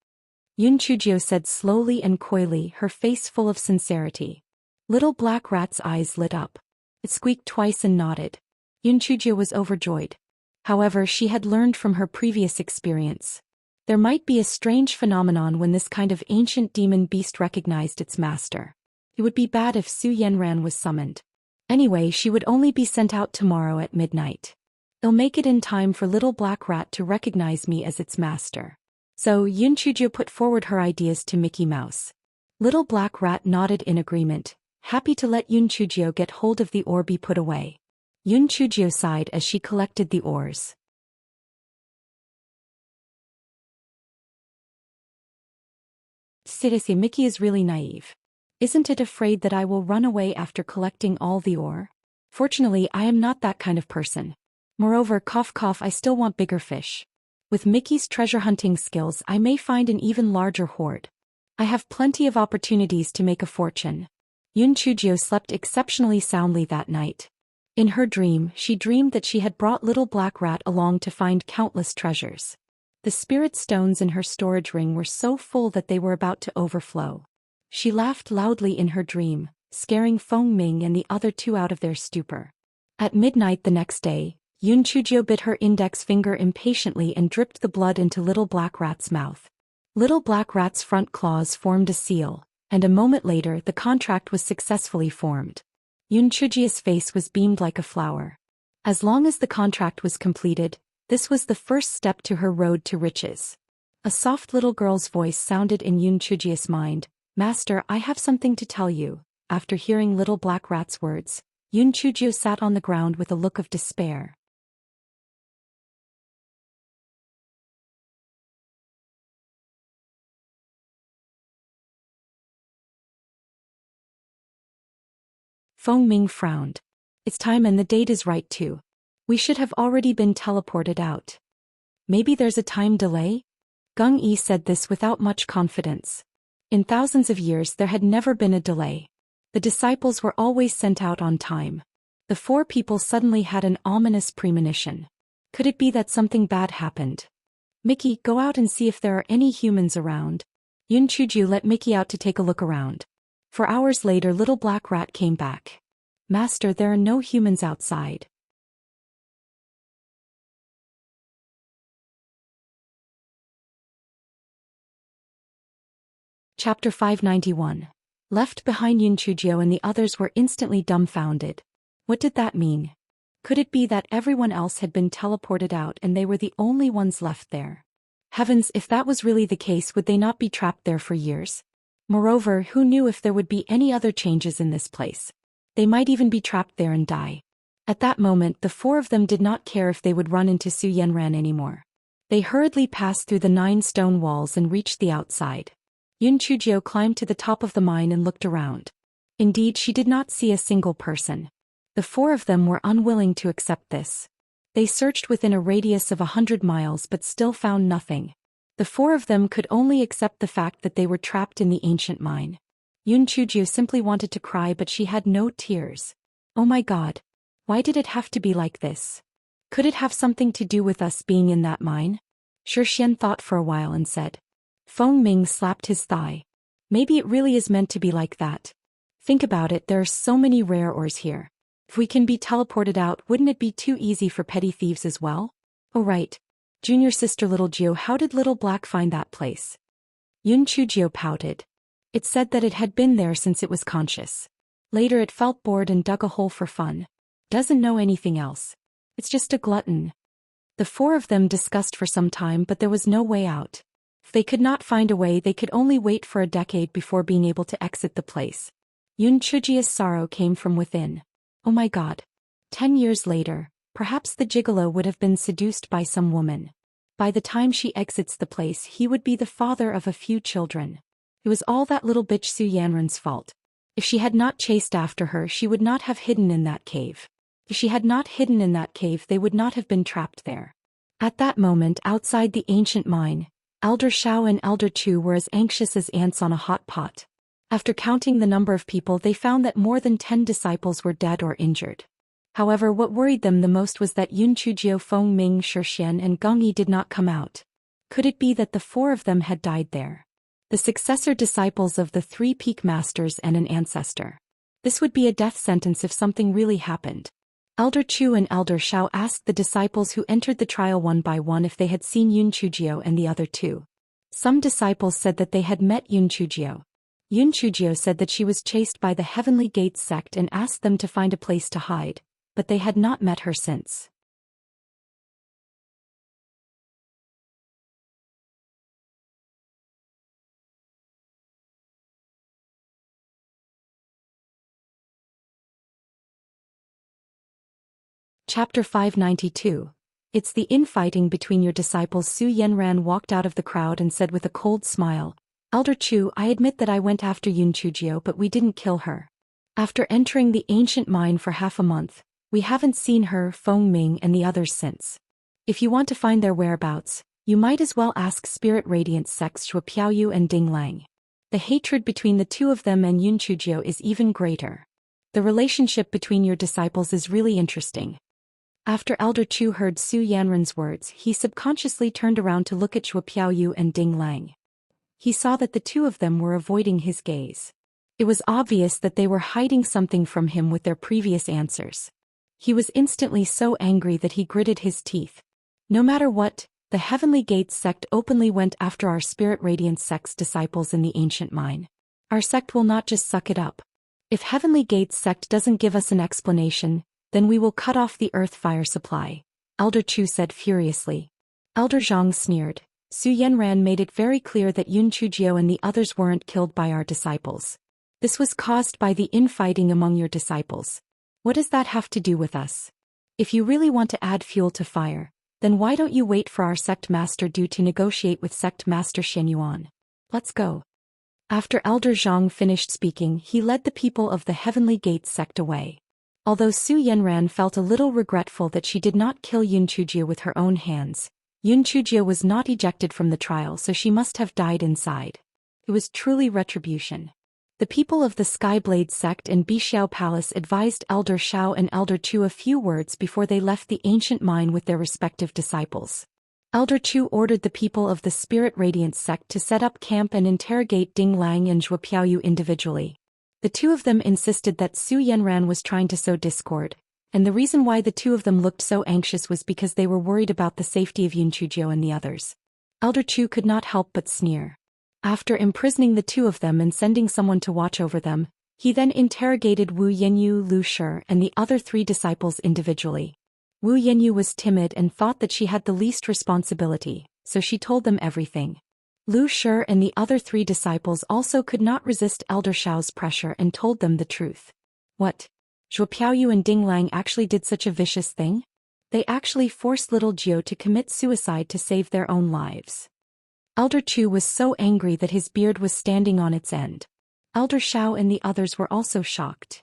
Chujio said slowly and coyly, her face full of sincerity. Little Black Rat's eyes lit up. It squeaked twice and nodded. Chujio was overjoyed. However, she had learned from her previous experience. There might be a strange phenomenon when this kind of ancient demon beast recognized its master. It would be bad if Su Yenran was summoned. Anyway, she would only be sent out tomorrow at midnight. I'll make it in time for Little Black Rat to recognize me as its master. So Chujio put forward her ideas to Mickey Mouse. Little Black Rat nodded in agreement, happy to let Chujio get hold of the ore be put away. Chujio sighed as she collected the ores. Seriously, Mickey is really naive. Isn't it afraid that I will run away after collecting all the ore? Fortunately, I am not that kind of person. Moreover, cough cough, I still want bigger fish. With Mickey's treasure hunting skills, I may find an even larger hoard. I have plenty of opportunities to make a fortune. Chujio slept exceptionally soundly that night. In her dream, she dreamed that she had brought Little Black Rat along to find countless treasures. The spirit stones in her storage ring were so full that they were about to overflow. She laughed loudly in her dream, scaring Feng Ming and the other two out of their stupor. At midnight the next day, Chujio bit her index finger impatiently and dripped the blood into Little Black Rat's mouth. Little Black Rat's front claws formed a seal, and a moment later the contract was successfully formed. Chujio's face was beamed like a flower. As long as the contract was completed, This was the first step to her road to riches. A soft little girl's voice sounded in Yun Chujia's mind. Master, I have something to tell you. After hearing little black rat's words, Yun Chujio sat on the ground with a look of despair. Feng Ming frowned. It's time and the date is right too. We should have already been teleported out. Maybe there's a time delay? Gung Yi said this without much confidence. In thousands of years there had never been a delay. The disciples were always sent out on time. The four people suddenly had an ominous premonition. Could it be that something bad happened? Mickey, go out and see if there are any humans around. Yun Chuju let Mickey out to take a look around. 4 hours later, little black rat came back. Master, there are no humans outside. Chapter 591. Left behind, Yun Chujio and the others were instantly dumbfounded. What did that mean? Could it be that everyone else had been teleported out and they were the only ones left there? Heavens, if that was really the case, would they not be trapped there for years? Moreover, who knew if there would be any other changes in this place? They might even be trapped there and die. At that moment, the four of them did not care if they would run into Su Yenran anymore. They hurriedly passed through the 9 stone walls and reached the outside. Yun Chujio climbed to the top of the mine and looked around. Indeed, she did not see a single person. The four of them were unwilling to accept this. They searched within a radius of 100 miles but still found nothing. The four of them could only accept the fact that they were trapped in the ancient mine. Yun Chujio simply wanted to cry, but she had no tears. Oh my God. Why did it have to be like this? Could it have something to do with us being in that mine? Shixian thought for a while and said. Feng Ming slapped his thigh. Maybe it really is meant to be like that. Think about it, there are so many rare ores here. If we can be teleported out, wouldn't it be too easy for petty thieves as well? Oh right. Junior sister Little Gio, how did Little Black find that place? Yun Chujio pouted. It said that it had been there since it was conscious. Later it felt bored and dug a hole for fun. Doesn't know anything else. It's just a glutton. The four of them discussed for some time, but there was no way out. If they could not find a way, they could only wait for a decade before being able to exit the place. Yun Chujio's sorrow came from within. Oh my God. 10 years later, perhaps the gigolo would have been seduced by some woman. By the time she exits the place, he would be the father of a few children. It was all that little bitch Su Yanran's fault. If she had not chased after her, she would not have hidden in that cave. If she had not hidden in that cave, they would not have been trapped there. At that moment, outside the ancient mine, Elder Shao and Elder Chu were as anxious as ants on a hot pot. After counting the number of people, they found that more than 10 disciples were dead or injured. However, what worried them the most was that Yun Chujio, Feng Ming, Shixian and Geng Yi did not come out. Could it be that the four of them had died there? The successor disciples of the 3 peak masters and an ancestor. This would be a death sentence if something really happened. Elder Chu and Elder Shao asked the disciples who entered the trial one by one if they had seen Yun Chujio and the other two. Some disciples said that they had met Yun Chujio. Yun Chujio said that she was chased by the Heavenly Gates sect and asked them to find a place to hide, but they had not met her since. Chapter 592. It's the infighting between your disciples. Su Yenran walked out of the crowd and said with a cold smile, Elder Chu, I admit that I went after Yun Chujio, but we didn't kill her. After entering the ancient mine for half a month, we haven't seen her, Feng Ming and the others since. If you want to find their whereabouts, you might as well ask Spirit Radiance sects Xue Piaoyu and Ding Lang. The hatred between the two of them and Yun Chujio is even greater. The relationship between your disciples is really interesting. After Elder Chu heard Su Yanran's words, he subconsciously turned around to look at Xue Piaoyu and Ding Lang. He saw that the two of them were avoiding his gaze. It was obvious that they were hiding something from him with their previous answers. He was instantly so angry that he gritted his teeth. No matter what, the Heavenly Gates sect openly went after our Spirit Radiance sect's disciples in the ancient mine. Our sect will not just suck it up. If Heavenly Gates sect doesn't give us an explanation, then we will cut off the earth fire supply. Elder Chu said furiously. Elder Zhang sneered. Su Yanran made it very clear that Yun Chujio and the others weren't killed by our disciples. This was caused by the infighting among your disciples. What does that have to do with us? If you really want to add fuel to fire, then why don't you wait for our sect master Du to negotiate with sect master Shen Yuan? Let's go. After Elder Zhang finished speaking, he led the people of the Heavenly Gates sect away. Although Su Yanran felt a little regretful that she did not kill Yun Chujio with her own hands, Yun Chujio was not ejected from the trial, so she must have died inside. It was truly retribution. The people of the Skyblade sect and Bixiao Palace advised Elder Shao and Elder Chu a few words before they left the ancient mine with their respective disciples. Elder Chu ordered the people of the Spirit Radiance sect to set up camp and interrogate Ding Lang and Zhuo Piaoyu individually. The two of them insisted that Su Yanran was trying to sow discord, and the reason why the two of them looked so anxious was because they were worried about the safety of Yun Chujio and the others. Elder Chu could not help but sneer. After imprisoning the two of them and sending someone to watch over them, he then interrogated Wu Yanyu, Lu Shi, and the other three disciples individually. Wu Yanyu was timid and thought that she had the least responsibility, so she told them everything. Lu Shi and the other three disciples also could not resist Elder Shao's pressure and told them the truth. What? Zhuo Piaoyu and Ding Lang actually did such a vicious thing? They actually forced little Jiu to commit suicide to save their own lives. Elder Chu was so angry that his beard was standing on its end. Elder Shao and the others were also shocked.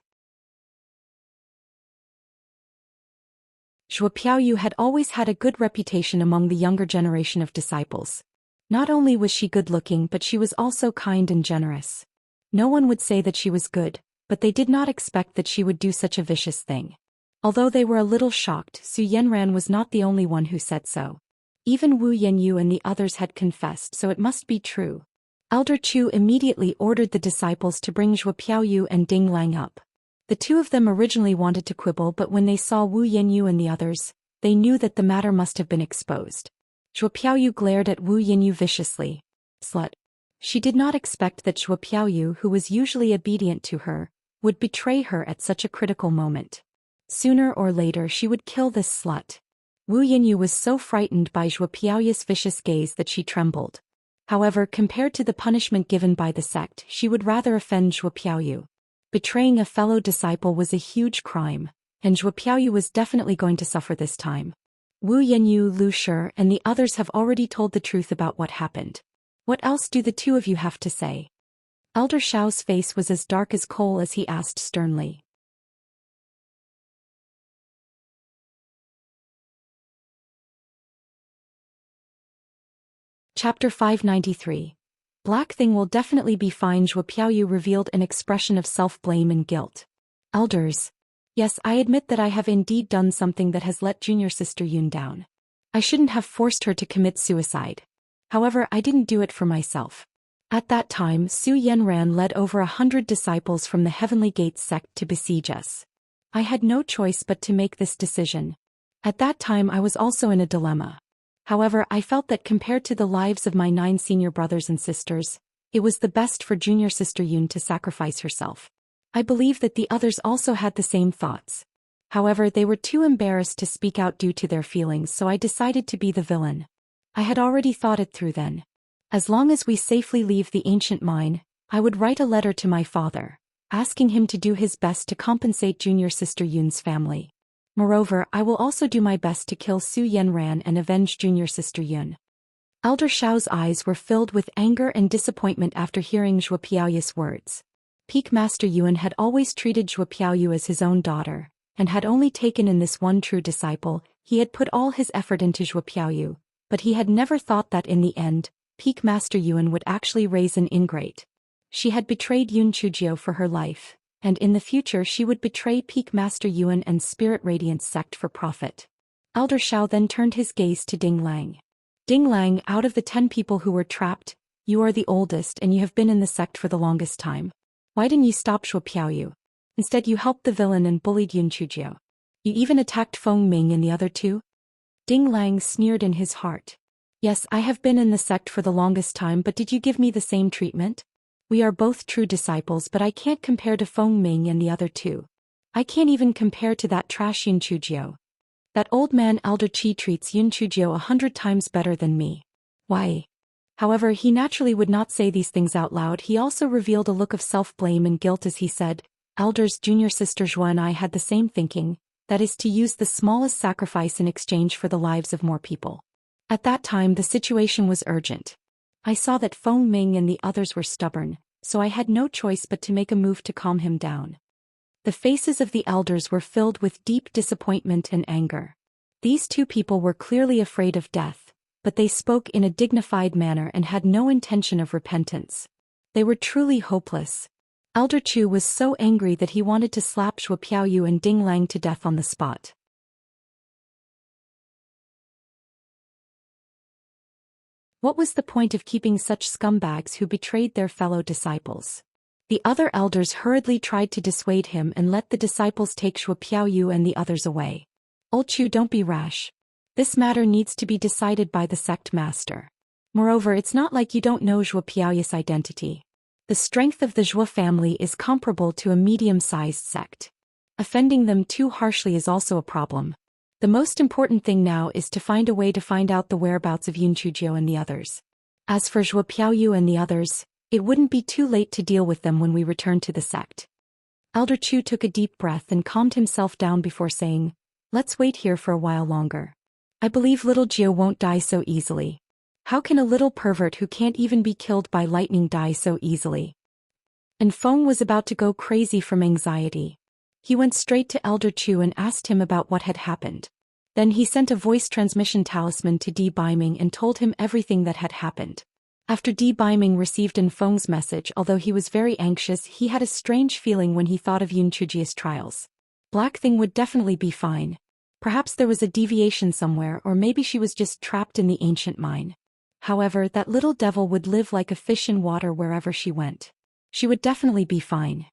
Zhuo Piaoyu had always had a good reputation among the younger generation of disciples. Not only was she good-looking, but she was also kind and generous. No one would say that she was good, but they did not expect that she would do such a vicious thing. Although they were a little shocked, Su Yanran was not the only one who said so. Even Wu Yanyu and the others had confessed, so it must be true. Elder Chu immediately ordered the disciples to bring Zhuo Piaoyu and Ding Lang up. The two of them originally wanted to quibble, but when they saw Wu Yanyu and the others, they knew that the matter must have been exposed. Zhuo Piaoyu glared at Wu Yanyu viciously. Slut. She did not expect that Zhuo Piaoyu, who was usually obedient to her, would betray her at such a critical moment. Sooner or later she would kill this slut. Wu Yanyu was so frightened by Zhuo Piaoyu's vicious gaze that she trembled. However, compared to the punishment given by the sect, she would rather offend Zhuo Piaoyu. Betraying a fellow disciple was a huge crime, and Zhuo Piaoyu was definitely going to suffer this time. Wu Yanyu, Lu Shi, and the others have already told the truth about what happened. What else do the two of you have to say? Elder Shao's face was as dark as coal as he asked sternly. Chapter 593. Black Thing will definitely be fine. Zhuo Piaoyu revealed an expression of self-blame and guilt. Elders. Yes, I admit that I have indeed done something that has let junior sister Yun down. I shouldn't have forced her to commit suicide. However, I didn't do it for myself. At that time, Su Yanran led over 100 disciples from the Heavenly Gates sect to besiege us. I had no choice but to make this decision. At that time I was also in a dilemma. However, I felt that compared to the lives of my 9 senior brothers and sisters, it was the best for junior sister Yun to sacrifice herself. I believe that the others also had the same thoughts. However, they were too embarrassed to speak out due to their feelings, so I decided to be the villain. I had already thought it through then. As long as we safely leave the ancient mine, I would write a letter to my father, asking him to do his best to compensate junior sister Yun's family. Moreover, I will also do my best to kill Su Yanran and avenge junior sister Yun. Elder Shao's eyes were filled with anger and disappointment after hearing Zhuo Piaoyu's words. Peak Master Yuan had always treated Zhuo Piaoyu as his own daughter, and had only taken in this one true disciple. He had put all his effort into Zhuo Piaoyu, but he had never thought that in the end, Peak Master Yuan would actually raise an ingrate. She had betrayed Yun Chujio for her life, and in the future she would betray Peak Master Yuan and Spirit Radiance sect for profit. Elder Shao then turned his gaze to Ding Lang. Ding Lang, out of the 10 people who were trapped, you are the oldest and you have been in the sect for the longest time. Why didn't you stop Zhuo Piaoyu? Instead you helped the villain and bullied Yun Chujio. You even attacked Feng Ming and the other two? Ding Lang sneered in his heart. Yes, I have been in the sect for the longest time, but did you give me the same treatment? We are both true disciples, but I can't compare to Feng Ming and the other two. I can't even compare to that trash Yun Chujio. That old man Elder Chi treats Yun Chujio 100 times better than me. Why? However, he naturally would not say these things out loud. He also revealed a look of self-blame and guilt as he said, Elder's junior sister Joa and I had the same thinking, that is to use the smallest sacrifice in exchange for the lives of more people. At that time the situation was urgent. I saw that Feng Ming and the others were stubborn, so I had no choice but to make a move to calm him down. The faces of the elders were filled with deep disappointment and anger. These two people were clearly afraid of death, but they spoke in a dignified manner and had no intention of repentance. They were truly hopeless. Elder Chu was so angry that he wanted to slap Shuo Piaoyu and Ding Lang to death on the spot. What was the point of keeping such scumbags who betrayed their fellow disciples? The other elders hurriedly tried to dissuade him and let the disciples take Shuo Piaoyu and the others away. Old Chu, don't be rash. This matter needs to be decided by the sect master. Moreover, it's not like you don't know Shuo Piaoyu's identity. The strength of the Zhuo family is comparable to a medium-sized sect. Offending them too harshly is also a problem. The most important thing now is to find a way to find out the whereabouts of Yun Chujio and the others. As for Zhuo Piaoyu and the others, it wouldn't be too late to deal with them when we return to the sect. Elder Chu took a deep breath and calmed himself down before saying, let's wait here for a while longer. I believe little Jio won't die so easily. How can a little pervert who can't even be killed by lightning die so easily? And Feng was about to go crazy from anxiety. He went straight to Elder Chu and asked him about what had happened. Then he sent a voice transmission talisman to Di Baiming and told him everything that had happened. After Di Baiming received Feng's message, although he was very anxious, he had a strange feeling when he thought of Yun Chujia's trials. Black Thing would definitely be fine. Perhaps there was a deviation somewhere, or maybe she was just trapped in the ancient mine. However, that little devil would live like a fish in water wherever she went. She would definitely be fine.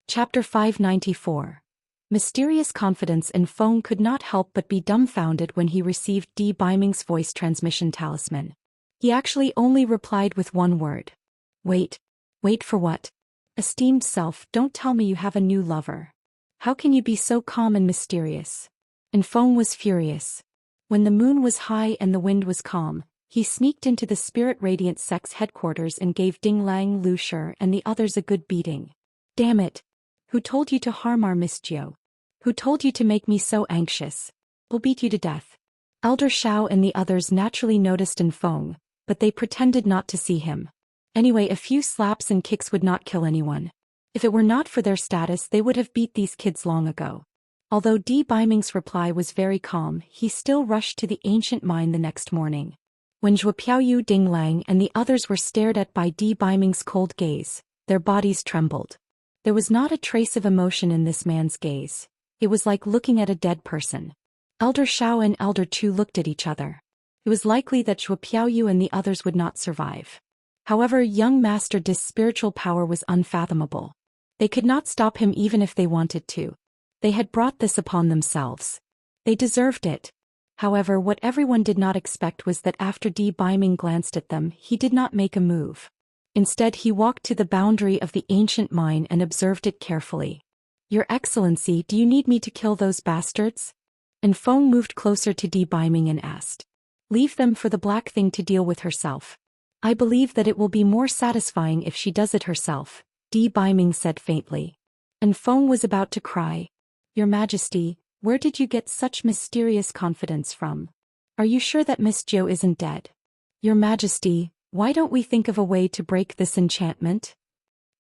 Chapter 594. Mysterious confidence. In Feng could not help but be dumbfounded when he received Di Baiming's voice transmission talisman. He actually only replied with one word. Wait. Wait for what? Esteemed self, don't tell me you have a new lover. How can you be so calm and mysterious? And Feng was furious. When the moon was high and the wind was calm, he sneaked into the Spirit Radiant sect's headquarters and gave Ding Lang, Lu Shi, and the others a good beating. Damn it! Who told you to harm our Miss Jiu? Who told you to make me so anxious? We'll beat you to death. Elder Shao and the others naturally noticed Feng, but they pretended not to see him. Anyway, a few slaps and kicks would not kill anyone. If it were not for their status, they would have beat these kids long ago. Although Di Baiming's reply was very calm, he still rushed to the ancient mine the next morning. When Zhuo Piaoyu, Ding Lang, and the others were stared at by Di Baiming's cold gaze, their bodies trembled. There was not a trace of emotion in this man's gaze. It was like looking at a dead person. Elder Shao and Elder Chu looked at each other. It was likely that Zhuo Piaoyu and the others would not survive. However, young Master Dis' spiritual power was unfathomable. They could not stop him even if they wanted to. They had brought this upon themselves. They deserved it. However, what everyone did not expect was that after Di Baiming glanced at them, he did not make a move. Instead, he walked to the boundary of the ancient mine and observed it carefully. Your Excellency, do you need me to kill those bastards? And Feng moved closer to Di Baiming and asked. Leave them for the Black Thing to deal with herself. I believe that it will be more satisfying if she does it herself, Di Baiming said faintly. And Feng was about to cry. Your Majesty, where did you get such mysterious confidence from? Are you sure that Miss Jiu isn't dead? Your Majesty, why don't we think of a way to break this enchantment?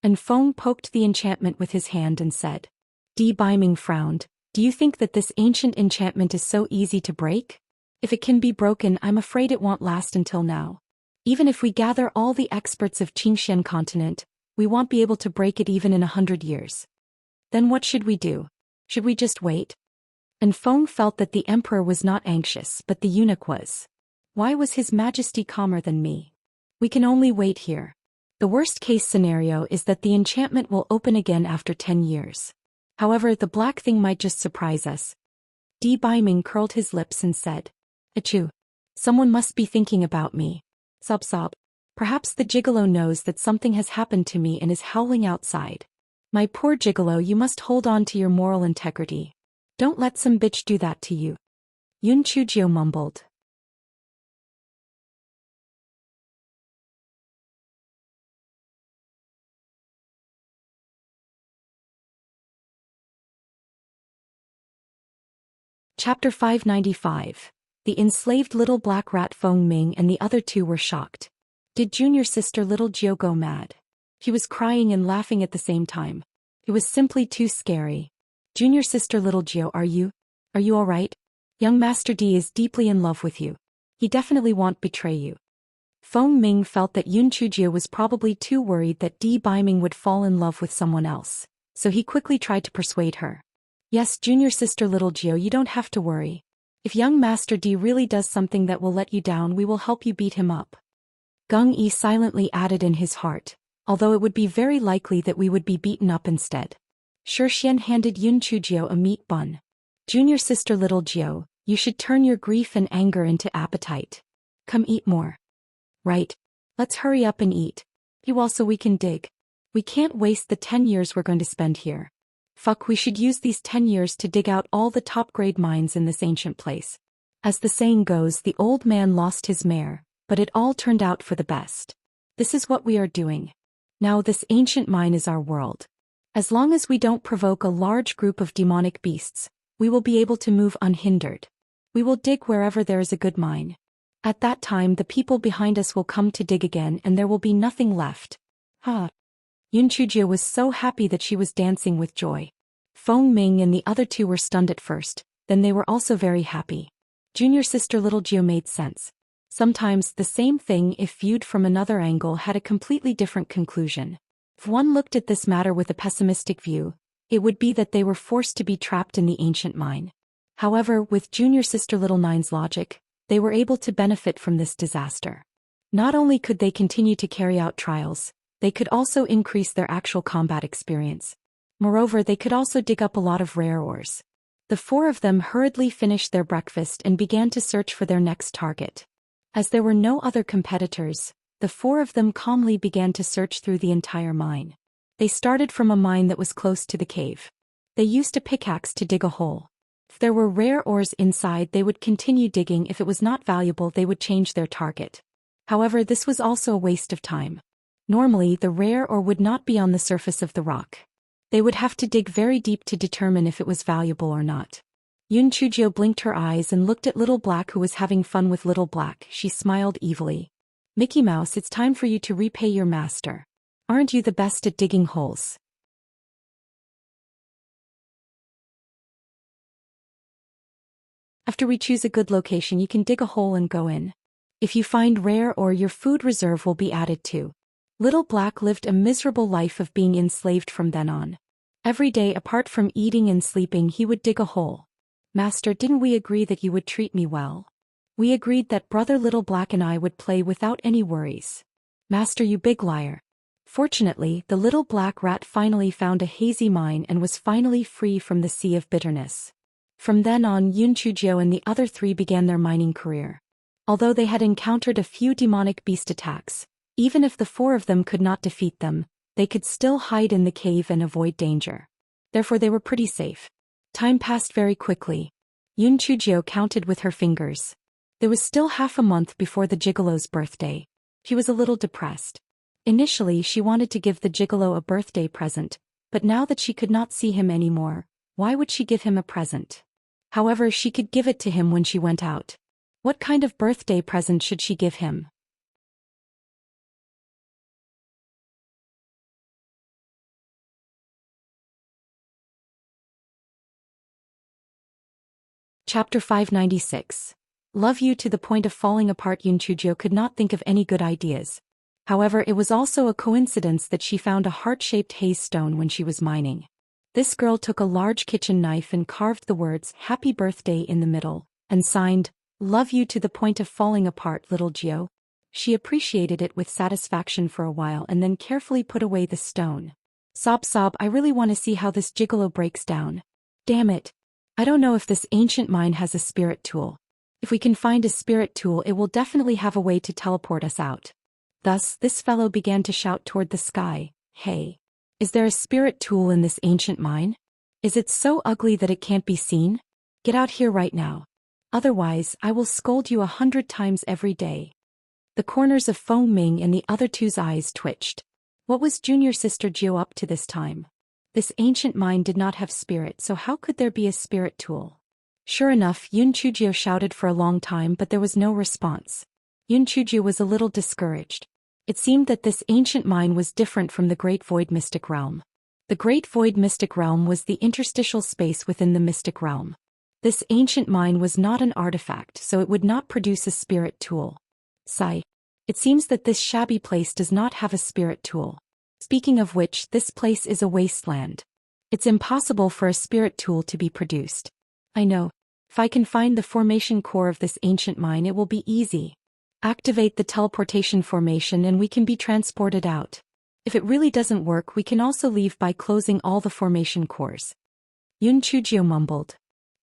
And Feng poked the enchantment with his hand and said. Di Baiming frowned. Do you think that this ancient enchantment is so easy to break? If it can be broken, I'm afraid it won't last until now. Even if we gather all the experts of Qingxian continent, we won't be able to break it even in 100 years. Then what should we do? Should we just wait? And Feng felt that the emperor was not anxious, but the eunuch was. Why was His Majesty calmer than me? We can only wait here. The worst-case scenario is that the enchantment will open again after 10 years. However, the Black Thing might just surprise us. Di Baiming curled his lips and said. Achoo. Someone must be thinking about me. Sob sob. Perhaps the gigolo knows that something has happened to me and is howling outside. My poor gigolo, you must hold on to your moral integrity. Don't let some bitch do that to you. Yun Chujio mumbled. Chapter 595. The enslaved little black rat Feng Ming and the other two were shocked. Did junior sister little Jiao go mad? He was crying and laughing at the same time. It was simply too scary. Junior sister little Jiao, are you all right? Young Master D is deeply in love with you. He definitely won't betray you. Feng Ming felt that Yun Chujio was probably too worried that Di Baiming would fall in love with someone else, so he quickly tried to persuade her. Yes, junior sister little Jiao, you don't have to worry. If young Master D really does something that will let you down, we will help you beat him up. Gung Yi silently added in his heart, although it would be very likely that we would be beaten up instead. Shi Xian handed Yun Chujio a meat bun. Junior sister little Jiao, you should turn your grief and anger into appetite. Come eat more. Right. Let's hurry up and eat. You also we can dig. We can't waste the 10 years we're going to spend here. Fuck, we should use these 10 years to dig out all the top-grade mines in this ancient place. As the saying goes, the old man lost his mare, but it all turned out for the best. This is what we are doing. Now this ancient mine is our world. As long as we don't provoke a large group of demonic beasts, we will be able to move unhindered. We will dig wherever there is a good mine. At that time the people behind us will come to dig again and there will be nothing left. Yun Chujio was so happy that she was dancing with joy. Feng Ming and the other two were stunned at first, then they were also very happy. Junior sister little Jiao made sense. Sometimes the same thing, if viewed from another angle, had a completely different conclusion. If one looked at this matter with a pessimistic view, it would be that they were forced to be trapped in the ancient mine. However, with junior sister little Nine's logic, they were able to benefit from this disaster. Not only could they continue to carry out trials, they could also increase their actual combat experience. Moreover, they could also dig up a lot of rare ores. The four of them hurriedly finished their breakfast and began to search for their next target. As there were no other competitors, the four of them calmly began to search through the entire mine. They started from a mine that was close to the cave. They used a pickaxe to dig a hole. If there were rare ores inside, they would continue digging. If it was not valuable, they would change their target. However, this was also a waste of time. Normally, the rare ore would not be on the surface of the rock. They would have to dig very deep to determine if it was valuable or not. Yun Chujio blinked her eyes and looked at Little Black, who was having fun with Little Black. She smiled evilly. Mickey Mouse, it's time for you to repay your master. Aren't you the best at digging holes? After we choose a good location, you can dig a hole and go in. If you find rare ore, your food reserve will be added too. Little Black lived a miserable life of being enslaved from then on. Every day, apart from eating and sleeping, he would dig a hole. Master, didn't we agree that you would treat me well? We agreed that brother Little Black and I would play without any worries. Master, you big liar. Fortunately, the Little Black Rat finally found a hazy mine and was finally free from the sea of bitterness. From then on, Yun Chujio and the other three began their mining career. Although they had encountered a few demonic beast attacks, even if the four of them could not defeat them, they could still hide in the cave and avoid danger. Therefore they were pretty safe. Time passed very quickly. Yun Chujio counted with her fingers. There was still half a month before the gigolo's birthday. She was a little depressed. Initially she wanted to give the gigolo a birthday present, but now that she could not see him anymore, why would she give him a present? However, she could give it to him when she went out. What kind of birthday present should she give him? Chapter 596. Love you to the point of falling apart. Yun Chujio could not think of any good ideas. However, it was also a coincidence that she found a heart-shaped haze stone when she was mining. This girl took a large kitchen knife and carved the words "Happy Birthday" in the middle, and signed, "Love you to the point of falling apart, little Gio." She appreciated it with satisfaction for a while and then carefully put away the stone. Sob, I really want to see how this gigolo breaks down. Damn it. I don't know if this ancient mine has a spirit tool. If we can find a spirit tool, it will definitely have a way to teleport us out. Thus, this fellow began to shout toward the sky, "Hey! Is there a spirit tool in this ancient mine? Is it so ugly that it can't be seen? Get out here right now. Otherwise, I will scold you 100 times every day." The corners of Feng Ming and the other two's eyes twitched. What was junior sister Jiu up to this time? This ancient mine did not have spirit, so how could there be a spirit tool? Sure enough, Yun Chujio shouted for a long time, but there was no response. Yun Chujio was a little discouraged. It seemed that this ancient mine was different from the Great Void Mystic Realm. The Great Void Mystic Realm was the interstitial space within the Mystic Realm. This ancient mine was not an artifact, so it would not produce a spirit tool. Sigh. It seems that this shabby place does not have a spirit tool. Speaking of which, this place is a wasteland. It's impossible for a spirit tool to be produced. I know. If I can find the formation core of this ancient mine, it will be easy. Activate the teleportation formation and we can be transported out. If it really doesn't work, we can also leave by closing all the formation cores. Yun Chujio mumbled.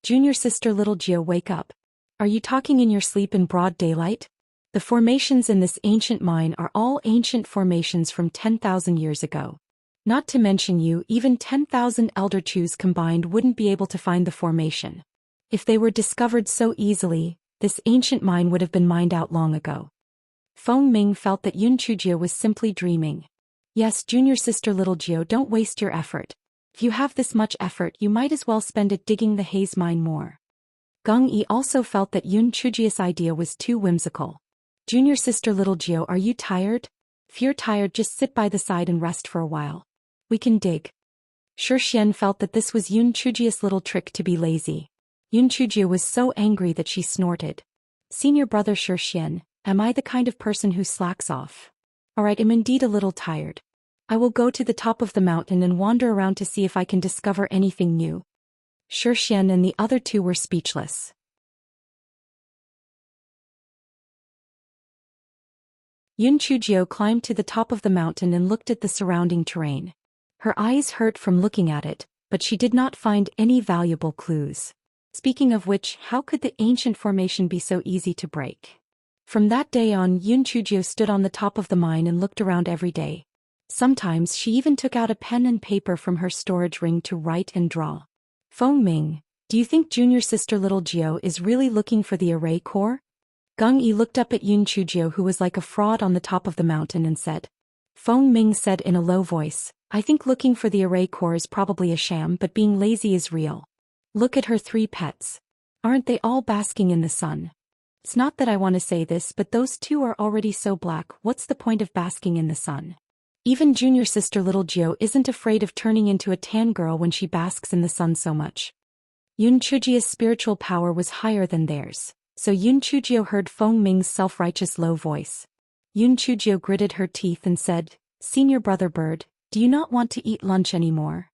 Junior sister little Gio, wake up. Are you talking in your sleep in broad daylight? The formations in this ancient mine are all ancient formations from 10,000 years ago. Not to mention you, even 10,000 Elder Chus combined wouldn't be able to find the formation. If they were discovered so easily, this ancient mine would have been mined out long ago. Feng Ming felt that Yun Chujio was simply dreaming. Yes, junior sister little Gio, don't waste your effort. If you have this much effort, you might as well spend it digging the haze mine more. Geng Yi also felt that Yun Chujio's idea was too whimsical. Junior sister little Gio, are you tired? If you're tired, just sit by the side and rest for a while. We can dig. Shi Xian felt that this was Yun Chujio's little trick to be lazy. Yun Chujio was so angry that she snorted. Senior brother Shi Xian, am I the kind of person who slacks off? Alright, I'm indeed a little tired. I will go to the top of the mountain and wander around to see if I can discover anything new. Shi Xian and the other two were speechless. Yun Chujio climbed to the top of the mountain and looked at the surrounding terrain. Her eyes hurt from looking at it, but she did not find any valuable clues. Speaking of which, how could the ancient formation be so easy to break? From that day on, Yun Chujio stood on the top of the mine and looked around every day. Sometimes she even took out a pen and paper from her storage ring to write and draw. Feng Ming, do you think junior sister little Gio is really looking for the array core? Geng Yi looked up at Yun Chujio, who was like a fraud on the top of the mountain, and said. Feng Ming said in a low voice, I think looking for the array core is probably a sham, but being lazy is real. Look at her 3 pets. Aren't they all basking in the sun? It's not that I want to say this, but those 2 are already so black, what's the point of basking in the sun? Even junior sister little Gio isn't afraid of turning into a tan girl when she basks in the sun so much. Yun Chujio's spiritual power was higher than theirs, so Yun Chujio heard Feng Ming's self-righteous low voice. Yun Chujio gritted her teeth and said, Senior brother bird, do you not want to eat lunch anymore?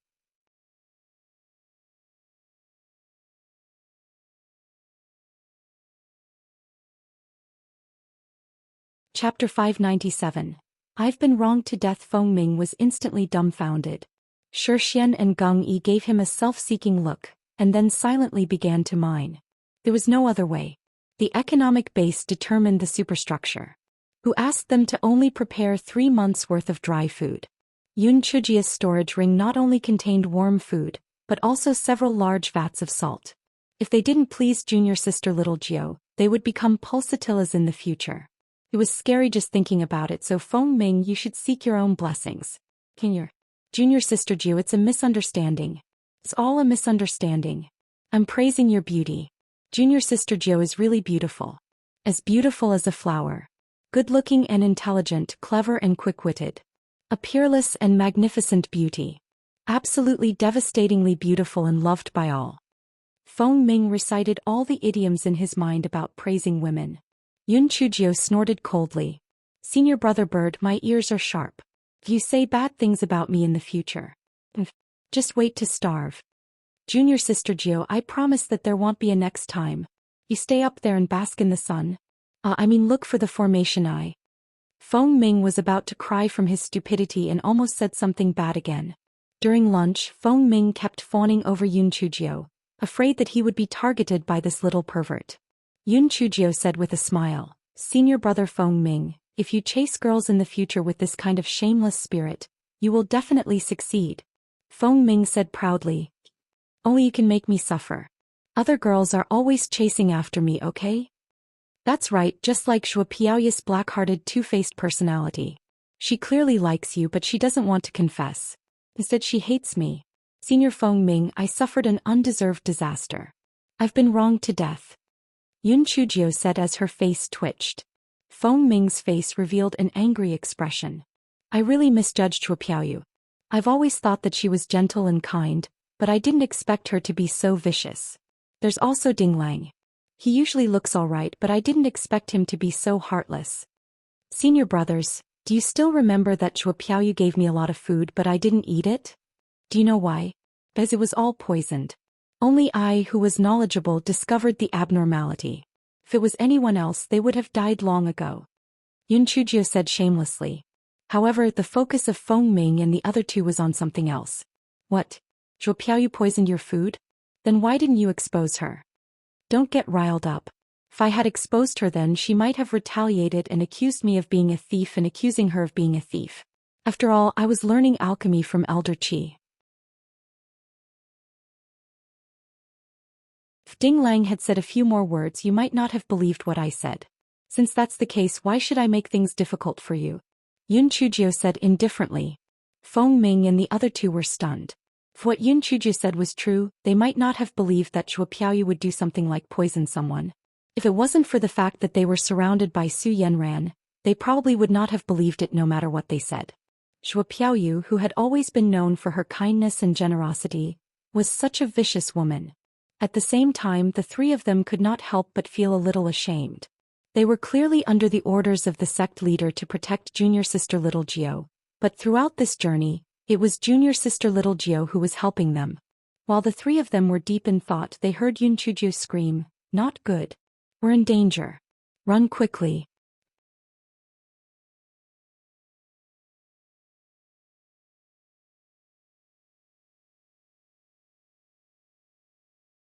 Chapter 597. I've been wronged to death. Feng Ming was instantly dumbfounded. Shi Xian and Geng Yi gave him a self-seeking look, and then silently began to mine. There was no other way. The economic base determined the superstructure. Who asked them to only prepare 3 months' worth of dry food. Yun Chujio's storage ring not only contained warm food, but also several large vats of salt. If they didn't please junior sister little Gio, they would become pulsatillas in the future. It was scary just thinking about it, so Feng Ming, you should seek your own blessings. Junior sister Gio, it's a misunderstanding. It's all a misunderstanding. I'm praising your beauty. Junior sister Gio is really beautiful. As beautiful as a flower. Good-looking and intelligent, clever and quick-witted. A peerless and magnificent beauty. Absolutely devastatingly beautiful and loved by all. Feng Ming recited all the idioms in his mind about praising women. Yun Chujio snorted coldly. Senior brother bird, my ears are sharp. If you say bad things about me in the future, just wait to starve. Junior sister Gio, I promise that there won't be a next time. You stay up there and bask in the sun. Look for the formation eye. Feng Ming was about to cry from his stupidity and almost said something bad again. During lunch, Feng Ming kept fawning over Yun Chujio, afraid that he would be targeted by this little pervert. Yun Chujio said with a smile, Senior brother Feng Ming, If you chase girls in the future with this kind of shameless spirit, you will definitely succeed. Feng Ming said proudly. Only you can make me suffer. Other girls are always chasing after me, okay? That's right, just like Xue Piaoyu's black-hearted two-faced personality. She clearly likes you but she doesn't want to confess. Instead she hates me. Senior Feng Ming, I suffered an undeserved disaster. I've been wronged to death. Yun Chujio said as her face twitched. Feng Ming's face revealed an angry expression. I really misjudged Xue Piaoyu. I've always thought that she was gentle and kind, but I didn't expect her to be so vicious. There's also Ding Lang. He usually looks alright but I didn't expect him to be so heartless. Senior brothers, do you still remember that Xue Piaoyu gave me a lot of food but I didn't eat it? Do you know why? Because it was all poisoned. Only I, who was knowledgeable, discovered the abnormality. If it was anyone else they would have died long ago. Yun Chujio said shamelessly. However, the focus of Feng Ming and the other two was on something else. What? Xue Piaoyu poisoned your food? Then why didn't you expose her? Don't get riled up. If I had exposed her then she might have retaliated and accused me of being a thief and accusing her of being a thief. After all, I was learning alchemy from Elder Qi. If Ding Lang had said a few more words you might not have believed what I said. Since that's the case, why should I make things difficult for you? Yun Chujio said indifferently. Feng Ming and the other two were stunned. If what Yun Chujio said was true, they might not have believed that Xue Piaoyu would do something like poison someone. If it wasn't for the fact that they were surrounded by Su Yanran, they probably would not have believed it no matter what they said. Xue Piaoyu, who had always been known for her kindness and generosity, was such a vicious woman. At the same time, the three of them could not help but feel a little ashamed. They were clearly under the orders of the sect leader to protect junior sister Little Gio, but throughout this journey, it was junior sister Little Gio who was helping them. While the three of them were deep in thought, they heard Yun Chujio scream, "Not good. We're in danger. Run quickly."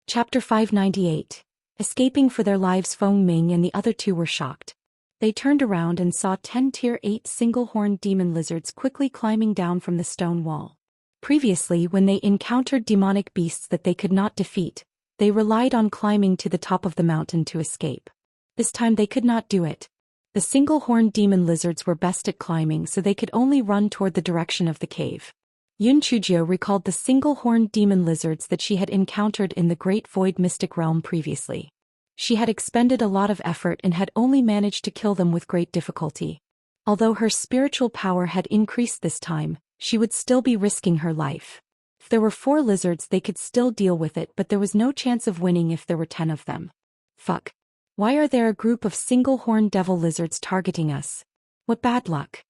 Chapter 598. Escaping for their lives. Feng Ming and the other two were shocked. They turned around and saw 10 Tier 8 single-horned demon lizards quickly climbing down from the stone wall. Previously, when they encountered demonic beasts that they could not defeat, they relied on climbing to the top of the mountain to escape. This time they could not do it. The single-horned demon lizards were best at climbing, so they could only run toward the direction of the cave. Yun Chujio recalled the single-horned demon lizards that she had encountered in the Great Void Mystic Realm previously. She had expended a lot of effort and had only managed to kill them with great difficulty. Although her spiritual power had increased this time, she would still be risking her life. If there were 4 lizards they could still deal with it, but there was no chance of winning if there were 10 of them. Fuck. Why are there a group of single-horned devil lizards targeting us? What bad luck.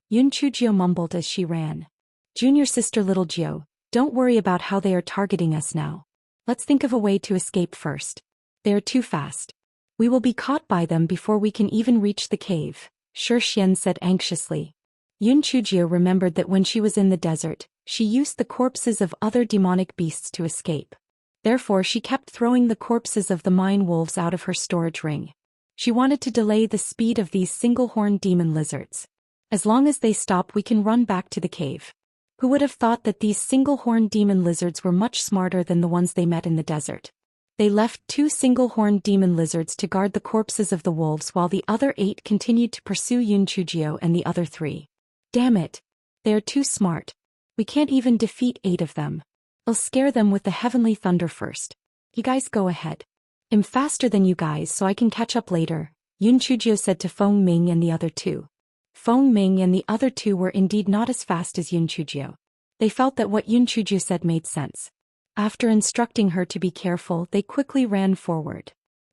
Yun Chujio mumbled as she ran. Junior sister Little Gio, don't worry about how they are targeting us now. Let's think of a way to escape first. They are too fast. We will be caught by them before we can even reach the cave, Shi Xian said anxiously. Yun Chujio remembered that when she was in the desert, she used the corpses of other demonic beasts to escape. Therefore she kept throwing the corpses of the mine wolves out of her storage ring. She wanted to delay the speed of these single-horned demon lizards. As long as they stop we can run back to the cave. Who would have thought that these single-horned demon lizards were much smarter than the ones they met in the desert? They left 2 single-horned demon lizards to guard the corpses of the wolves while the other 8 continued to pursue Yun Chujio and the other 3. Damn it. They are too smart. We can't even defeat 8 of them. I'll scare them with the heavenly thunder first. You guys go ahead. I'm faster than you guys so I can catch up later, Yun Chujio said to Feng Ming and the other 2. Feng Ming and the other 2 were indeed not as fast as Yun Chujio. They felt that what Yun Chujio said made sense. After instructing her to be careful, they quickly ran forward.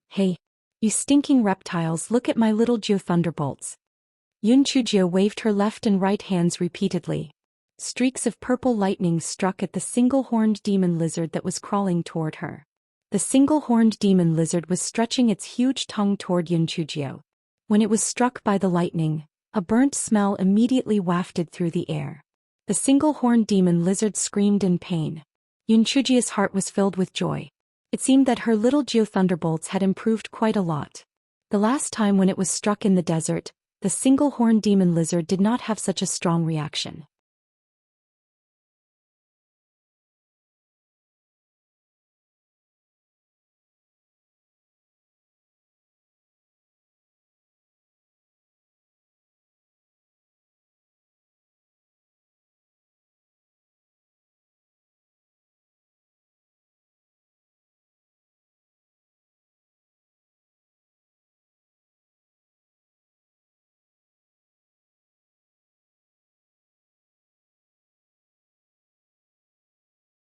Hey, you stinking reptiles, look at my little Geo thunderbolts. Yun Chujio waved her left and right hands repeatedly. Streaks of purple lightning struck at the single-horned demon lizard that was crawling toward her. The single-horned demon lizard was stretching its huge tongue toward Yun Chujio. When it was struck by the lightning, a burnt smell immediately wafted through the air. The single-horned demon lizard screamed in pain. Yun Chujio's heart was filled with joy. It seemed that her little Geo thunderbolts had improved quite a lot. The last time when it was struck in the desert, The single-horned demon lizard did not have such a strong reaction.